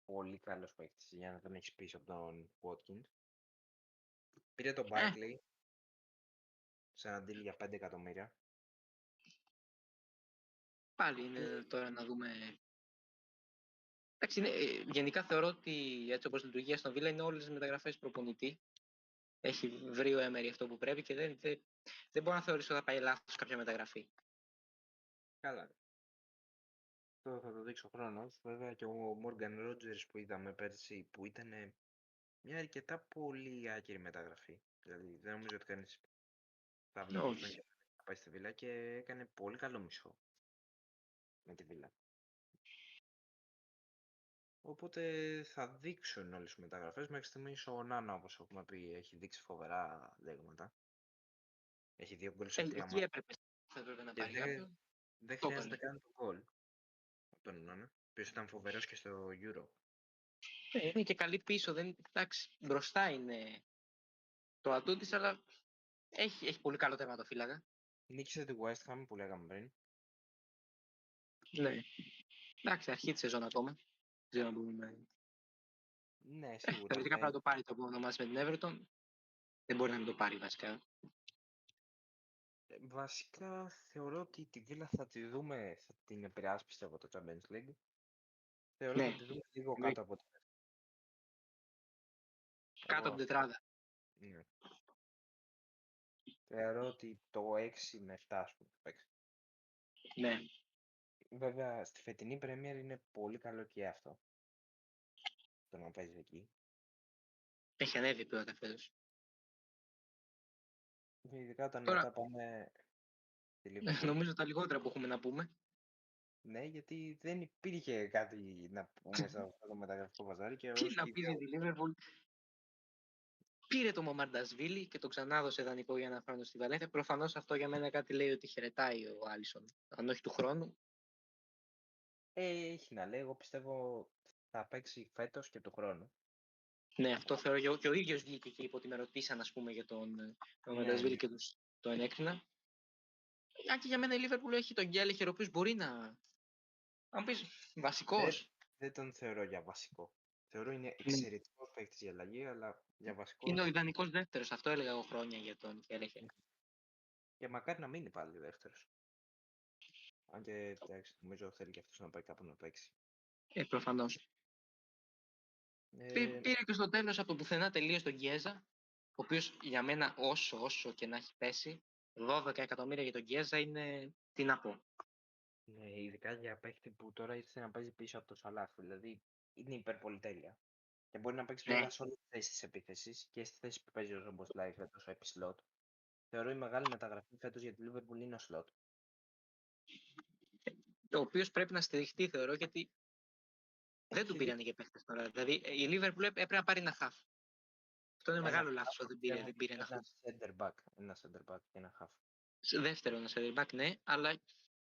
πολύ καλός παίκτης για να τον έχεις πίσω από τον Watkins. Πήρε τον Barkley σε ένα deal για 5 εκατομμύρια. Πάλι είναι τώρα να δούμε. Εντάξει, γενικά θεωρώ ότι έτσι όπως λειτουργεί στον Βίλα είναι όλες τις μεταγραφές προπονητή. Έχει βρει ο Έμερι αυτό που πρέπει και δεν μπορώ να θεωρήσω ότι θα πάει λάθος κάποια μεταγραφή. Καλά. Αυτό θα το δείξει ο χρόνος. Βέβαια και ο Morgan Rogers που είδαμε πέρσι που ήταν μια αρκετά πολύ άκυρη μεταγραφή. Δηλαδή δεν νομίζω ότι κανείς θα βλεπόταν Όχι. και θα πάει στη Βίλα και έκανε πολύ καλό μισό με τη Βίλα. Οπότε θα δείξουν όλες οι μεταγραφές. Μέχρι στιγμής ο Νάνα, όπως έχουμε πει, έχει δείξει φοβερά δείγματα. Έχει 2 γκολ σε 3 Εκεί μάτια. θα έπρεπε να Και πάρει κάποιον. δεν Το χρειάζεται έπαιρνε. καν το γκολ από τον Νάνα. Ο οποίος ήταν φοβερός και στο Euro. Είναι και καλή πίσω. Εντάξει, μπροστά είναι το ατού της, αλλά έχει πολύ καλό τερματοφύλακα. Νίκησε τη West Ham που λέγαμε πριν. Ναι. Εντάξει, αρχή τη σεζόν ακόμα. Δεν ξέρω να πούμε. Ναι, σίγουρα. Θεωρητικά πρέπει να το πάρει το επόμενο μας με την Everton. Δεν μπορεί να μην το πάρει βασικά. Βασικά θεωρώ ότι τη Villa θα τη δούμε, θα την επηρεάσει πιστεύω το Champions League. Θεωρώ Ναι, θα τη δούμε λίγο κάτω από το. κάτω από την τετράδα. Ναι. Θεωρώ ότι το 6 με 7 ας πούμε θα παίξει. Ναι. Βέβαια στη φετινή Premier είναι πολύ καλό και αυτό. Το να παίζει εκεί. Έχει ανέβει η ποιότητα φέτος. Ειδικά όταν Τώρα, μετά πάμε στη Liverpool. νομίζω τα λιγότερα που έχουμε να πούμε. Ναι, γιατί δεν υπήρχε κάτι να πούμε σε αυτό το μεταγραφικό παζάρι και Τι ως να και πεις για τη Liverpool. Πήρε το Μομαρντασβίλη και το ξανάδωσε δανεικό για ένα χρόνο στη Βαλένθια. Προφανώς αυτό για μένα κάτι λέει ότι χαιρετάει ο Άλισον. Αν όχι του χρόνου. έχει να λέει, εγώ πιστεύω θα παίξει φέτος και του χρόνου. Ναι, αυτό θεωρώ και ο ίδιος βγήκε και είπε ότι με ρωτήσαν ας πούμε για τον Μομαρντασβίλη και το ενέκρινα. Αν και για μένα η Liverpool έχει τον Γκέλεχερ ο οποίος μπορεί να. Αν πεις βασικός. Δεν τον θεωρώ για βασικό. Θεωρώ είναι Ναι. εξαιρετικός παίκτης για αλλαγή, αλλά για βασικό. Είναι ο ιδανικός δεύτερος. Αυτό έλεγα εγώ χρόνια για τον Γκέλεχερ. Και μακάρι να μείνει πάλι δεύτερος. Αν και εντάξει, νομίζω θέλει και αυτός να πάει κάπου να παίξει. Προφανώς. Πήρε και στο τέλος από το πουθενά τελείως τον Γκιέζα, ο οποίος για μένα όσο και να έχει πέσει, 12 εκατομμύρια για τον Γκιέζα είναι τι να πω. Ναι, ειδικά για παίκτη που τώρα ήρθε να παίζει πίσω από το Σαλάχ. Δηλαδή είναι υπερπολιτέλεια. Και μπορεί να παίξει βέβαια σε όλες τις θέσεις της επίθεσης και στη θέση που παίζει ο Ζομποσλάι φέτος, ο επισλότ. Θεωρώ η μεγάλη μεταγραφή φέτος για τη Liverpool είναι ο Σλότ. Το οποίο πρέπει να στηριχτεί, θεωρώ, γιατί δεν του πήραν και παίχτες τώρα. Δηλαδή η Liverpool έπρεπε να πάρει ένα half. Αυτό είναι μεγάλο λάθος ότι δεν πήρε ένα half. Ένα center back και ένα half. Δεύτερο ένα center back, ναι, αλλά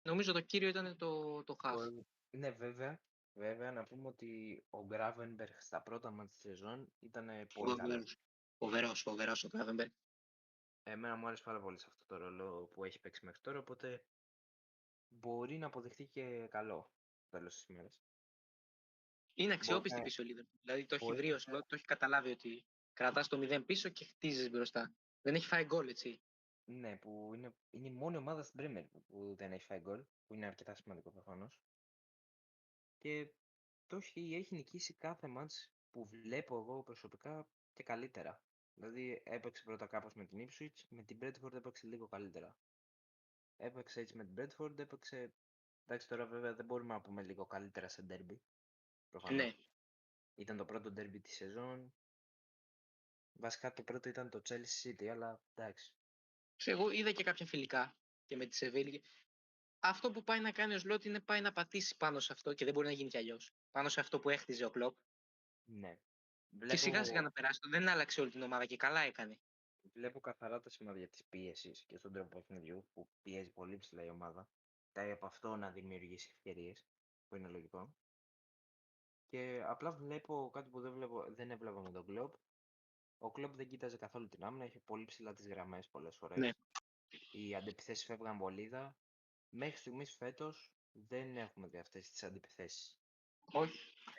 νομίζω το κύριο ήταν το half. Ναι, βέβαια να πούμε ότι ο Γκράβενμπεργκ στα πρώτα μάτια της σεζόν ήταν πολύ καλός. Φοβερός ο Γκράβενμπεργκ. Εμένα μου άρεσε πάρα πολύ σε αυτό το ρόλο που έχει παίξει μέχρι τώρα, οπότε μπορεί να αποδειχθεί και καλό τέλος της ημέρας. Είναι αξιόπιστη πίσω η Liverpool. Δηλαδή το έχει μπορεί βρει ο Σλότ, το έχει καταλάβει ότι κρατάς το 0 πίσω και χτίζεις μπροστά. Δεν έχει φάει γκολ, έτσι. Ναι, που είναι η μόνη ομάδα στην Premier που δεν έχει φάει γκολ, που είναι αρκετά σημαντικό προφανώς. Και το έχει νικήσει κάθε μάτς που βλέπω εγώ προσωπικά και καλύτερα. Δηλαδή έπαιξε πρώτα κάπως με την Ipswich, με την Brentford έπαιξε λίγο καλύτερα. Έπαιξε έτσι με την Brentford, έπαιξε. Εντάξει, τώρα βέβαια δεν μπορούμε να πούμε λίγο καλύτερα σε derby. Προφανώς. Ναι. Ήταν το πρώτο derby της σεζόν. Βασικά το πρώτο ήταν το Chelsea City, αλλά εντάξει. Εγώ είδα και κάποια φιλικά και με τη Σεβίλη. Αυτό που πάει να κάνει ο Σλότ είναι πάει να πατήσει πάνω σε αυτό και δεν μπορεί να γίνει κι αλλιώς. Πάνω σε αυτό που έχτιζε ο Κλοπ. Ναι. Και σιγά σιγά να περάσει. Δεν άλλαξε όλη την ομάδα και καλά έκανε. Βλέπω καθαρά τα σημάδια της πίεσης και στον τρόπο παιχνιδιού που πιέζει πολύ ψηλά η ομάδα. Τάει από αυτό να δημιουργήσει ευκαιρίες, που είναι λογικό. Και απλά βλέπω κάτι που δεν έβλεπα με τον Κλοπ. Ο Κλοπ δεν κοίταζε καθόλου την άμυνα, είχε πολύ ψηλά τις γραμμές πολλές φορές. Ναι. Οι αντεπιθέσεις φεύγαν βολίδα. Μέχρι στιγμής φέτος δεν έχουμε δει αυτές τις αντιπιθέσεις. Όχι,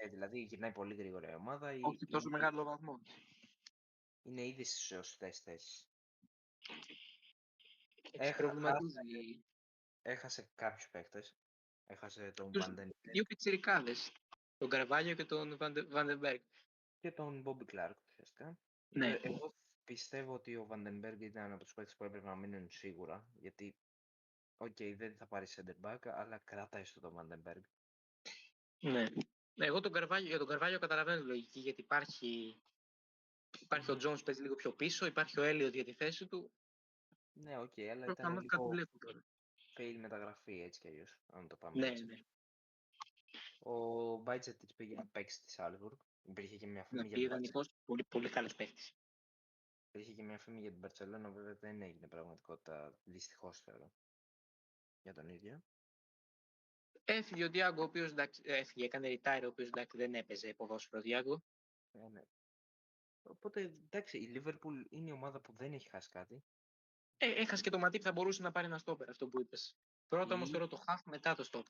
Δηλαδή γυρνάει πολύ γρήγορα η ομάδα ή όχι σε τόσο μεγάλο βαθμό. είναι ήδη στις σωστές θέσεις. Έχει προβληματίζει Έχασε κάποιους παίκτες. Έχασε τον τους Βαντεν δύο πιτσιρικάδες, τον Καρβάλιο και τον Βαντεμπέργκ. και τον Μπόμπι Κλάρκ ουσιαστικά. Ναι, Εγώ πιστεύω ότι ο Βαντενμπέργκ ήταν από τους παίκτες που έπρεπε να μείνουν σίγουρα, γιατί δεν θα πάρει center back, αλλά κρατάει στο τον Βαντενμπέργκ. ναι. Εγώ για τον Καρβάλιο καταλαβαίνω τη λογική, γιατί υπάρχει ο Τζόνς παίζει λίγο πιο πίσω, υπάρχει ο Έλιοτ για τη θέση του. Ναι, αλλά ήταν Προφανώς λίγο κατουλεύουν τώρα. fail μεταγραφή έτσι κι αλλιώς, αν το πάμε Ναι, έτσι. ναι. Ο Μπάιτζετιτς πήγε να παίξει στη Σάλσμπουργκ. Υπήρχε και μια Να φήμη για πει την ιδανικός, πολύ, πολύ καλός παίκτης. Υπήρχε και μια φήμη για την Μπαρτσελόνα, βέβαια δεν έγινε πραγματικότητα, δυστυχώς θεωρώ, για τον ίδιο. Έφυγε ο Διάγκο, ο οποίος έφυγε, έκανε retire, ο οποίος δεν έπαιζε ποδόσφαιρο Διάγκο. Ναι. Οπότε εντάξει, η Λίβερπουλ είναι η ομάδα που δεν έχει χάσει κάτι. Έχασε και το Ματίπ, θα μπορούσε να πάρει ένα στόπερ, αυτό που είπες. Πρώτα όμως Η θεωρώ το half, μετά το stop.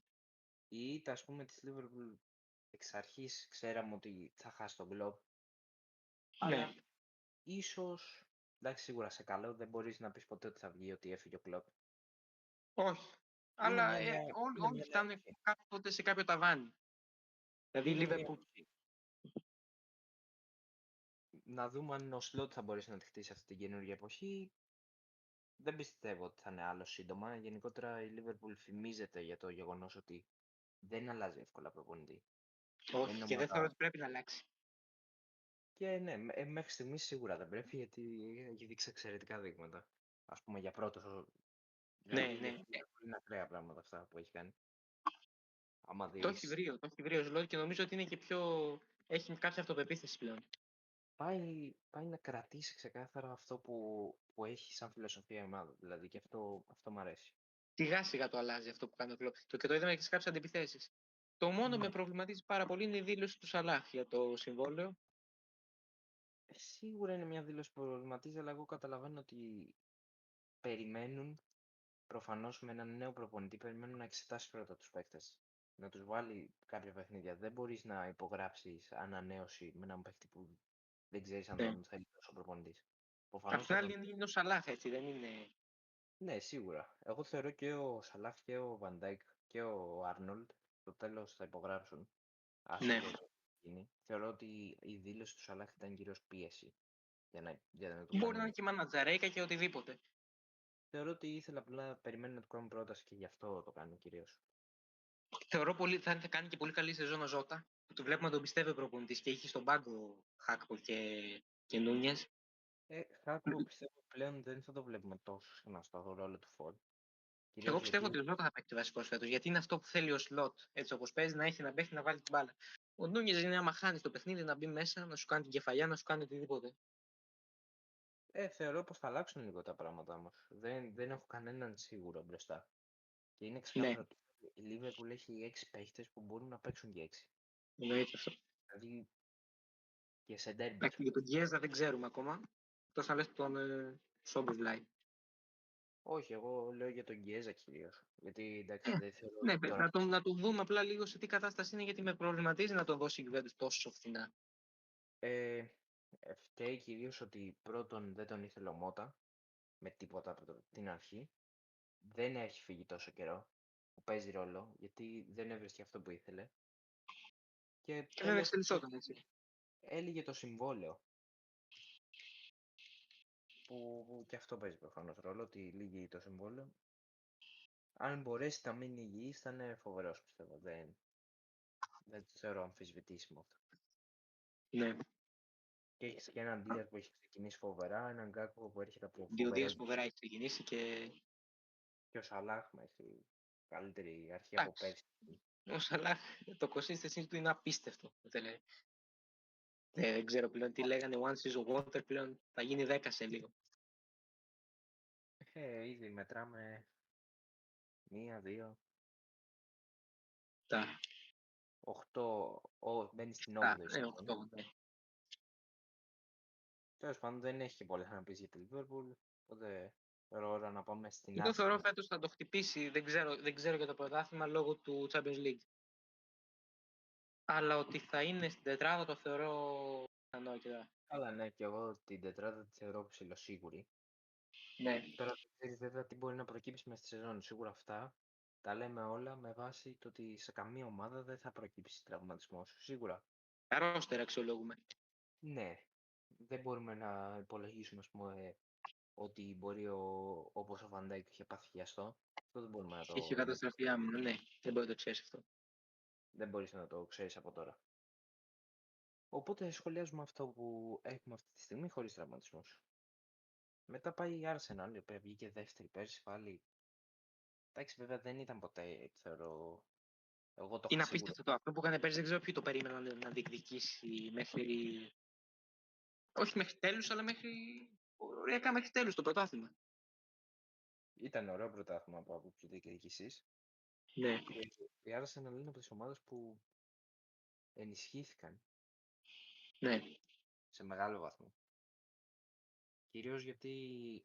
η ήττα, ας πούμε, της Λίβερπουλ εξ αρχής ξέραμε ότι θα χάσει τον Κλοπ. Ναι. Αλλά ίσως, εντάξει, σίγουρα σε καλό, δεν μπορείς να πεις ποτέ ότι θα βγει ότι έφυγε ο Κλοπ. Όχι. Είναι Αλλά μια νέα, είναι όλοι μια νέα φτάνουν εποχή. κάποτε σε κάποιο ταβάνι. Δηλαδή η Είναι μια Liverpool. εποχή. Να δούμε αν ο Σλότ θα μπορέσει να τη χτίσει αυτή την καινούργια εποχή. Δεν πιστεύω ότι θα είναι άλλο σύντομα. Γενικότερα η Liverpool φημίζεται για το γεγονός ότι δεν αλλάζει εύκολα προπονητή. Όχι, και δεν θεωρώ ότι πρέπει να αλλάξει. Και ναι, μέχρι στιγμής σίγουρα δεν πρέπει, γιατί έχει δείξει εξαιρετικά δείγματα. Ας πούμε για πρώτος, Ναι, δηλαδή για ναι. τη Liverpool είναι ακραία πράγματα αυτά που έχει κάνει. Άμα Το έχει δεις, βρει ο Σλότ και νομίζω ότι είναι και έχει κάποια αυτοπεποίθηση πλέον. πάει να κρατήσει ξεκάθαρα αυτό που έχει σαν φιλοσοφία η ομάδα. Δηλαδή και αυτό μου αρέσει. Σιγά σιγά το αλλάζει αυτό που κάνει ο Κλοπ. Και το είδαμε και σε κάποιες αντιπιθέσεις. Το μόνο που Ναι. με προβληματίζει πάρα πολύ είναι η δήλωση του Σαλάχ για το συμβόλαιο. Σίγουρα είναι μια δήλωση που προβληματίζει, αλλά εγώ καταλαβαίνω ότι περιμένουν, προφανώς με έναν νέο προπονητή, περιμένουν να εξετάσει πρώτα τους παίκτες. Να τους βάλει κάποια παιχνίδια. Δεν μπορείς να υπογράψεις ανανέωση με έναν παίκτη που δεν ξέρεις αν Ναι. τον θέλει τόσο προπονητής. Απ' Προφανώς την θα άλλη τον... είναι ο Σαλάχ, έτσι, δεν είναι. Ναι, σίγουρα. Εγώ θεωρώ και ο Σαλάχ και ο Βαντάικ και ο Άρνολντ στο τέλος θα υπογράψουν. Άσε Ναι. και το γίνει. Θεωρώ ότι η δήλωση του Σαλάχ ήταν κυρίως πίεση για να του Μπορεί να είναι κάνει. και μανατζαρέικα και οτιδήποτε. Θεωρώ ότι ήθελα απλά περιμένει να του κάνουν πρόταση και γι' αυτό το κάνει κυρίως. Θεωρώ πολύ, θα κάνει και πολύ καλή σεζόν ο Ζώτα. Που του βλέπουμε να τον πιστεύει ο προπονητής και έχει στον πάγκο Χάκπο και Νούνιες. Χάκπο πιστεύω πλέον δεν θα το βλέπουμε τόσο συχνά στο ρόλο του Φορ. Εγώ Κυρίως πιστεύω γιατί ότι ο Ζώτα θα παίξει βασικό φέτος, γιατί είναι αυτό που θέλει ο Σλότ. Έτσι όπως παίζει, να έχει να παίξει να βάλει την μπάλα. Ο Νούνιες είναι άμα χάνει το παιχνίδι να μπει μέσα, να σου κάνει την κεφαλιά, να σου κάνει οτιδήποτε. θεωρώ πως θα αλλάξουν λίγο τα πράγματα όμως. Δεν έχω κανέναν σίγουρο μπροστά. Και είναι Ναι, ξεκάθαρο ότι η Liverpool έχει 6 παίχτες που μπορούν να παίξουν και 6. εννοείται αυτό. Δηλαδή και σε derby. Εντάξει, για τον Γκιέζα δεν ξέρουμε ακόμα. Εκτός να λες τον Σόμποσλάι. Όχι, εγώ λέω για τον Γκιέζα κυρίως. Γιατί εντάξει, δεν θεωρώ Ναι, ότι τώρα. να τον δούμε απλά λίγο σε τι κατάσταση είναι, γιατί με προβληματίζει να τον δώσει η Juventus τόσο φθηνά. Φταίει κυρίως ότι πρώτον δεν τον ήθελε ο Μότα με τίποτα από την αρχή. Δεν έχει φύγει τόσο καιρό, που παίζει ρόλο, γιατί δεν έβρισκε αυτό που ήθελε. Και Και δεν τέλος εξελισσόταν έτσι. έλυγε το συμβόλαιο, που και αυτό παίζει προφανώς ρόλο, ότι λύγει το συμβόλαιο. Αν μπορέσει να μείνει υγιής, θα είναι φοβερός, πιστεύω. Δεν το θεωρώ αμφισβητήσιμο αυτό. Ναι. Και έχεις και έναν Δίας που έχει ξεκινήσει φοβερά, έναν Γκάκπο που έρχεται από Δύο φοβερό Δίας φοβερά έχει ξεκινήσει και ο Σαλάχ έχει καλύτερη αρχή από εντάξει. πέρσι. Ο Σαλάχ, το consistency του είναι απίστευτο. Δεν ξέρω πλέον τι λέγανε, once is a wonder πλέον, θα γίνει 10 σε λίγο. Ήδη μετράμε 1, 2, Τα, 8, μπαίνει στην 8η ναι, σεζόν. 8, ναι. Τέλος πάντων δεν έχει και πολλά να πεις για τη Liverpool, οπότε Τώρα ώρα να πάμε στην Εγώ θεωρώ Arsenal. φέτος θα το χτυπήσει, δεν ξέρω για το πρωτάθλημα λόγω του Champions League. Αλλά ότι θα είναι στην τετράδα το θεωρώ πιθανό αρκετά. Καλά, ναι, και εγώ την τετράδα τη θεωρώ ψηλοσίγουρη. Ναι. Τώρα δεν ξέρεις βέβαια τι μπορεί να προκύψει μέσα στη σεζόν. Σίγουρα αυτά τα λέμε όλα με βάση το ότι σε καμία ομάδα δεν θα προκύψει τραυματισμός. Σίγουρα. Αρρώστερα αξιολογούμε. Ναι. Δεν μπορούμε να υπολογίσουμε, ας πούμε, ότι μπορεί όπως ο Βαντάικ είχε πάθει χιαστό. Αυτό δεν μπορούμε να Είχε το... καταστραφεί άμυνα, ναι. Δεν μπορεί να το ξέρει αυτό. Δεν μπορείς να το ξέρεις από τώρα. Οπότε σχολιάζουμε αυτό που έχουμε αυτή τη στιγμή χωρίς τραυματισμούς. Μετά πάει η Arsenal, η οποία βγήκε δεύτερη πέρσι πάλι. Εντάξει, βέβαια δεν ήταν ποτέ, θεωρώ. Εγώ το Είναι είχα σίγουρο. απίστευτο το αυτό που έκανε πέρσι. Δεν ξέρω ποιοι το περίμεναν να διεκδικήσει μέχρι. Όχι μέχρι τέλους, αλλά μέχρι. Οριακά μέχρι τέλους το πρωτάθλημα. Ήταν ωραίο πρωτάθλημα από άποψη διεκδικησής. Ναι. Και η Arsenal είναι από τις ομάδες που ενισχύθηκαν Ναι. σε μεγάλο βαθμό. Κυρίως γιατί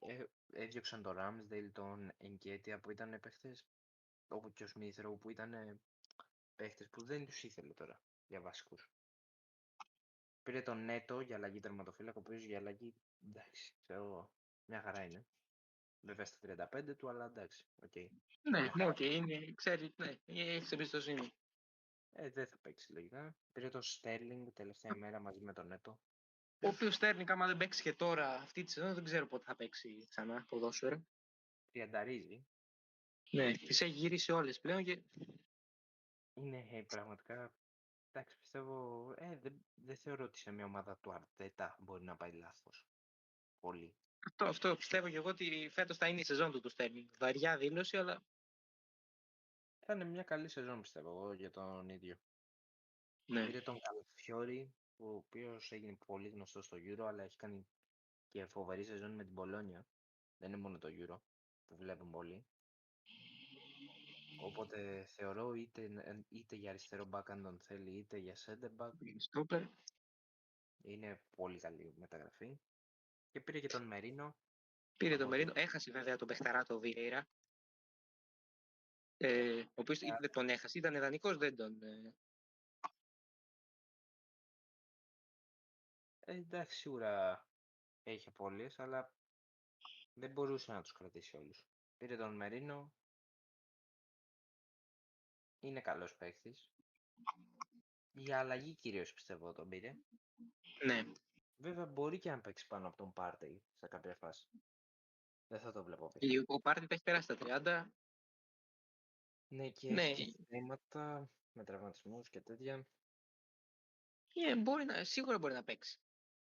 έδιωξαν τον Ramsdale, τον Nketiah που ήταν παίχτες, όπου και ο Smith Rowe που ήταν παίχτες που δεν τους ήθελε τώρα για βασικούς. Πήρε τον Νέτο για αλλαγή τερματοφύλακα, ο οποίος για αλλαγή, εντάξει, ξέρω, μια χαρά είναι. Βέβαια στα 35 του, αλλά εντάξει, οκ. Ναι, Μια ναι, χαρά. οκ, είναι, ξέρει, ναι, έχει εμπιστοσύνη. Δεν θα παίξει λογικά. Πήρε τον Sterling τελευταία μέρα μαζί με τον Νέτο. Ο οποίος Στέρνικ, άμα δεν παίξει και τώρα αυτή τη σεζόν, δεν ξέρω πότε θα παίξει ξανά ποδόσφαιρο. Τριανταρίζει. Ναι, τις έχει γυρίσει όλες πλέον και Είναι πραγματικά. Εντάξει, πιστεύω. Δεν θεωρώ ότι σε μια ομάδα του Αρτέτα μπορεί να πάει λάθος. Πολύ. αυτό πιστεύω και εγώ ότι φέτος θα είναι η σεζόν του του Στέρνικ. Βαριά δήλωση, αλλά Θα είναι μια καλή σεζόν, πιστεύω εγώ, για τον ίδιο. ναι. Πήρε τον Καλαφιόρη, ο οποίος έγινε πολύ γνωστό στο Euro, αλλά έχει κάνει και φοβερή σεζόν με την Πολόνια. Δεν είναι μόνο το Euro που βλέπουν πολύ. Οπότε θεωρώ είτε για αριστερό back αν τον θέλει, είτε για center back, Στόπερ. είναι πολύ καλή μεταγραφή. Και πήρε και τον Μερίνο. Πήρε τον Από Μερίνο, έχασε βέβαια τον παιχταρά το Βιέιρα. Ο οποίος δεν τον έχασε, ήταν δανεικός, δεν τον. Εντάξει, σίγουρα έχει απώλειες, αλλά δεν μπορούσε να τους κρατήσει όλους. Πήρε τον Μερίνο, είναι καλός παίκτης. Για αλλαγή κυρίως πιστεύω τον πήρε. Ναι. Βέβαια μπορεί και να παίξει πάνω από τον Πάρτεϊ σε κάποια φάση. Δεν θα το βλέπω απίθανο. Ο Πάρτι τα έχει περάσει τα 30. Ναι, και Ναι, έχει και θέματα με τραυματισμούς και τέτοια. σίγουρα μπορεί να παίξει.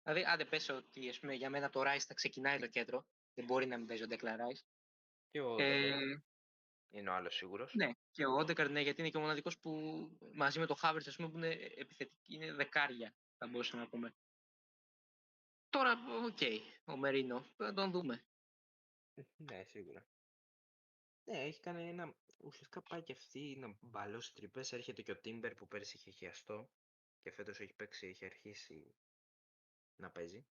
Δηλαδή, άντε πες ότι ας πούμε, για μένα το Rice θα ξεκινάει το κέντρο. Δεν μπορεί να μην παίζει ο Declan Rice. Και ο Ε, Όντεγκαρντ είναι ο άλλος σίγουρος. ναι, και ο Όντεκαρντ, ναι, γιατί είναι και ο μοναδικός που μαζί με το Havertz, ας πούμε, που είναι επιθετική, είναι δεκάρια, θα μπορούσαμε να πούμε. Τώρα, οκ, ο Μερίνο, θα τον δούμε. Ναι, σίγουρα. Ναι, έχει κάνει ένα. Ουσιαστικά πάει και αυτή να μπαλώσει τρυπές. Έρχεται και ο Τίμπερ που πέρυσι είχε χιαστό και φέτος έχει παίξει, έχει αρχίσει να παίζει.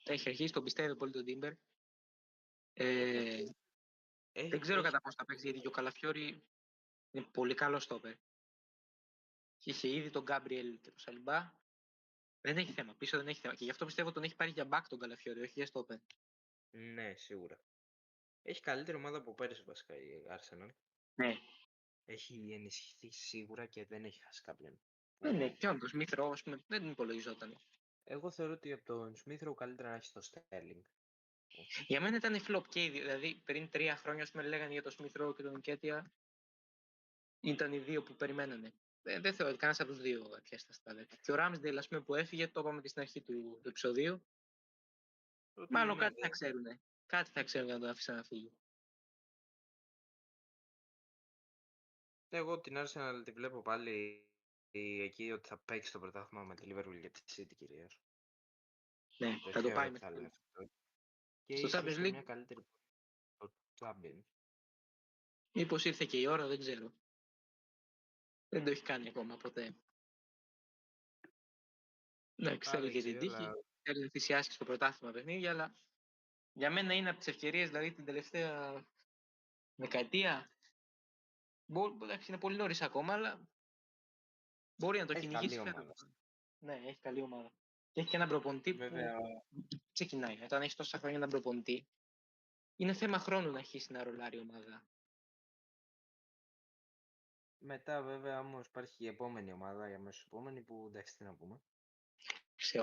Έχει αρχίσει, τον πιστεύει πολύ τον Τίμπερ. Εντάξει, Δεν ξέρω έχει. κατά πώς θα παίξει, γιατί και ο Καλαφιόρη είναι πολύ καλό στόπερ. Είχε ήδη τον Γκάμπριελ και τον Σαλιμπά. Δεν έχει θέμα, πίσω δεν έχει θέμα. Και γι' αυτό πιστεύω τον έχει πάρει για back τον Καλαφιόρη, όχι για στόπερ. Ναι, σίγουρα. Έχει καλύτερη ομάδα από πέρυσι βασικά η Arsenal. Ναι. Έχει ενισχυθεί σίγουρα και δεν έχει χάσει κάποιον. Ναι, ποιον, τον Smith Rowe, ας πούμε, δεν υπολογιζόταν. Εγώ θεωρώ ότι από τον Smith καλύτερα να έχει το Sterling. Για μένα ήταν flop και ήδη. Δηλαδή πριν 3 χρόνια, ας πούμε, λέγανε για τον Smith Rowe και τον Nketiah. Ήταν οι δύο που περιμένανε. Δεν θεωρώ ότι κανένα από του δύο έπιασε στα 10. Και ο Ramsdale, ας πούμε, που έφυγε, το είπαμε και στην αρχή του επεισοδίου. Ότι Μάλλον ναι, κάτι θα ξέρουν. Κάτι θα ξέρουν για να τον αφήσουν να φύγει. εγώ την Arsenal τη βλέπω πάλι εκεί ότι θα παίξει το πρωτάθλημα με τη Liverpool και τη City κυρίως. Ναι, Δεν θα το θεωρώ πάει ότι θα μέχρι. λέει αυτό. Και Στο ίσως Champions και μια League, καλύτερη στο Champions. μήπως ήρθε και η ώρα, δεν ξέρω. Δεν το έχει κάνει ακόμα ποτέ. Ναι, Α, ξέρει δεν και την ξέρω, αλλά τύχη. Θέλει να θυσιάσει στο πρωτάθλημα παιχνίδια, αλλά Για μένα είναι από τις ευκαιρίες, δηλαδή την τελευταία δεκαετία. Εντάξει, είναι πολύ νωρίς ακόμα, αλλά μπορεί να το Έχει κυνηγήσει καλή φέτος. ομάδα. Ναι, έχει καλή ομάδα. Και έχει και έναν προπονητή Βέβαια, που ξεκινάει. Όταν έχει τόσα χρόνια έναν προπονητή, είναι θέμα χρόνου να αρχίσει να ρολάρει η ομάδα. μετά βέβαια όμως υπάρχει η επόμενη ομάδα, η αμέσως επόμενη, που εντάξει τι να πούμε.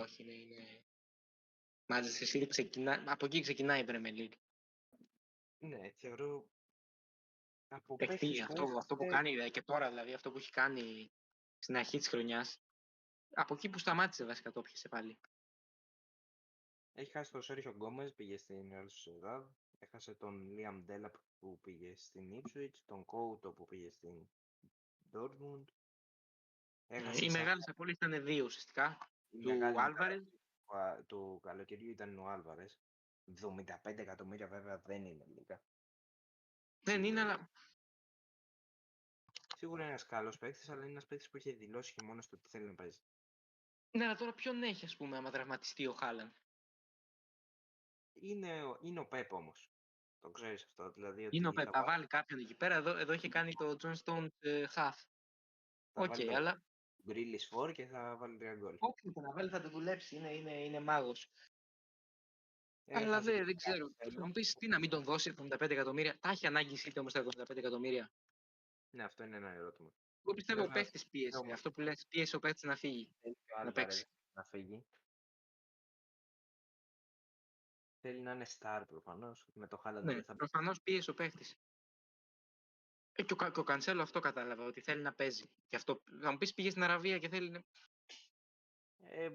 Όχι, είναι. Manchester City ξεκινά, από εκεί ξεκινάει η Premier League. Ναι, θεωρώ από Παιχτή, παίχτες που αυτό που έρχονται, κάνει και τώρα, δηλαδή αυτό που έχει κάνει στην αρχή της χρονιάς, από εκεί που σταμάτησε βασικά το πιασε πάλι. έχει χάσει τον Σέρχιο Γκόμες, πήγε στην Real Sociedad, έχασε τον Liam Delap που πήγε στην Ipswich, τον Couto που πήγε στην Dortmund, έχασε Οι ξανά. μεγάλες απώλειες ήταν δύο ουσιαστικά. Η Του μεγάλη Άλβαρες. του καλοκαιριού ήταν ο Άλβαρες. 75 εκατομμύρια βέβαια δεν είναι λίγα. Δεν είναι, Σίγουρα, αλλά σίγουρα είναι ένας καλός παίκτης, αλλά είναι ένας παίκτης που έχει δηλώσει και μόνος του ότι θέλει να παίζει. ναι, αλλά τώρα ποιον έχει, ας πούμε, άμα τραυματιστεί ο Χάλαντ. Είναι ο Πέπ όμως. Το ξέρεις αυτό, δηλαδή Είναι ο ότι Πεπ, θα βάλει κάποιον εκεί πέρα. Εδώ είχε κάνει το John Stones half. θα Οκ, βάλει τον αλλά Grealish 4 και θα βάλει 3 γκολ. όποιο και να βάλει θα το δουλέψει. Είναι μάγος. Αλλά Έχασε και δεν τον ξέρω. Θα Cancelo. μου πεις τι να μην τον δώσει 75 εκατομμύρια. Τα έχει ανάγκη η City όμως τα 75 εκατομμύρια. Ναι, αυτό είναι ένα ερώτημα. Εγώ πιστεύω ο Βέβαια, παίχτης πίεσε. όμως Αυτό που λες, πίεσε ο παίχτης να φύγει, θέλει και ο να Άλβαρες παίξει. να φύγει. Θέλει να είναι star προφανώς. Με το Haaland Ναι, δεν θα πει. προφανώς πίεσε ο παίχτης. Και ο Κανσέλο αυτό κατάλαβα, ότι θέλει να παίζει. Και αυτό, θα μου πεις πήγε στην Αραβία και θέλει να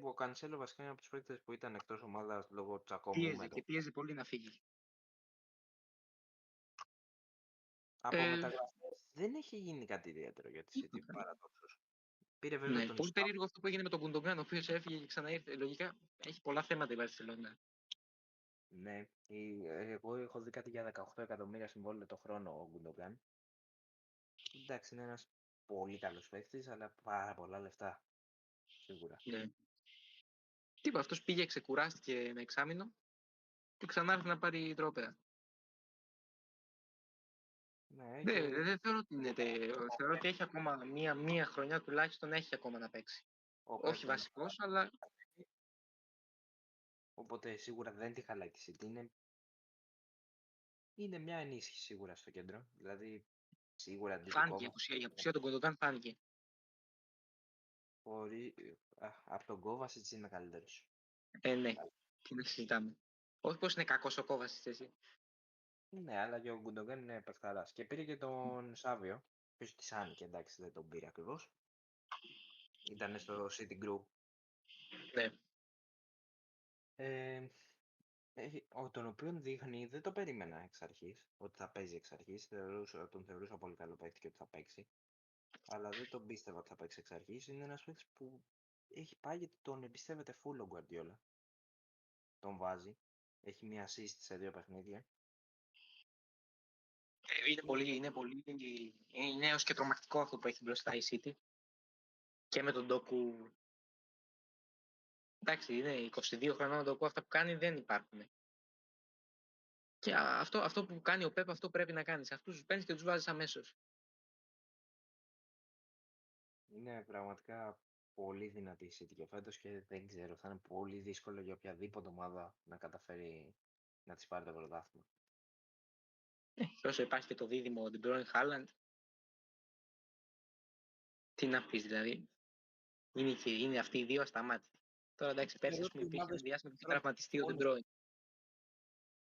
Ο Cancelo βασικά είναι από τους παίκτες που ήταν εκτός ομάδας λόγω τσακωμού πίεζε με το. και πίεζε πολύ να φύγει. Από Ε, μεταγραφές δεν έχει γίνει κάτι ιδιαίτερο για τη City τίποτα. παραδόξως. Πήρε βέβαια Ναι, τον πολύ Σταμ. περίεργο αυτό που έγινε με τον Κουντογκάν, ο οποίος έφυγε και ξαναήρθε. Λογικά έχει πολλά θέματα η Βαρσελόνα. Ναι, εγώ έχω δει κάτι για 18 εκατομμύρια συμβόλαιο το χρόνο ο Γκουντογκάν. Εντάξει, είναι ένας πολύ καλός παίκτης, αλλά πάρα πολλά λεφτά. Σίγουρα. Ναι. Τίποτα, αυτός πήγε, ξεκουράστηκε ένα εξάμηνο και ξανά ήρθε να πάρει τρόπαια. Ναι, Δεν θεωρώ ότι είναι θεωρώ ότι έχει ακόμα μία χρονιά τουλάχιστον έχει ακόμα να παίξει. ο Πεπ Όχι δεν το βασικός, αλλά χαλάει, οπότε σίγουρα δεν τη χαλάει τη City. Είναι μια ενίσχυση σίγουρα στο κέντρο. Δηλαδή, σίγουρα φάνηκε αντιδικόβα. η απουσία του Κουντογκάν φάνηκε. Από τον Kovacic είναι καλύτερος. Ναι, τι να συζητάμε. Όχι πως είναι κακός ο Κόβασης εσύ. Ναι, αλλά και ο Γκουντογκάν είναι παιχταράς. Και πήρε και τον Σάβιο. Πίσω της άνοιγε, εντάξει, δεν τον πήρε ακριβώς. Ήταν στο City Group. Ναι. Ε, τον οποίον δείχνει, δεν το περίμενα εξ αρχής, ότι θα παίζει εξ αρχής. Τον θεωρούσα πολύ καλό παίκτη και ότι θα παίξει. Αλλά δεν τον πίστευα ότι θα παίξει εξ αρχής. Είναι ένας παίκτης που έχει πάει γιατί τον εμπιστεύεται full ο Guardiola. Τον βάζει. Έχει μία assist σε 2 παιχνίδια. Είναι νέος και τρομακτικό αυτό που έχει μπροστά η City. Και με τον Ντόκου. Εντάξει, είναι 22 χρονών ο Ντόκου, αυτά που κάνει δεν υπάρχουν. Και αυτό που κάνει ο Πέπ, αυτό πρέπει να κάνει. Αυτούς τους παίρνεις και τους βάζεις αμέσως. Είναι πραγματικά πολύ δυνατή η City και φέτος και δεν ξέρω, θα είναι πολύ δύσκολο για οποιαδήποτε ομάδα να καταφέρει να της πάρει το πρωτάθλημα. Και όσο υπάρχει και το δίδυμο De Bruyne Haaland, τι να πεις δηλαδή. Είναι αυτοί οι δύο ασταμάτητοι. Τώρα εντάξει, πέρσι Θεωρώ ας ότι πούμε οι υπήρχε ένα ομάδες διάστημα που είχε τώρα τραυματιστεί ο De μόνες, Bruyne.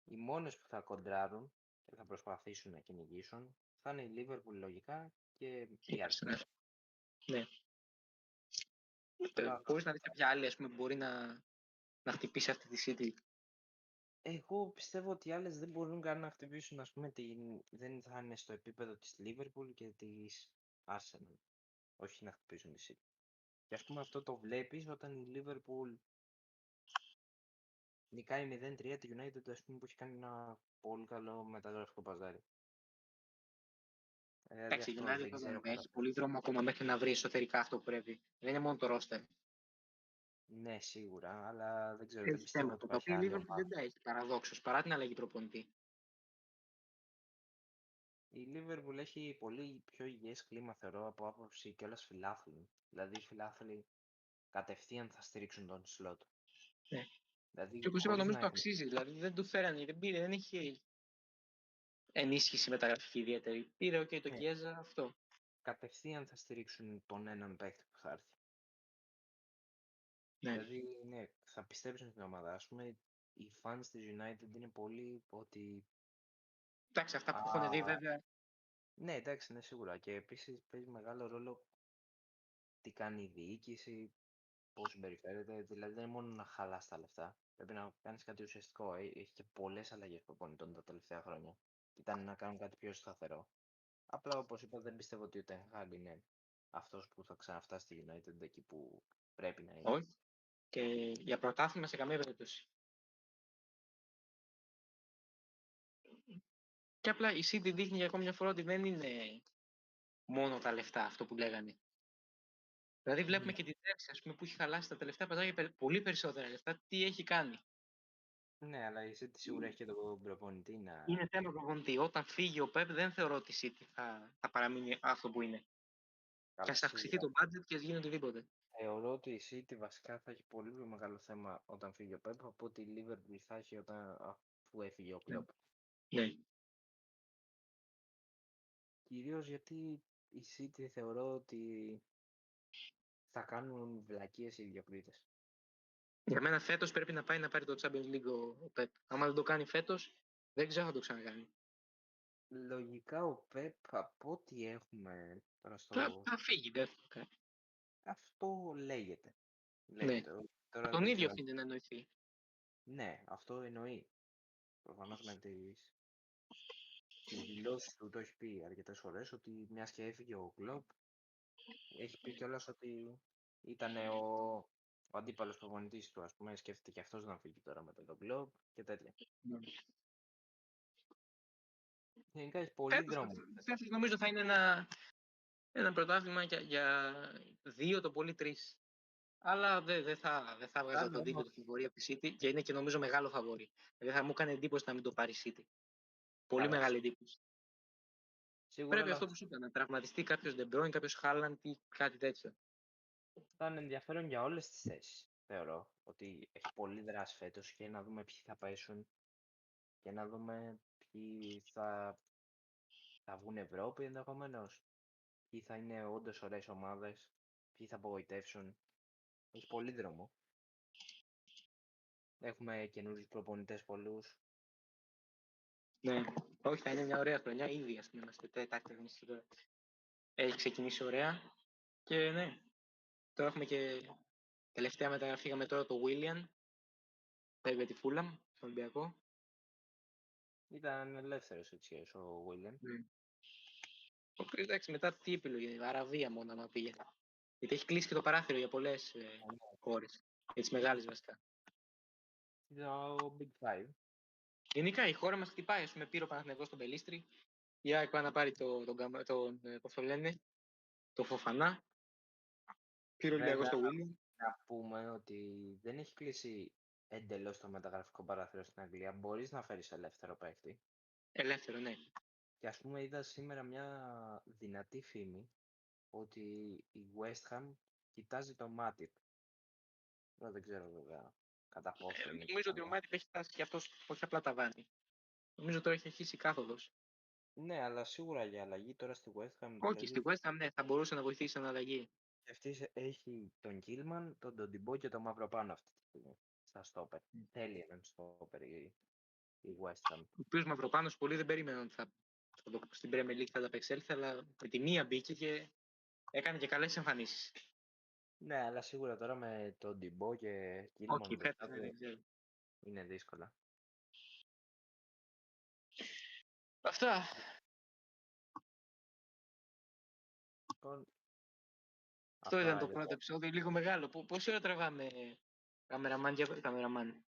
οι μόνες που θα κοντράρουν και θα προσπαθήσουν να κυνηγήσουν θα είναι η Liverpool λογικά και η Arsenal. Ναι. Αλλά Μπορείς να δεις κάποια άλλη, ας πούμε, που μπορεί να χτυπήσει αυτή τη City. εγώ πιστεύω ότι οι άλλες δεν μπορούν καν να χτυπήσουν, ας πούμε, δεν θα είναι στο επίπεδο της Liverpool και της Arsenal. Όχι να χτυπήσουν τη City. Και ας πούμε αυτό το βλέπεις όταν η Liverpool νικάει 0-3 τη United, ας πούμε, που έχει κάνει ένα πολύ καλό μεταγραφικό παζάρι. Δηλαδή Εντάξει, η αυτό United δεν ξέρω κατά έχει πολύ δρόμο ακόμα μέχρι να βρει εσωτερικά αυτό που πρέπει. Δεν είναι μόνο το roster. Ναι, σίγουρα, αλλά δεν ξέρω, δεν Έχει πιστεύω ότι θέματα τα υπάρχει οποία η άλλη Liverpool δεν ομάδα. τα έχει παραδόξως παρά την αλλαγή προπονητή. Η Liverpool έχει πολύ πιο υγιές κλίμα, θεωρώ, από άποψη κιόλας φιλάθλων. Δηλαδή, οι φιλάθλοι κατευθείαν θα στηρίξουν τον Slot. Ναι. Δηλαδή, Και όπως είπα, χωρίς νομίζω να το έχουν αξίζει. Δηλαδή δεν του φέρανε, δεν πήρε, δεν έχει ενίσχυση μεταγραφική ιδιαίτερη. Πήρε okay, τον ναι, Κιέζα, αυτό. κατευθείαν θα στηρίξουν τον έναν παίκτη που θα έρθει. Ναι. Δηλαδή, ναι, θα πιστέψουν στην ομάδα. Ας πούμε, οι fans της United είναι πολύ ότι... Εντάξει, αυτά Α, που έχουν δει βέβαια. ναι, εντάξει, είναι σίγουρα. Και επίσης παίζει μεγάλο ρόλο τι κάνει η διοίκηση, πώς συμπεριφέρεται. Δηλαδή, δεν είναι μόνο να χαλάς τα λεφτά. Πρέπει να κάνεις κάτι ουσιαστικό. Έχει και πολλές αλλαγές προπονητών τα τελευταία χρόνια. Ήταν να κάνουν κάτι πιο σταθερό. Απλά, όπως είπα, δεν πιστεύω ότι ο Ten Hag είναι αυτός που θα ξαναφτάσει στη United εκεί που πρέπει να είναι. Όχι. Και για πρωτάθλημα σε καμία περίπτωση. Και απλά η City δείχνει για ακόμη μια φορά ότι δεν είναι μόνο τα λεφτά αυτό που λέγανε. Δηλαδή βλέπουμε και την Chelsea, ας πούμε, που έχει χαλάσει τα τελευταία παζάρια πολύ περισσότερα λεφτά. Τι έχει κάνει. Ναι, αλλά η City σίγουρα έχει και τον προπονητή να... Είναι θέμα προπονητή. Όταν φύγει ο Pep, δεν θεωρώ ότι η City θα παραμείνει αυτό που είναι. Και Καλά, ας αυξηθεί σίγουρα. το budget και ας γίνει οτιδήποτε. Θεωρώ ότι η City βασικά θα έχει πολύ πιο μεγάλο θέμα όταν φύγει ο Pep από ότι η Liverpool θα έχει αφού έφυγε ο Ναι. Klopp. Ναι. Κυρίως γιατί η City θεωρώ ότι θα κάνουν βλακίες οι ιδιοκτήτες. Για μένα φέτος πρέπει να πάει να πάρει το Champions League ο Pep. Άμα δεν το κάνει φέτος, δεν ξέρω αν το ξανακάνει. Λογικά ο Pep από ό,τι έχουμε τώρα Θα φύγει, δεν θα το κάνει. αυτό λέγεται. Ναι. Τώρα Τον δεν ίδιο ξέρω. αφήνει να εννοηθεί. Ναι, αυτό εννοεί. Προφανώς με τις δηλώσεις του το έχει πει αρκετές φορές ότι μιας και έφυγε ο Klopp, έχει πει κιόλας ότι ήταν ο αντίπαλος προπονητής του, ας πούμε, σκέφτεται και αυτός να φύγει τώρα μετά τον Klopp και τέτοια. Ναι. Γενικά έχει πολύ δρόμο. Φέτος νομίζω θα είναι ένα πρωτάθλημα για 2 το πολύ 3. Αλλά δεν θα βγάζα τον τίτλο του φαβορί από τη City και είναι και νομίζω μεγάλο φαβορί. Δηλαδή θα μου έκανε εντύπωση να μην το πάρει η City. Πολύ Καλά, μεγάλη εντύπωση. σίγουρα, Πρέπει αλλά αυτό που σου είπα, να τραυματιστεί κάποιο De Bruyne, κάποιο Haaland ή κάτι τέτοιο. θα είναι ενδιαφέρον για όλες τις θέσεις. Θεωρώ ότι έχει πολύ δράση φέτος και να δούμε ποιοι θα πέσουν και να δούμε ποιοι θα βγουν Ευρώπη ενδεχομένως, ποιοι θα είναι όντως ωραίες ομάδες, ποιοι θα απογοητεύσουν. Έχει πολύ δρόμο. Έχουμε καινούριους προπονητές πολλούς. Ναι, όχι, θα είναι μια ωραία χρονιά. Ήδη, ας πούμε, είμαστε τέταρτη αγωνιστική τώρα. Έχει ξεκινήσει ωραία. Και ναι, τώρα έχουμε και τελευταία μεταγραφή. Είχαμε τώρα το William. Παίρνει για τη Fulham, στον Ολυμπιακό. Ήταν ελεύθερος έτσι ο William. Ναι. Ο οποίος, εντάξει, μετά τι επιλογή, Αραβία μόνο άμα πήγε. Γιατί έχει κλείσει και το παράθυρο για πολλές χώρες. Για τις μεγάλες βασικά. Το Big Five. Γενικά η χώρα μας χτυπάει. Ας πούμε, πήρε ο Παναθηναϊκός στον Πελίστρη. Η ΑΕΚ πάει να πάρει πώς το λένε, το Φοφανά. Πήρε ο Ολυμπιακός Βέβαια, στο William. να πούμε ότι δεν έχει κλείσει εντελώς το μεταγραφικό παράθυρο στην Αγγλία. Μπορείς να φέρεις ελεύθερο παίκτη. Ελεύθερο, ναι. Και ας πούμε είδα σήμερα μια δυνατή φήμη ότι η West Ham κοιτάζει το Matip. Δεν ξέρω βέβαια κατά πόσο είναι Νομίζω ότι ο πιθανό. Μάτιπ έχει φτάσει και αυτός, όχι απλά τα βάνει. Νομίζω τώρα έχει αρχίσει κάθοδος. Ναι, αλλά σίγουρα για αλλαγή τώρα στη West Ham, Όχι, στη δηλαδή West Ham, ναι, θα μπορούσε να βοηθήσει σαν αλλαγή. και αυτή έχει τον Gilman, τον Ντοντιμπό και τον Μαυροπάνο αυτή τη στιγμή στα στόπερ. Θέλει έναν στόπερ η West Ham. Ο οποίος Μαυροπάνος πολλοί δεν περίμεναν ότι στην Premier League θα ανταπεξέλθει, αλλά με τη μία μπήκε και έκανε και καλές εμφανίσεις. Ναι, αλλά σίγουρα τώρα με τον Ντιμπό και Όχι, Gilman φέτος μπροστά δεν του ξέρω. είναι δύσκολα. Αυτά. Λοιπόν, Αυτό ήταν αυτά το για πρώτο επεισόδιο, λίγο μεγάλο. Πόση ώρα τραβάμε καμεραμάν,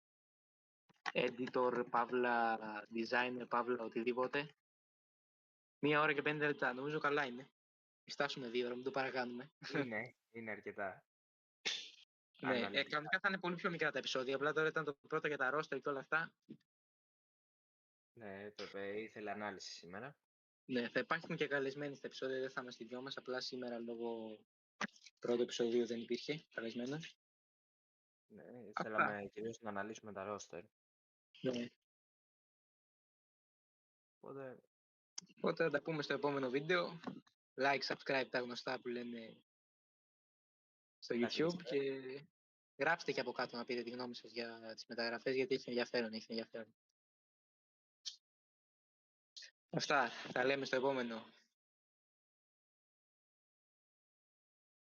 editor, παύλα, designer, παύλα, οτιδήποτε. 1 ώρα και 50 λεπτά. Νομίζω καλά είναι. Φτάσουμε 2 ώρα, μην το παρακάνουμε. είναι αρκετά. Ναι, αναλυτικά. κανονικά θα είναι πολύ πιο μικρά τα επεισόδια. Απλά τώρα ήταν το πρώτο για τα roster και όλα αυτά. Ναι, ήθελε ανάλυση σήμερα. Ναι, θα υπάρχουν και καλεσμένοι στα επεισόδια, δεν θα είμαστε οι δυο μας. Απλά σήμερα λόγω πρώτου επεισοδίου δεν υπήρχε καλεσμένος. Ναι, Αυτά. θέλαμε κυρίως να αναλύσουμε τα roster. Ναι. Οπότε θα τα πούμε στο επόμενο βίντεο. Like, subscribe, τα γνωστά που λένε στο YouTube καθίστε. και γράψτε και από κάτω να πείτε τη γνώμη σας για τις μεταγραφές, γιατί έχει ενδιαφέρον. Αυτά, τα λέμε στο επόμενο.